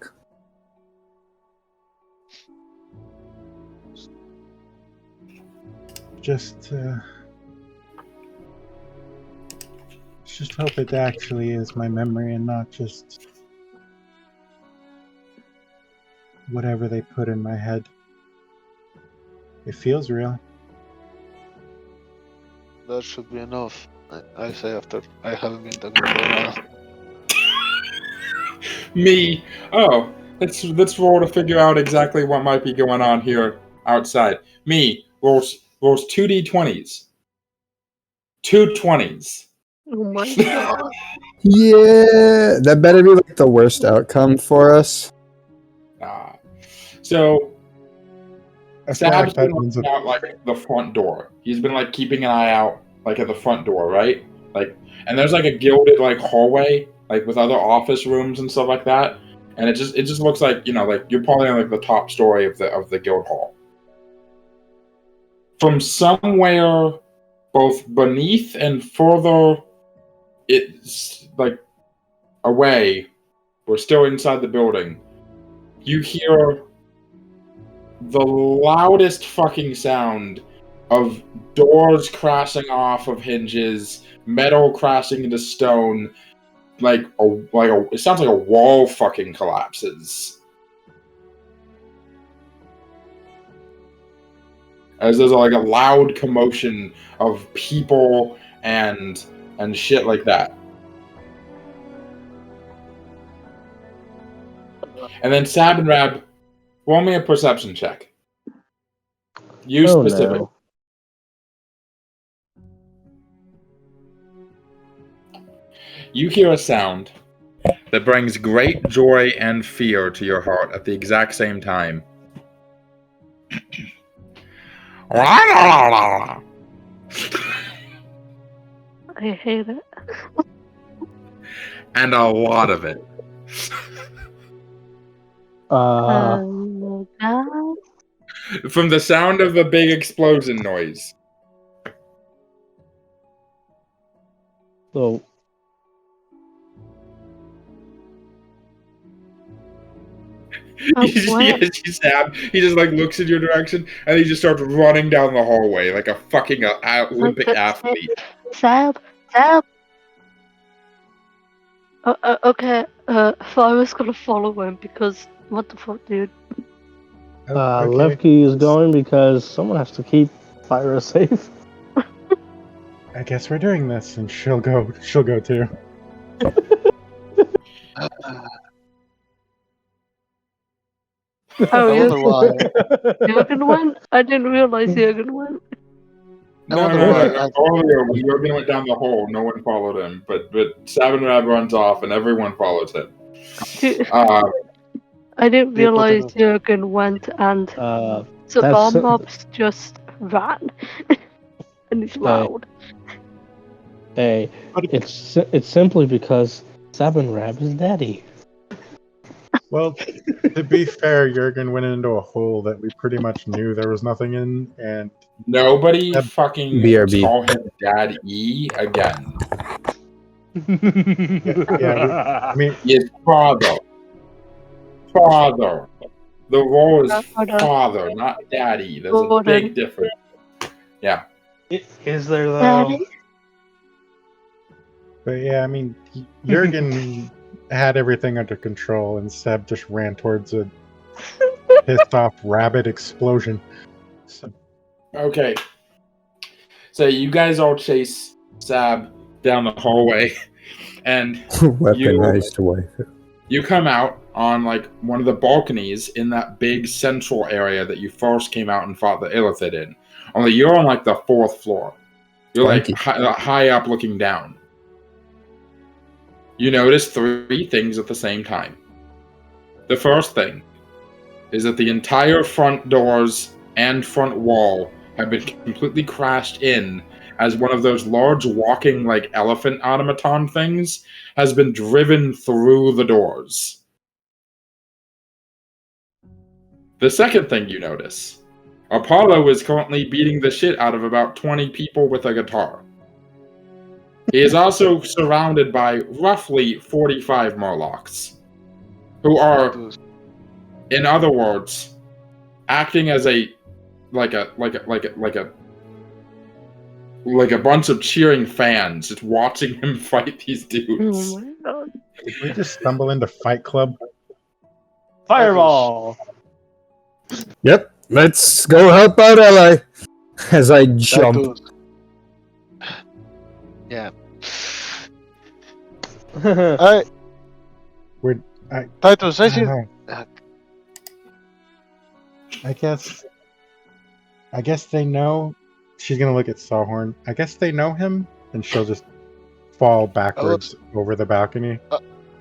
Just hope it actually is my memory and not just whatever they put in my head. It feels real. That should be enough. I say after I haven't been talking for a while. Me. Oh, let's roll to figure out exactly what might be going on here outside. Me rolls 2d20s. 2 20s. Oh my god. Yeah, that better be like the worst outcome for us. So I feel Sab's like that been means looking out the front door. He's been keeping an eye out at the front door, right? And there's a gilded hallway with other office rooms and stuff like that. And it just looks like you're probably on the top story of the guild hall. From somewhere both beneath and further it's away, we're still inside the building, you hear the loudest fucking sound of doors crashing off of hinges, metal crashing into stone, it sounds like a wall fucking collapses. As there's a loud commotion of people and shit like that. And then Sabanrab, roll me a perception check. You specific. No. You hear a sound that brings great joy and fear to your heart at the exact same time. I hate it. And a lot of it. God. From the sound of a big explosion noise. So He just like looks in your direction and he just starts running down the hallway like a fucking Olympic athlete. Sab. Okay, Phyra's gonna follow him because what the fuck, dude? Okay. Levki is going because someone has to keep Phyra safe. I guess we're doing this, and she'll go too. Oh, I wonder why. Jurgen went? I didn't realize Jurgen went. No. Earlier, when Jurgen went down the hole, no one followed him, but Sabanrab runs off and everyone follows him. I didn't realize Jurgen went and Sabanrab's just ran. And he's loud. Hey, it's simply because Sabanrab is daddy. Well, to be fair, Jurgen went into a hole that we pretty much knew there was nothing in, and nobody fucking BRB. call him Dad E again. I mean, His father. Father. The role is father, not daddy. There's a big difference. Yeah. Is there though? Daddy? but yeah, I mean, Jurgen had everything under control, and Seb just ran towards a pissed off rabbit explosion. So. Okay. So you guys all chase Sab down the hallway, and weaponized way. You come out on like one of the balconies in that big central area that you first came out and fought the Illithid in. Only you're on like the 4th floor. You're like high up looking down. You notice 3 things at the same time. The first thing is that the entire front doors and front wall have been completely crashed in as one of those large walking like elephant automaton things has been driven through the doors. The second thing you notice, Apollo is currently beating the shit out of about 20 people with a guitar. He is also surrounded by roughly 45 Morlocks, who are, in other words, acting as a bunch of cheering fans, just watching him fight these dudes. Oh my god. Did we just stumble into Fight Club? Fireball! Yep, let's go help out Ally. As I jump. Yeah. Alright. Titus, I guess they know. She's gonna look at Sarhorn. I guess they know him, and she'll just fall backwards over the balcony.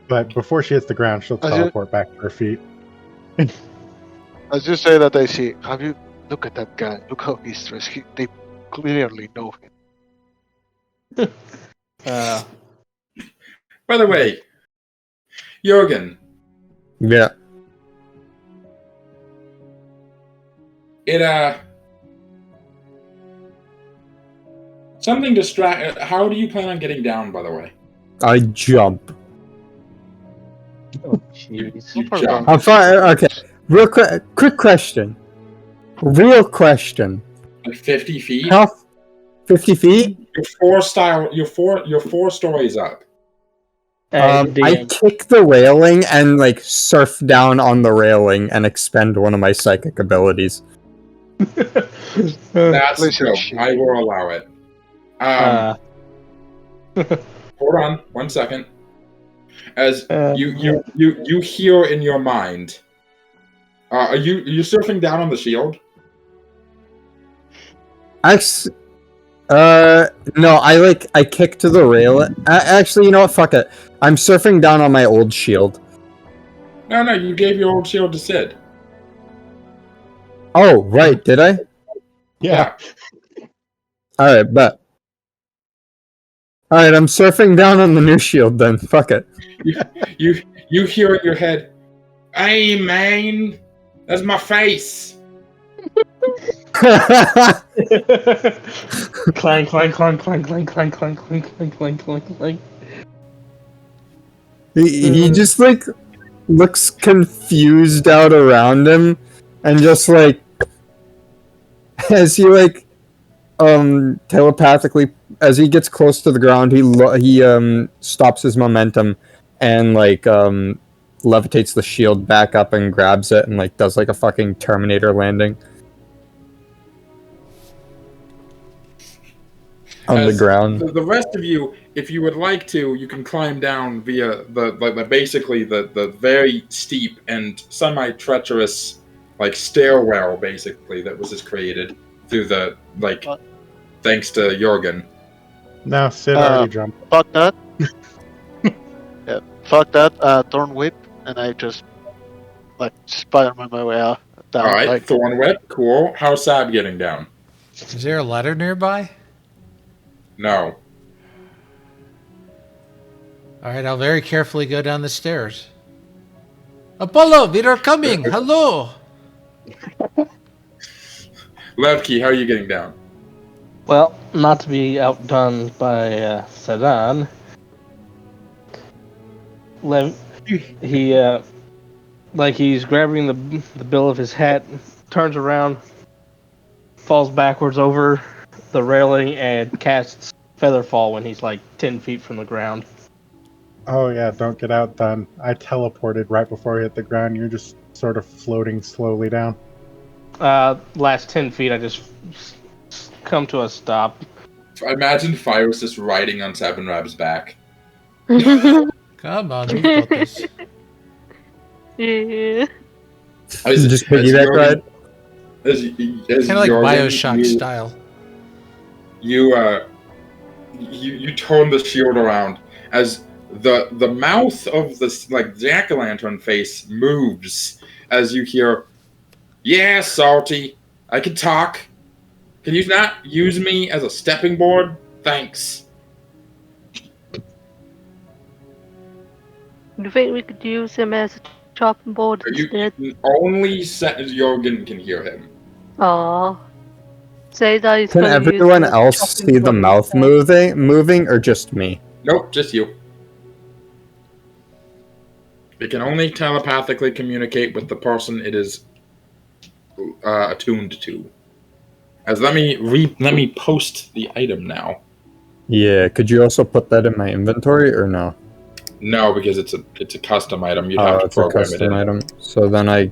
But before she hits the ground, she'll teleport back to her feet. As you say that, I see. Have you look at that guy? Look how he's dressed. They clearly know him. By the way, Jurgen. Yeah. Something distract. How do you plan on getting down? By the way, I jump. Oh jeez. You jump. I'm fine. Okay. Real quick question. Real question. Like 50 feet. How? 50 feet? You're 4 stories up. I kick the railing and like surf down on the railing and expend one of my psychic abilities. That's dope. I will allow it. Hold on 1 second. As you hear in your mind, are you surfing down on the shield? No, I kick to the rail. Actually, you know what? Fuck it. I'm surfing down on my old shield. No, you gave your old shield to Sid. Oh, right, did I? Yeah. Alright, bet. Alright, I'm surfing down on the new shield then. Fuck it. You hear in your head, "Hey man, that's my face." Clang, clang, clang, clang, clang, clang, clang, clang, clang, clang, clang, clang. He just like looks confused out around him, and just like as he like telepathically, as he gets close to the ground, he stops his momentum and like levitates the shield back up and grabs it and like does like a fucking Terminator landing on the ground. The rest of you, if you would like to, you can climb down via basically the very steep and semi-treacherous like stairwell basically that was just created through the like thanks to Jurgen. No, Sid already jumped. Fuck that. Yeah, fuck that. Thorn whip, and I just like Spider-Man my way out. Down, All right, like, Thorn Whip, cool. How's Sab getting down? Is there a ladder nearby? No. Alright, I'll very carefully go down the stairs. Apollo, we are coming! Hello! Levki, how are you getting down? Well, not to be outdone by Sydaan, he's grabbing the bill of his hat, turns around, falls backwards over the railing, and casts Featherfall when he's like 10 feet from the ground. Oh yeah, don't get outdone. I teleported right before I hit the ground. You're just sort of floating slowly down. Last 10 feet, I just come to a stop. I imagine Fire's just riding on Sabanrab's back. Come on, we've got this. Yeah. Just piggyback ride? As Kind of like Jurgen, Bioshock style. You turn the shield around as the mouth of the like jack-o'-lantern face moves as you hear, "Yeah, Salty, I can talk. Can you not use me as a stepping board? Thanks." You think we could use him as a chopping board instead? Only Jurgen can hear him. Aww. Say that he's Can gonna use everyone the else chopping see the board mouth instead. moving, or just me? Nope, just you. It can only telepathically communicate with the person it is attuned to. As let me post the item now. Yeah, could you also put that in my inventory, or no? No, because it's a custom item. You'd have to It's a program it custom in. item. So then I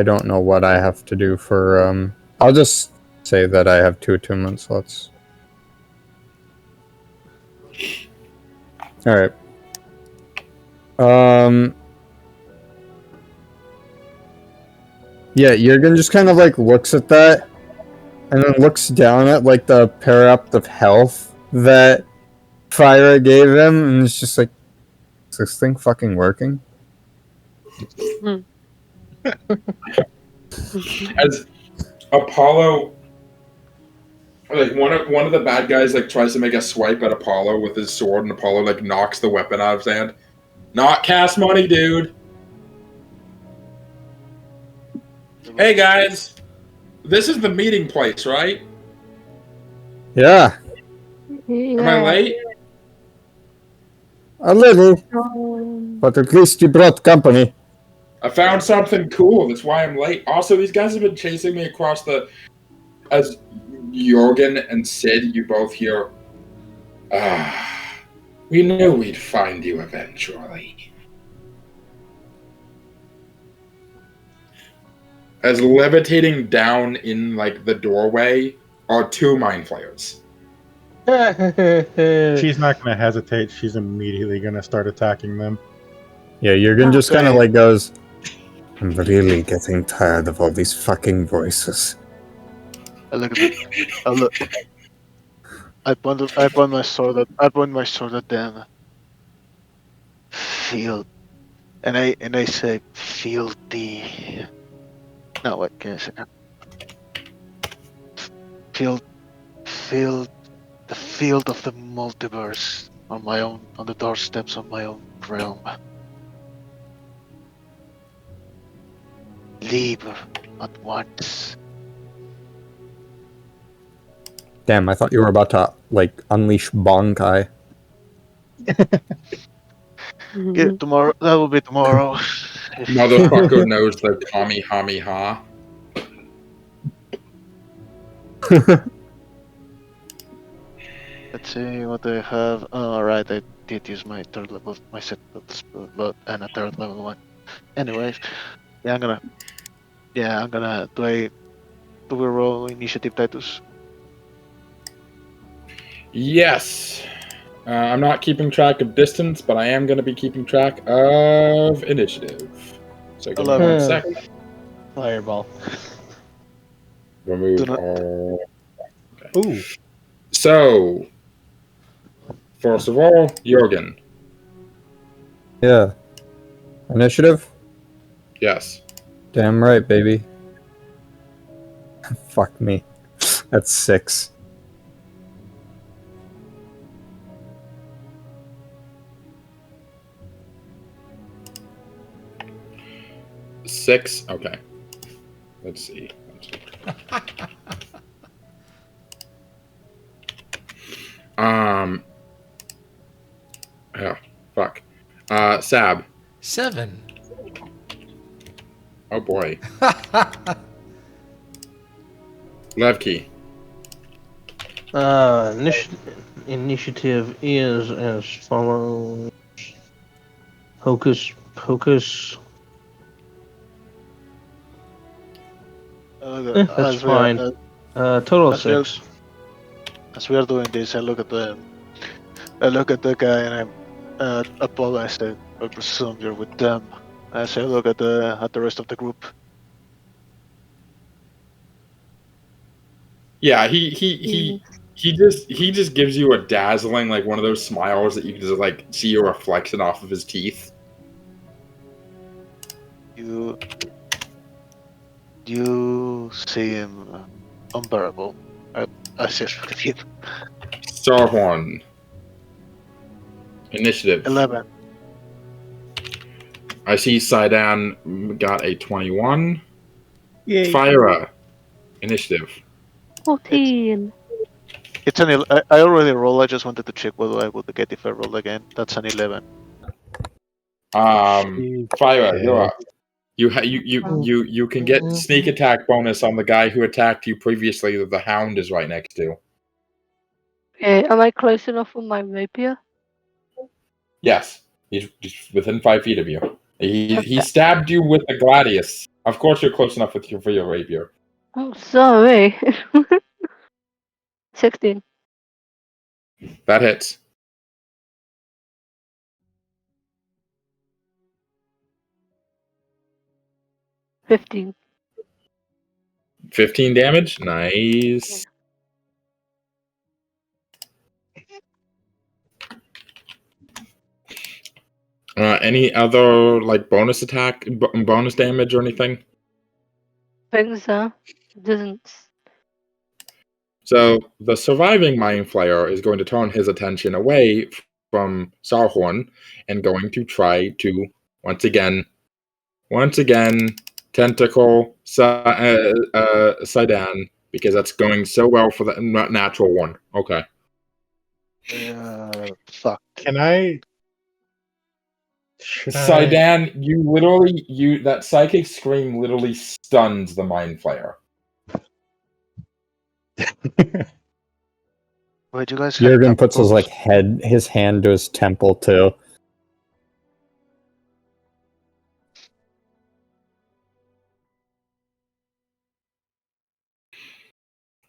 don't know what I have to do for I'll just say that I have 2 attunement slots. Alright. Yeah, Jurgen just kind of like looks at that and then looks down at like the parapet of health that Phyra gave him and it's just like, is this thing fucking working? As Apollo, like one of the bad guys, like tries to make a swipe at Apollo with his sword, and Apollo like knocks the weapon out of his hand. Not cast money, dude. Hey guys, this is the meeting place, right? Yeah, Am I late? a little, but at least you brought company. I found something cool. That's why I'm late. Also, these guys have been chasing me across the. As Jurgen and Sid, you both hear. We knew we'd find you eventually. As levitating down in like the doorway are 2 mind flayers. She's not going to hesitate. She's immediately going to start attacking them. Yeah, Jurgen just kind of like goes, I'm really getting tired of all these fucking voices. I look at it. I look. I point my sword at them. Feel, and I say, feel the. No, what can I say? Feel the field of the multiverse on the doorsteps of my own realm. Leave at once. Damn, I thought you were about to, like, unleash Bonkai. Tomorrow. That will be tomorrow. Motherfucker knows the Kamehameha. Let's see what I have. Oh, right, I did use my third level, my second level spell, but and a third level one. Anyways, yeah, I'm gonna. Do we roll initiative, Titus? Yes. I'm not keeping track of distance, but I am going to be keeping track of initiative. So give me 11. 1 second. Fireball. Remove Do not- all. Ooh. So, first of all, Jurgen. Yeah. Initiative? Yes. Damn right, baby. Fuck me. That's 6. Six. Okay. Let's see. Oh, fuck. Sab. 7. Oh boy. Levki. Initiative is as follows. Hocus Pocus. That's fine. Total of 6. As we are doing this, I look at the guy and I apologize that I presume you're with them. As I look at the rest of the group. Yeah, he just gives you a dazzling, like, one of those smiles that you can just, like, see your reflection off of his teeth. You seem unbearable. I just look at you. Sarhorn. Initiative. 11. I see Sydaan got a 21. Yay. Phyra. Initiative. 14. It's an. I already rolled. I just wanted to check whether I would get if I roll again. That's an 11. Phyra, you're up. You can get sneak attack bonus on the guy who attacked you previously that the hound is right next to. Okay, am I close enough with my rapier? Yes, he's within 5 feet of you. He Okay. stabbed you with a gladius. Of course, you're close enough with for your rapier. Oh, sorry. 16. That hits. $15. 15 damage. Nice. Any other, like, bonus attack, bonus damage or anything? Think so. Doesn't. So the surviving Mind Flayer is going to turn his attention away from Sarhorn and going to try to once again tentacle Sydaan, because that's going so well for the natural one. Okay. Fuck. Can I? Should Sydaan, that psychic scream literally stuns the Mind Flayer. Wait, you guys. Jurgen puts his hand to his temple too.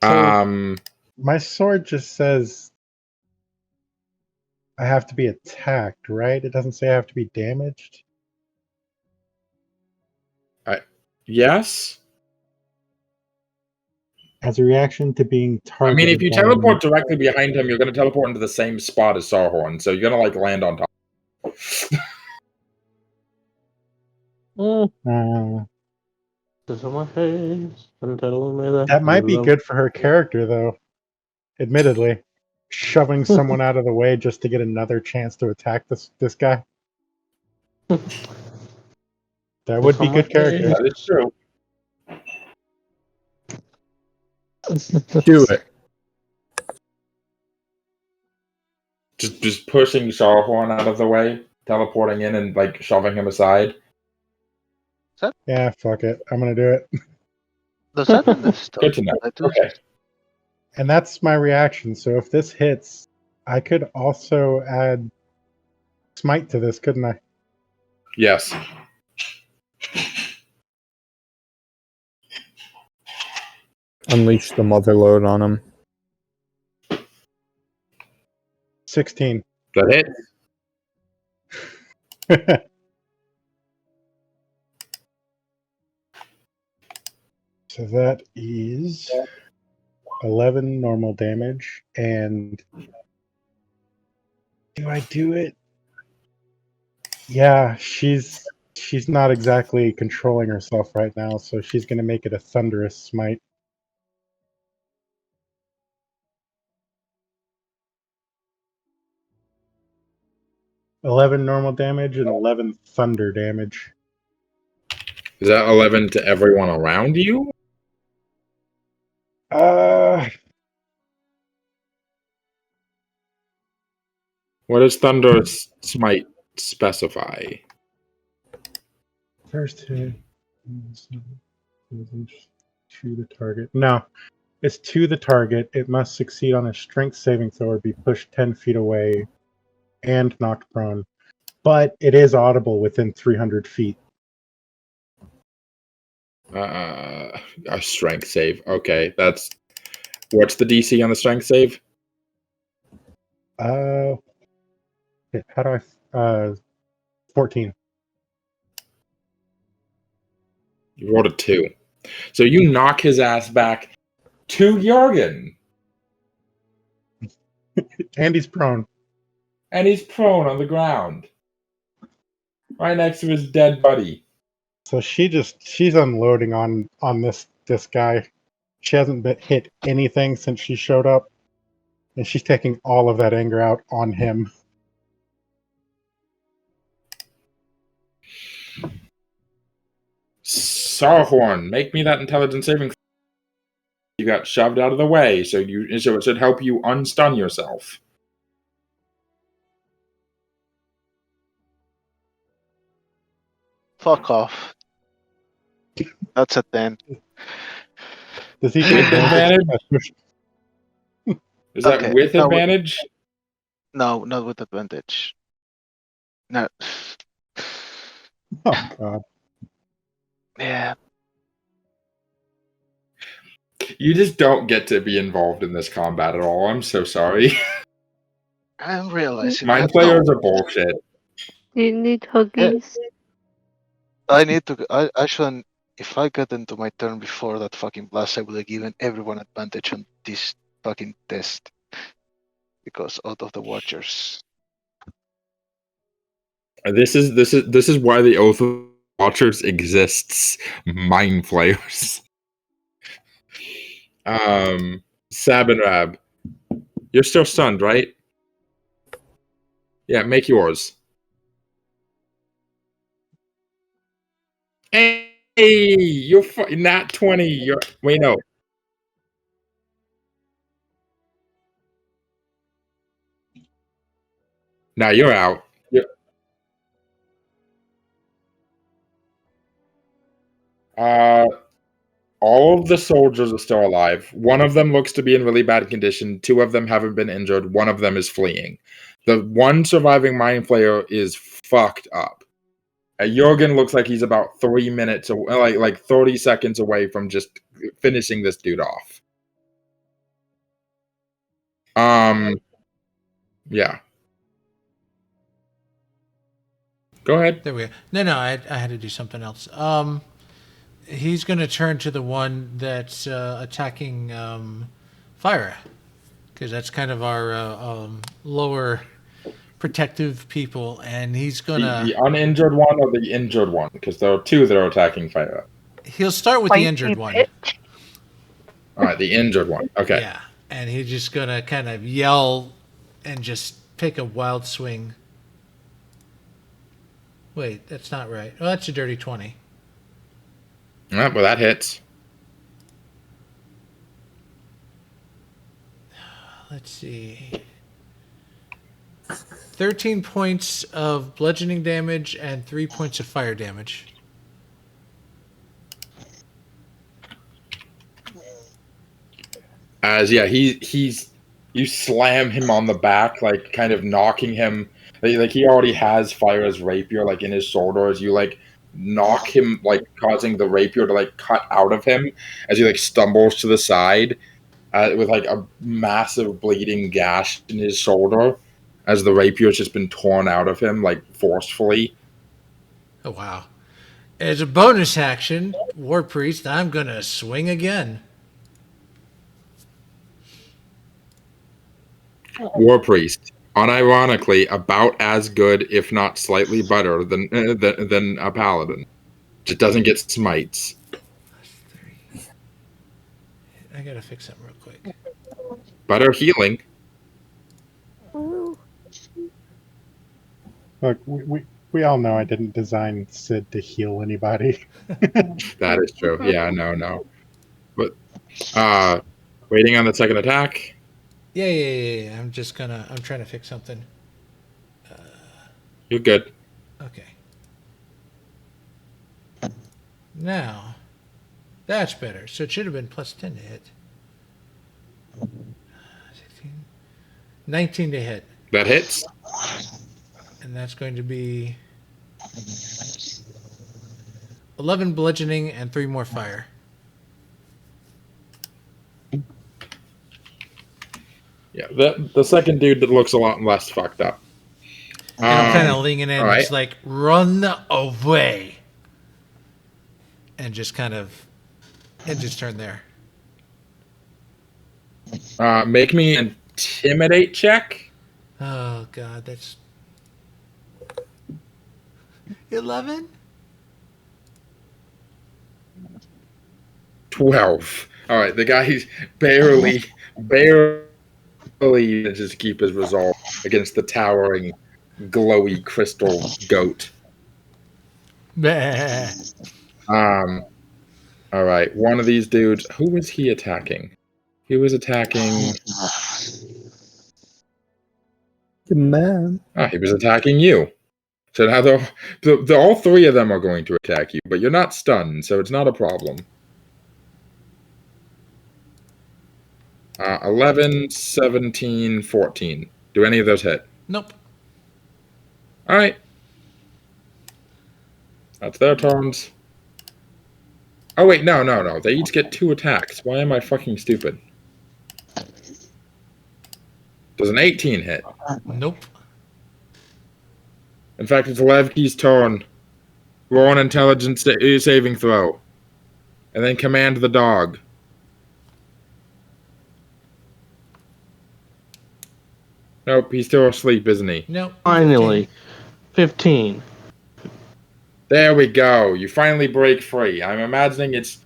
My sword just says I have to be attacked, right? It doesn't say I have to be damaged. Yes. As a reaction to being I targeted. mean, if you by teleport directly behind him, you're going to teleport into the same spot as Sarhorn, so you're going to like land on top. Kiss on my face and tell me that that might you be love good for her character, though. Admittedly, shoving someone out of the way just to get another chance to attack this guy. That would be on my good character. That is true. Do it. Just pushing Sarhorn out of the way, teleporting in and like shoving him aside. Yeah, fuck it. I'm gonna do it. Does that in the stuff? Good to know. Okay. And that's my reaction. So if this hits, I could also add smite to this, couldn't I? Yes. Unleash the motherload on him. 16. That hits. So that is 11 normal damage. And do I do it? Yeah, she's not exactly controlling herself right now, so she's going to make it a thunderous smite. $11 normal damage and 11 thunder damage. Is that 11 to everyone around you? What does Thunder Smite specify? First hit to the target. No, it's to the target. It must succeed on a strength saving throw or be pushed 10 feet away and knocked prone. But it is audible within 300 feet. A strength save. Okay, that's... What's the DC on the strength save? How do I... 14. You rolled a 2. So you knock his ass back to Jurgen. And he's prone. And he's prone on the ground. Right next to his dead buddy. So she's unloading on this guy. She hasn't hit anything since she showed up. And she's taking all of that anger out on him. Sarhorn, make me that intelligence saving. You got shoved out of the way, so it should help you unstun yourself. Fuck off. That's a 10. Does he With advantage? Is that Okay, with no, advantage? No, not with advantage. No. Oh god. Yeah. You just don't get to be involved in this combat at all. I'm so sorry. I'm realizing Mind that players are bullshit. Do you need huggies? I need to. I shouldn't. If I got into my turn before that fucking blast, I would have given everyone advantage on this fucking test. Because out of the Watchers. This is why the Oath of Watchers exists. Mind players. Sabanrab, you're still stunned, right? Yeah, make yours. Hey, you're nat 20. Wait, no. Now you're out. All of the soldiers are still alive. One of them looks to be in really bad condition. 2 of them haven't been injured. 1 of them is fleeing. The one surviving Mind Flayer is fucked up. Jurgen looks like he's about 3 minutes, like 30 seconds away from just finishing this dude off. Yeah. Go ahead. There we go. No, I had to do something else. he's going to turn to the one that's attacking Phyra, because that's kind of our lower protective people, and he's going The to... uninjured one or the injured one? Because there are two that are attacking Phyra. He'll start with the injured one. All right, the injured one. Okay. Yeah, and he's just going to kind of yell and just take a wild swing. Wait, that's not right. Oh, that's a dirty 20. All right, well, that hits. Let's see. 13 points of bludgeoning damage and 3 points of fire damage. He's you slam him on the back, like kind of knocking him, like he already has Phyra's rapier like in his shoulder, as you like knock him, like causing the rapier to like cut out of him as he like stumbles to the side with like a massive bleeding gash in his shoulder as the rapier's just been torn out of him like forcefully. Oh, wow. As a bonus action, War Priest, I'm going to swing again. War Priest, unironically, about as good, if not slightly better than a paladin. Just doesn't get smites. I gotta fix something real quick. Better healing. Look, we all know I didn't design Sid to heal anybody. That is true. Yeah, no. But waiting on the second attack. Yeah. I'm trying to fix something. You're good. Okay. Now, that's better. So it should have been plus 10 to hit. 16, 19 to hit. That hits. And that's going to be 11 bludgeoning and 3 more fire. Yeah, the second dude that looks a lot less fucked up. And I'm kind of leaning in. Right. It's like, run away. And just kind of end his turn there. Make me an intimidate check. Oh, God, that's 11? 12. All right, the guy's barely manages to keep his resolve against the towering, glowy crystal goat. All right, one of these dudes. Who was he attacking? He was attacking. Man. He was attacking you. So now all three of them are going to attack you, but you're not stunned, so it's not a problem. 11, 17, 14. Do any of those hit? Nope. All right. That's their turns. Oh, wait, no. They each get 2 attacks. Why am I fucking stupid? Does an 18 hit? Nope. In fact, it's Levki's turn. Roll an intelligence saving throw. And then command the dog. Nope, he's still asleep, isn't he? Nope. Finally. 15. There we go. You finally break free. I'm imagining it's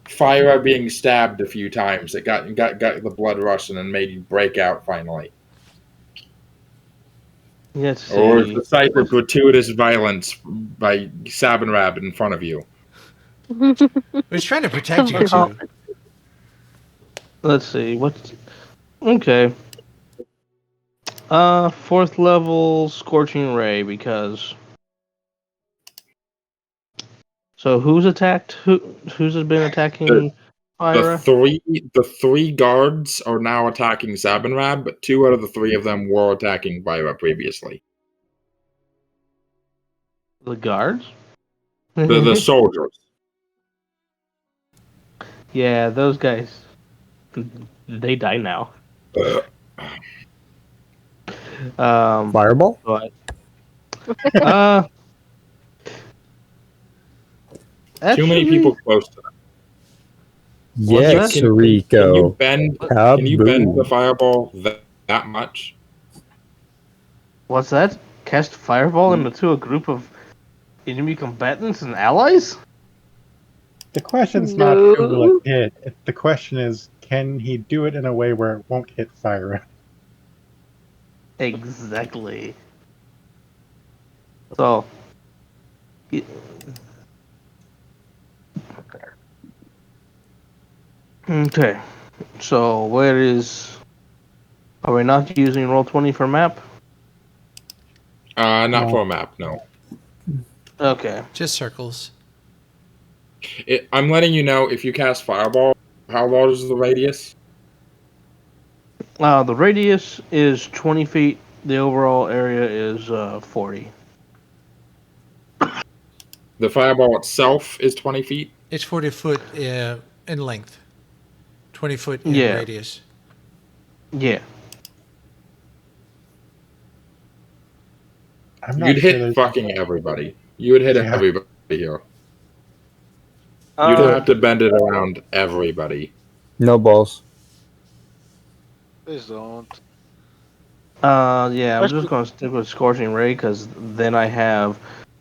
Phyra being stabbed a few times that got the blood rushing and made you break out finally. Let's see. Or it's the sight of gratuitous violence by Sabanrab in front of you. He's trying to protect you, too. Let's see. What's... Okay. 4th level Scorching Ray, because... So who's attacked? Who's been attacking Phyra? The three guards are now attacking Sabanrab, but 2 out of the 3 of them were attacking Phyra previously. The guards? The soldiers. Yeah, those guys. They die now. Fireball? But, Too many people close to them. Yes, that? Can you Rico. bend? Can you bend the Kaboom. fireball that much? What's that? Cast fireball into a group of enemy combatants and allies? The question's not who will it No. hit. The question is, can he do it in a way where it won't hit Phyra? Exactly. So. Okay. So where is? Are we not using Roll20 for map? Not No. for a map, no. Okay. Just circles. I'm letting you know if you cast fireball. How large is the radius? The radius is 20 feet. The overall area is 40. The fireball itself is 20 feet. It's 40 foot in length, 20 foot in Yeah. radius. Yeah. I'm not You'd sure hit there's... fucking everybody. You would hit Yeah. everybody here. You'd Uh, have to bend it around everybody. No balls. Please don't. yeah, I'm just going to stick with Scorching Ray because then I have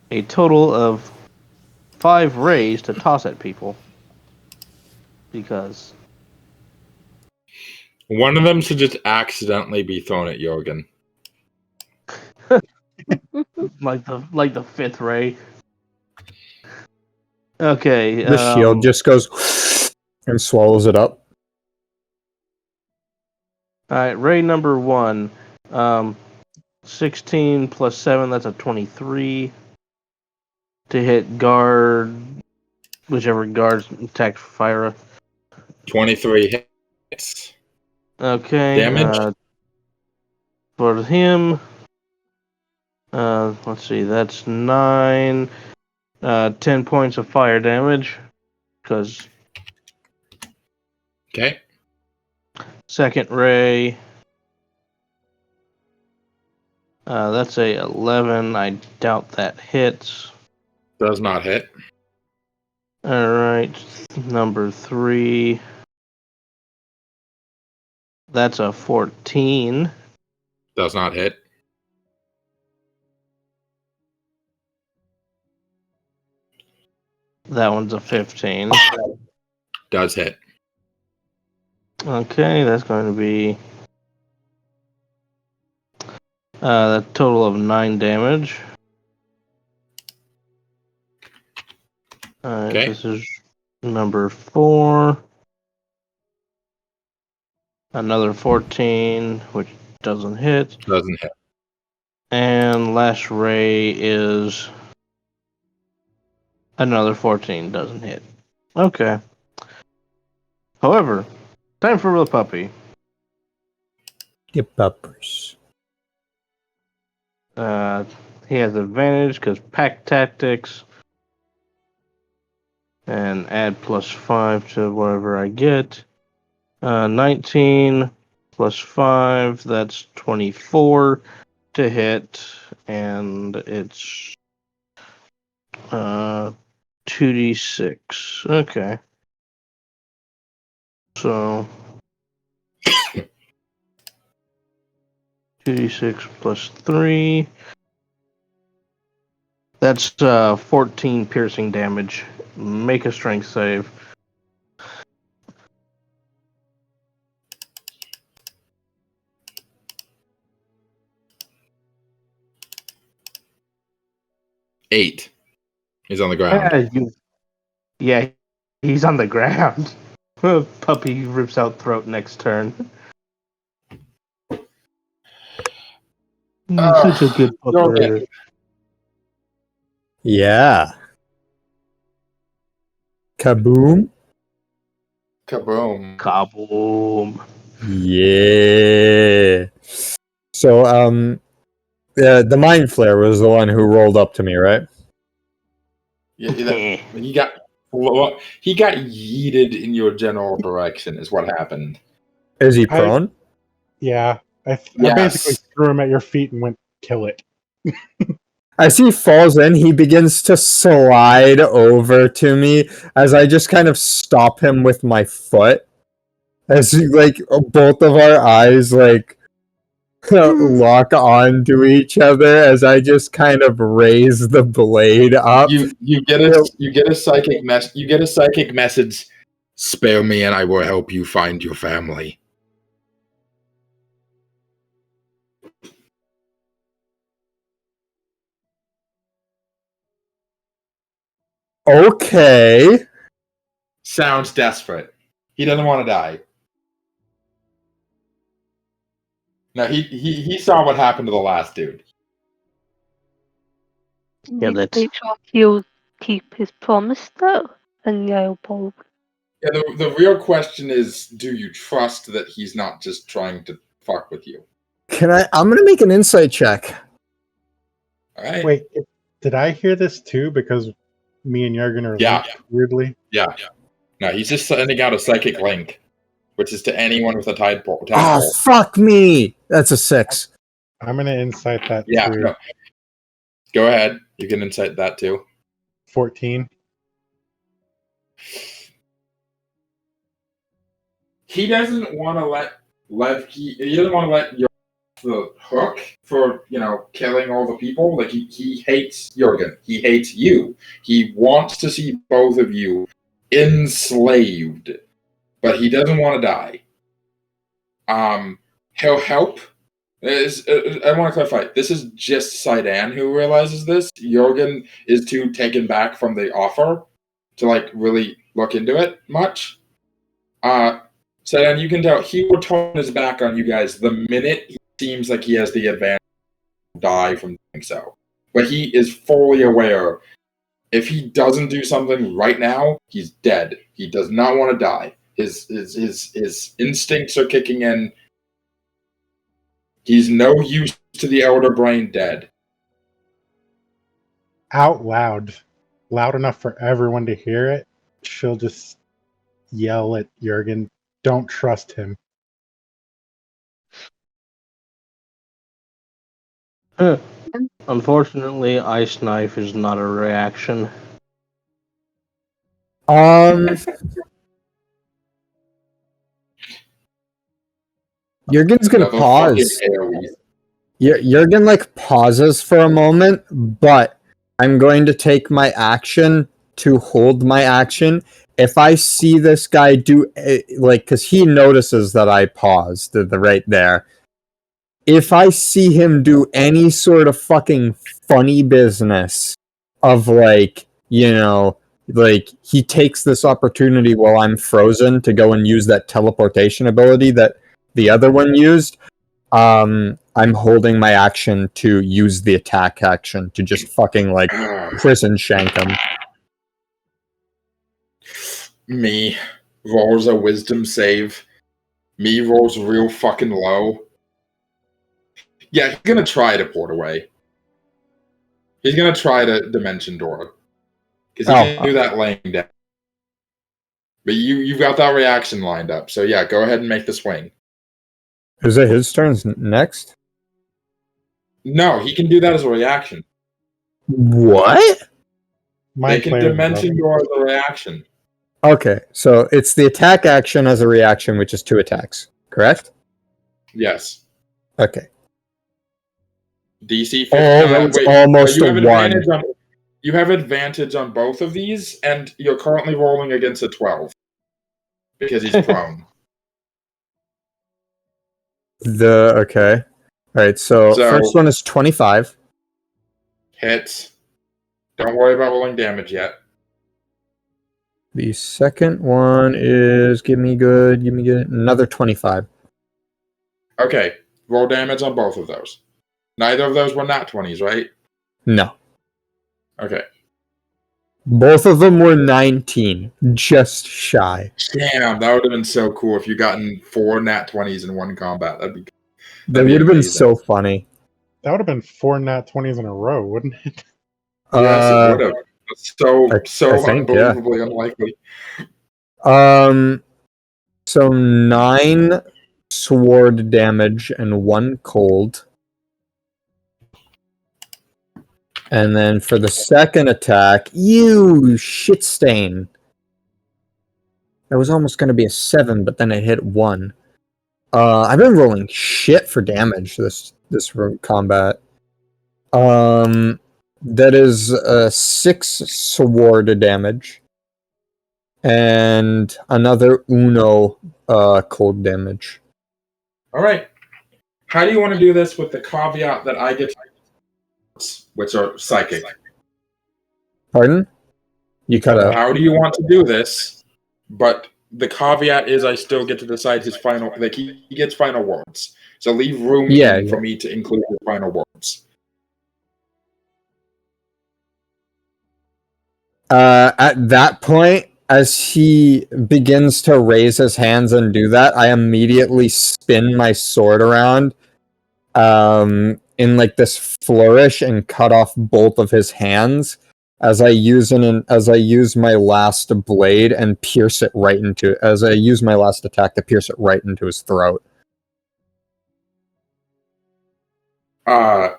a total of 5 rays to toss at people. Because One of them should just accidentally be thrown at Jurgen. like the 5th ray. Okay. The shield just goes and swallows it up. All right, ray number 1. 16 plus 7, that's a 23. To hit guard, whichever guards attacked Phyra. 23 hits. Okay. Damage? For him, let's see, that's 9. 10 points of fire damage. Because Okay. second ray, that's a 11. I doubt that hits. Does not hit. All right, number 3. That's a 14. Does not hit. That one's a 15. Does hit. Okay, that's going to be a total of 9 damage. Alright, Okay. this is number 4. Another 14, which doesn't hit. Doesn't hit. And last ray is another 14, doesn't hit. Okay. However, time for the puppy. The peppers. He has advantage because pack tactics. And add +5 to whatever I get. 19 plus 5, that's 24 to hit. And it's 2d6. Okay. So 2d6 plus 3. That's 14 piercing damage. Make a strength save. Eight. He's on the ground. Yeah, he's on the ground. Puppy rips out throat next turn. Such a good puppy. Yeah. Kaboom. Kaboom. Kaboom. Yeah. So, the mind flare was the one who rolled up to me, right? Yeah, he got yeeted in your general direction. Is what happened. Is he prone? Yeah. I Yes. basically threw him at your feet and went, kill it. As he falls in, he begins to slide over to me as I just kind of stop him with my foot. As like both of our eyes like lock onto each other as I just kind of raise the blade up. You get a psychic message. Spare me, and I will help you find your family. Okay. Sounds desperate. He doesn't want to die. No, he saw what happened to the last dude. Yeah, Need let's. to make sure he'll keep his promise though, and Leopold. Yeah, the real question is, do you trust that he's not just trying to fuck with you? I'm gonna make an insight check. All right. Wait, did I hear this too? Because me and Jurgen are linked weirdly. Yeah. No, he's just sending out a psychic link, which is to anyone with a tide pole. Oh, fuck me! That's a 6. I'm gonna insight that Yeah. too. No. Go ahead. You can insight that too. 14. He doesn't want to let Levki. He doesn't want to let you the hook for killing all the people. Like he hates Jurgen. He hates you. He wants to see both of you enslaved, but he doesn't want to die. He'll help. I want to clarify. This is just Sydaan who realizes this. Jurgen is too taken back from the offer to really look into it much. Sydaan, you can tell he will turn his back on you guys the minute he seems like he has the advantage to die from doing so. But he is fully aware if he doesn't do something right now, he's dead. He does not want to die. His instincts are kicking in. He's no use to the Elder Brain dead. Out loud. Loud enough for everyone to hear it. She'll just yell at Jurgen, don't trust him. Unfortunately, Ice Knife is not a reaction. Jurgen's gonna pause. Jurgen pauses for a moment, but I'm going to take my action to hold my action. If I see this guy do because he notices that I paused right there. If I see him do any sort of fucking funny business of he takes this opportunity while I'm frozen to go and use that teleportation ability that the other one used, I'm holding my action to use the attack action to just fucking prison shank him. Me rolls a wisdom save. Me rolls real fucking low. Yeah, he's gonna try to port away. He's gonna try to dimension door. Because he can do that laying down. But you've got that reaction lined up. So yeah, go ahead and make the swing. Is it his turn next? No, he can do that as a reaction. What? They can dimension door as a reaction. Okay, so it's the attack action as a reaction, which is 2 attacks, correct? Yes. Okay. DC 15. That was almost a 1. You have advantage on both of these, and you're currently rolling against a 12. Because he's prone. Okay. Alright, so first one is 25. Hits. Don't worry about rolling damage yet. The second one is give me good, another 25. Okay, roll damage on both of those. Neither of those were nat 20s, right? No. Okay. Both of them were 19, just shy. Damn, that would have been so cool if you gotten 4 nat 20s in one combat. That would have been so funny. That would have been 4 nat 20s in a row, wouldn't it? Yes, it would have. So unbelievably unlikely. So 9 sword damage and 1 cold. And then for the second attack, you shit stain. That was almost going to be a 7, but then it hit 1. I've been rolling shit for damage this combat. That is 6 sword damage. And another Uno cold damage. All right. How do you want to do this with the caveat that I get, which are psychic? Pardon? You cut out. How do you want to do this? But the caveat is I still get to decide his final. Like he gets final words. So leave room for me to include his final words. At that point, as he begins to raise his hands and do that, I immediately spin my sword around in like this flourish and cut off both of his hands as I use my last blade and pierce it right into as I use my last attack to pierce it right into his throat.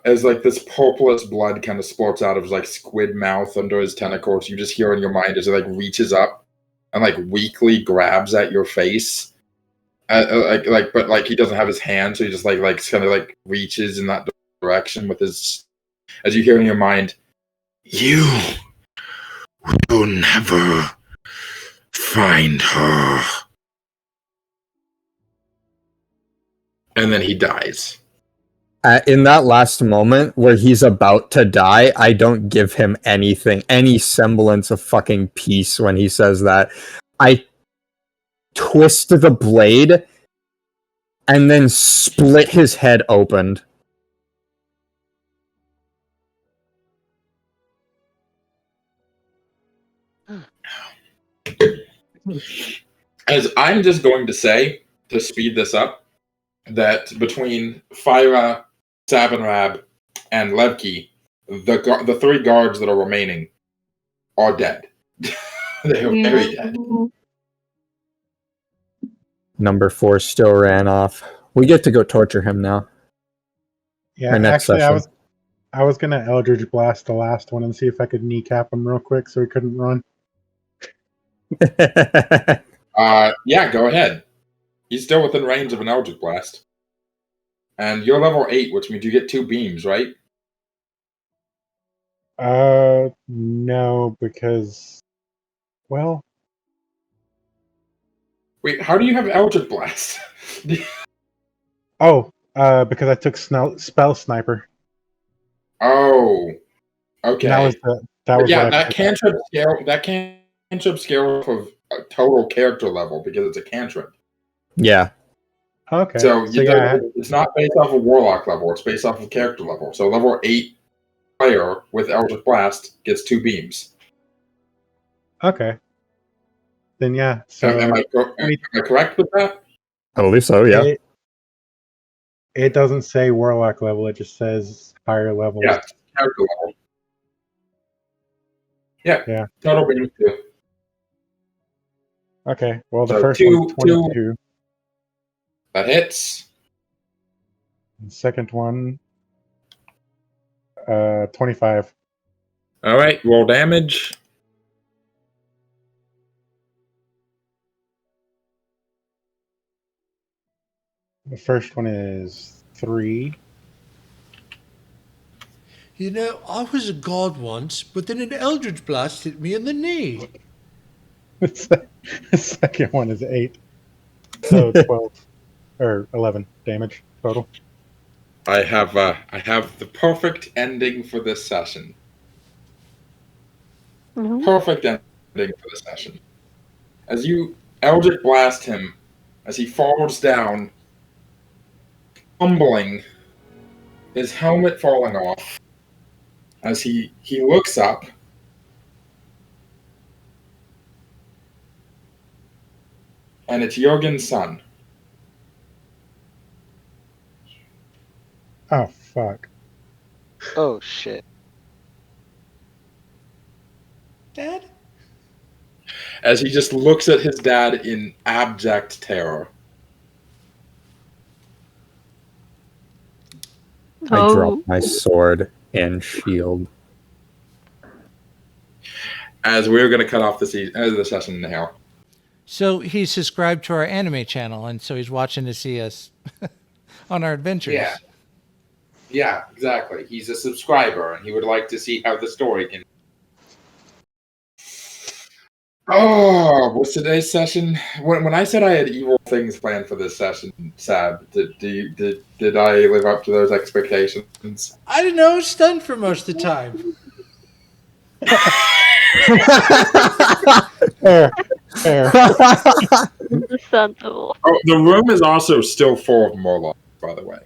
As like this purplish blood kind of spurts out of his like squid mouth under his tentacles, you just hear in your mind as it like reaches up and like weakly grabs at your face, but he doesn't have his hand, so he just like kind of like reaches in that direction with his. As you hear in your mind, you will never find her, and then he dies. In that last moment where he's about to die, I don't give him anything, any semblance of fucking peace when he says that. I twist the blade and then split his head open. As I'm just going to say, to speed this up, that between Phyra, Sabanrab, and Levki, the 3 guards that are remaining are dead. They are very dead. Number 4 still ran off. We get to go torture him now. Yeah, actually, I was gonna Eldritch Blast the last one and see if I could kneecap him real quick so he couldn't run. Yeah, go ahead. He's still within range of an Eldritch Blast. And you're level 8, which means you get 2 beams, right? No, because, well... Wait, how do you have Eldritch Blast? Because I took Spell Sniper. Oh, okay. That cantrip scale of total character level because it's a cantrip. Yeah. Okay. So it's not based off of Warlock level, it's based off of character level. So level 8 player with Eldritch Blast gets 2 beams. Okay. Then yeah. So am I correct with that? I believe so, yeah. It doesn't say Warlock level, it just says higher level. Yeah, character level. Yeah. Total beams 2. Okay. Well, the So first one's 22. That hits. The second one, 25. All right, roll damage. The first one is 3. You know, I was a god once, but then an Eldritch Blast hit me in the knee. The second one is 8. So 12 or 11 damage total. I have the perfect ending for this session. Mhm. Perfect ending for the session. As you Eldritch Blast him, as he falls down, fumbling, his helmet falling off, as he looks up, and it's Jurgen's son. Oh, fuck. Oh, shit. Dad? As he just looks at his dad in abject terror. I drop my sword and shield. as we're going to cut off the session now. So he's subscribed to our anime channel, and so he's watching to see us on our adventures. Yeah, exactly. He's a subscriber, and he would like to see how the story can. Oh, what's today's session? When I said I had evil things planned for this session, Sab, did I live up to those expectations? I don't know. Stunned for most of the time. Fair. Understandable. Oh, the room is also still full of Morlocks, by the way.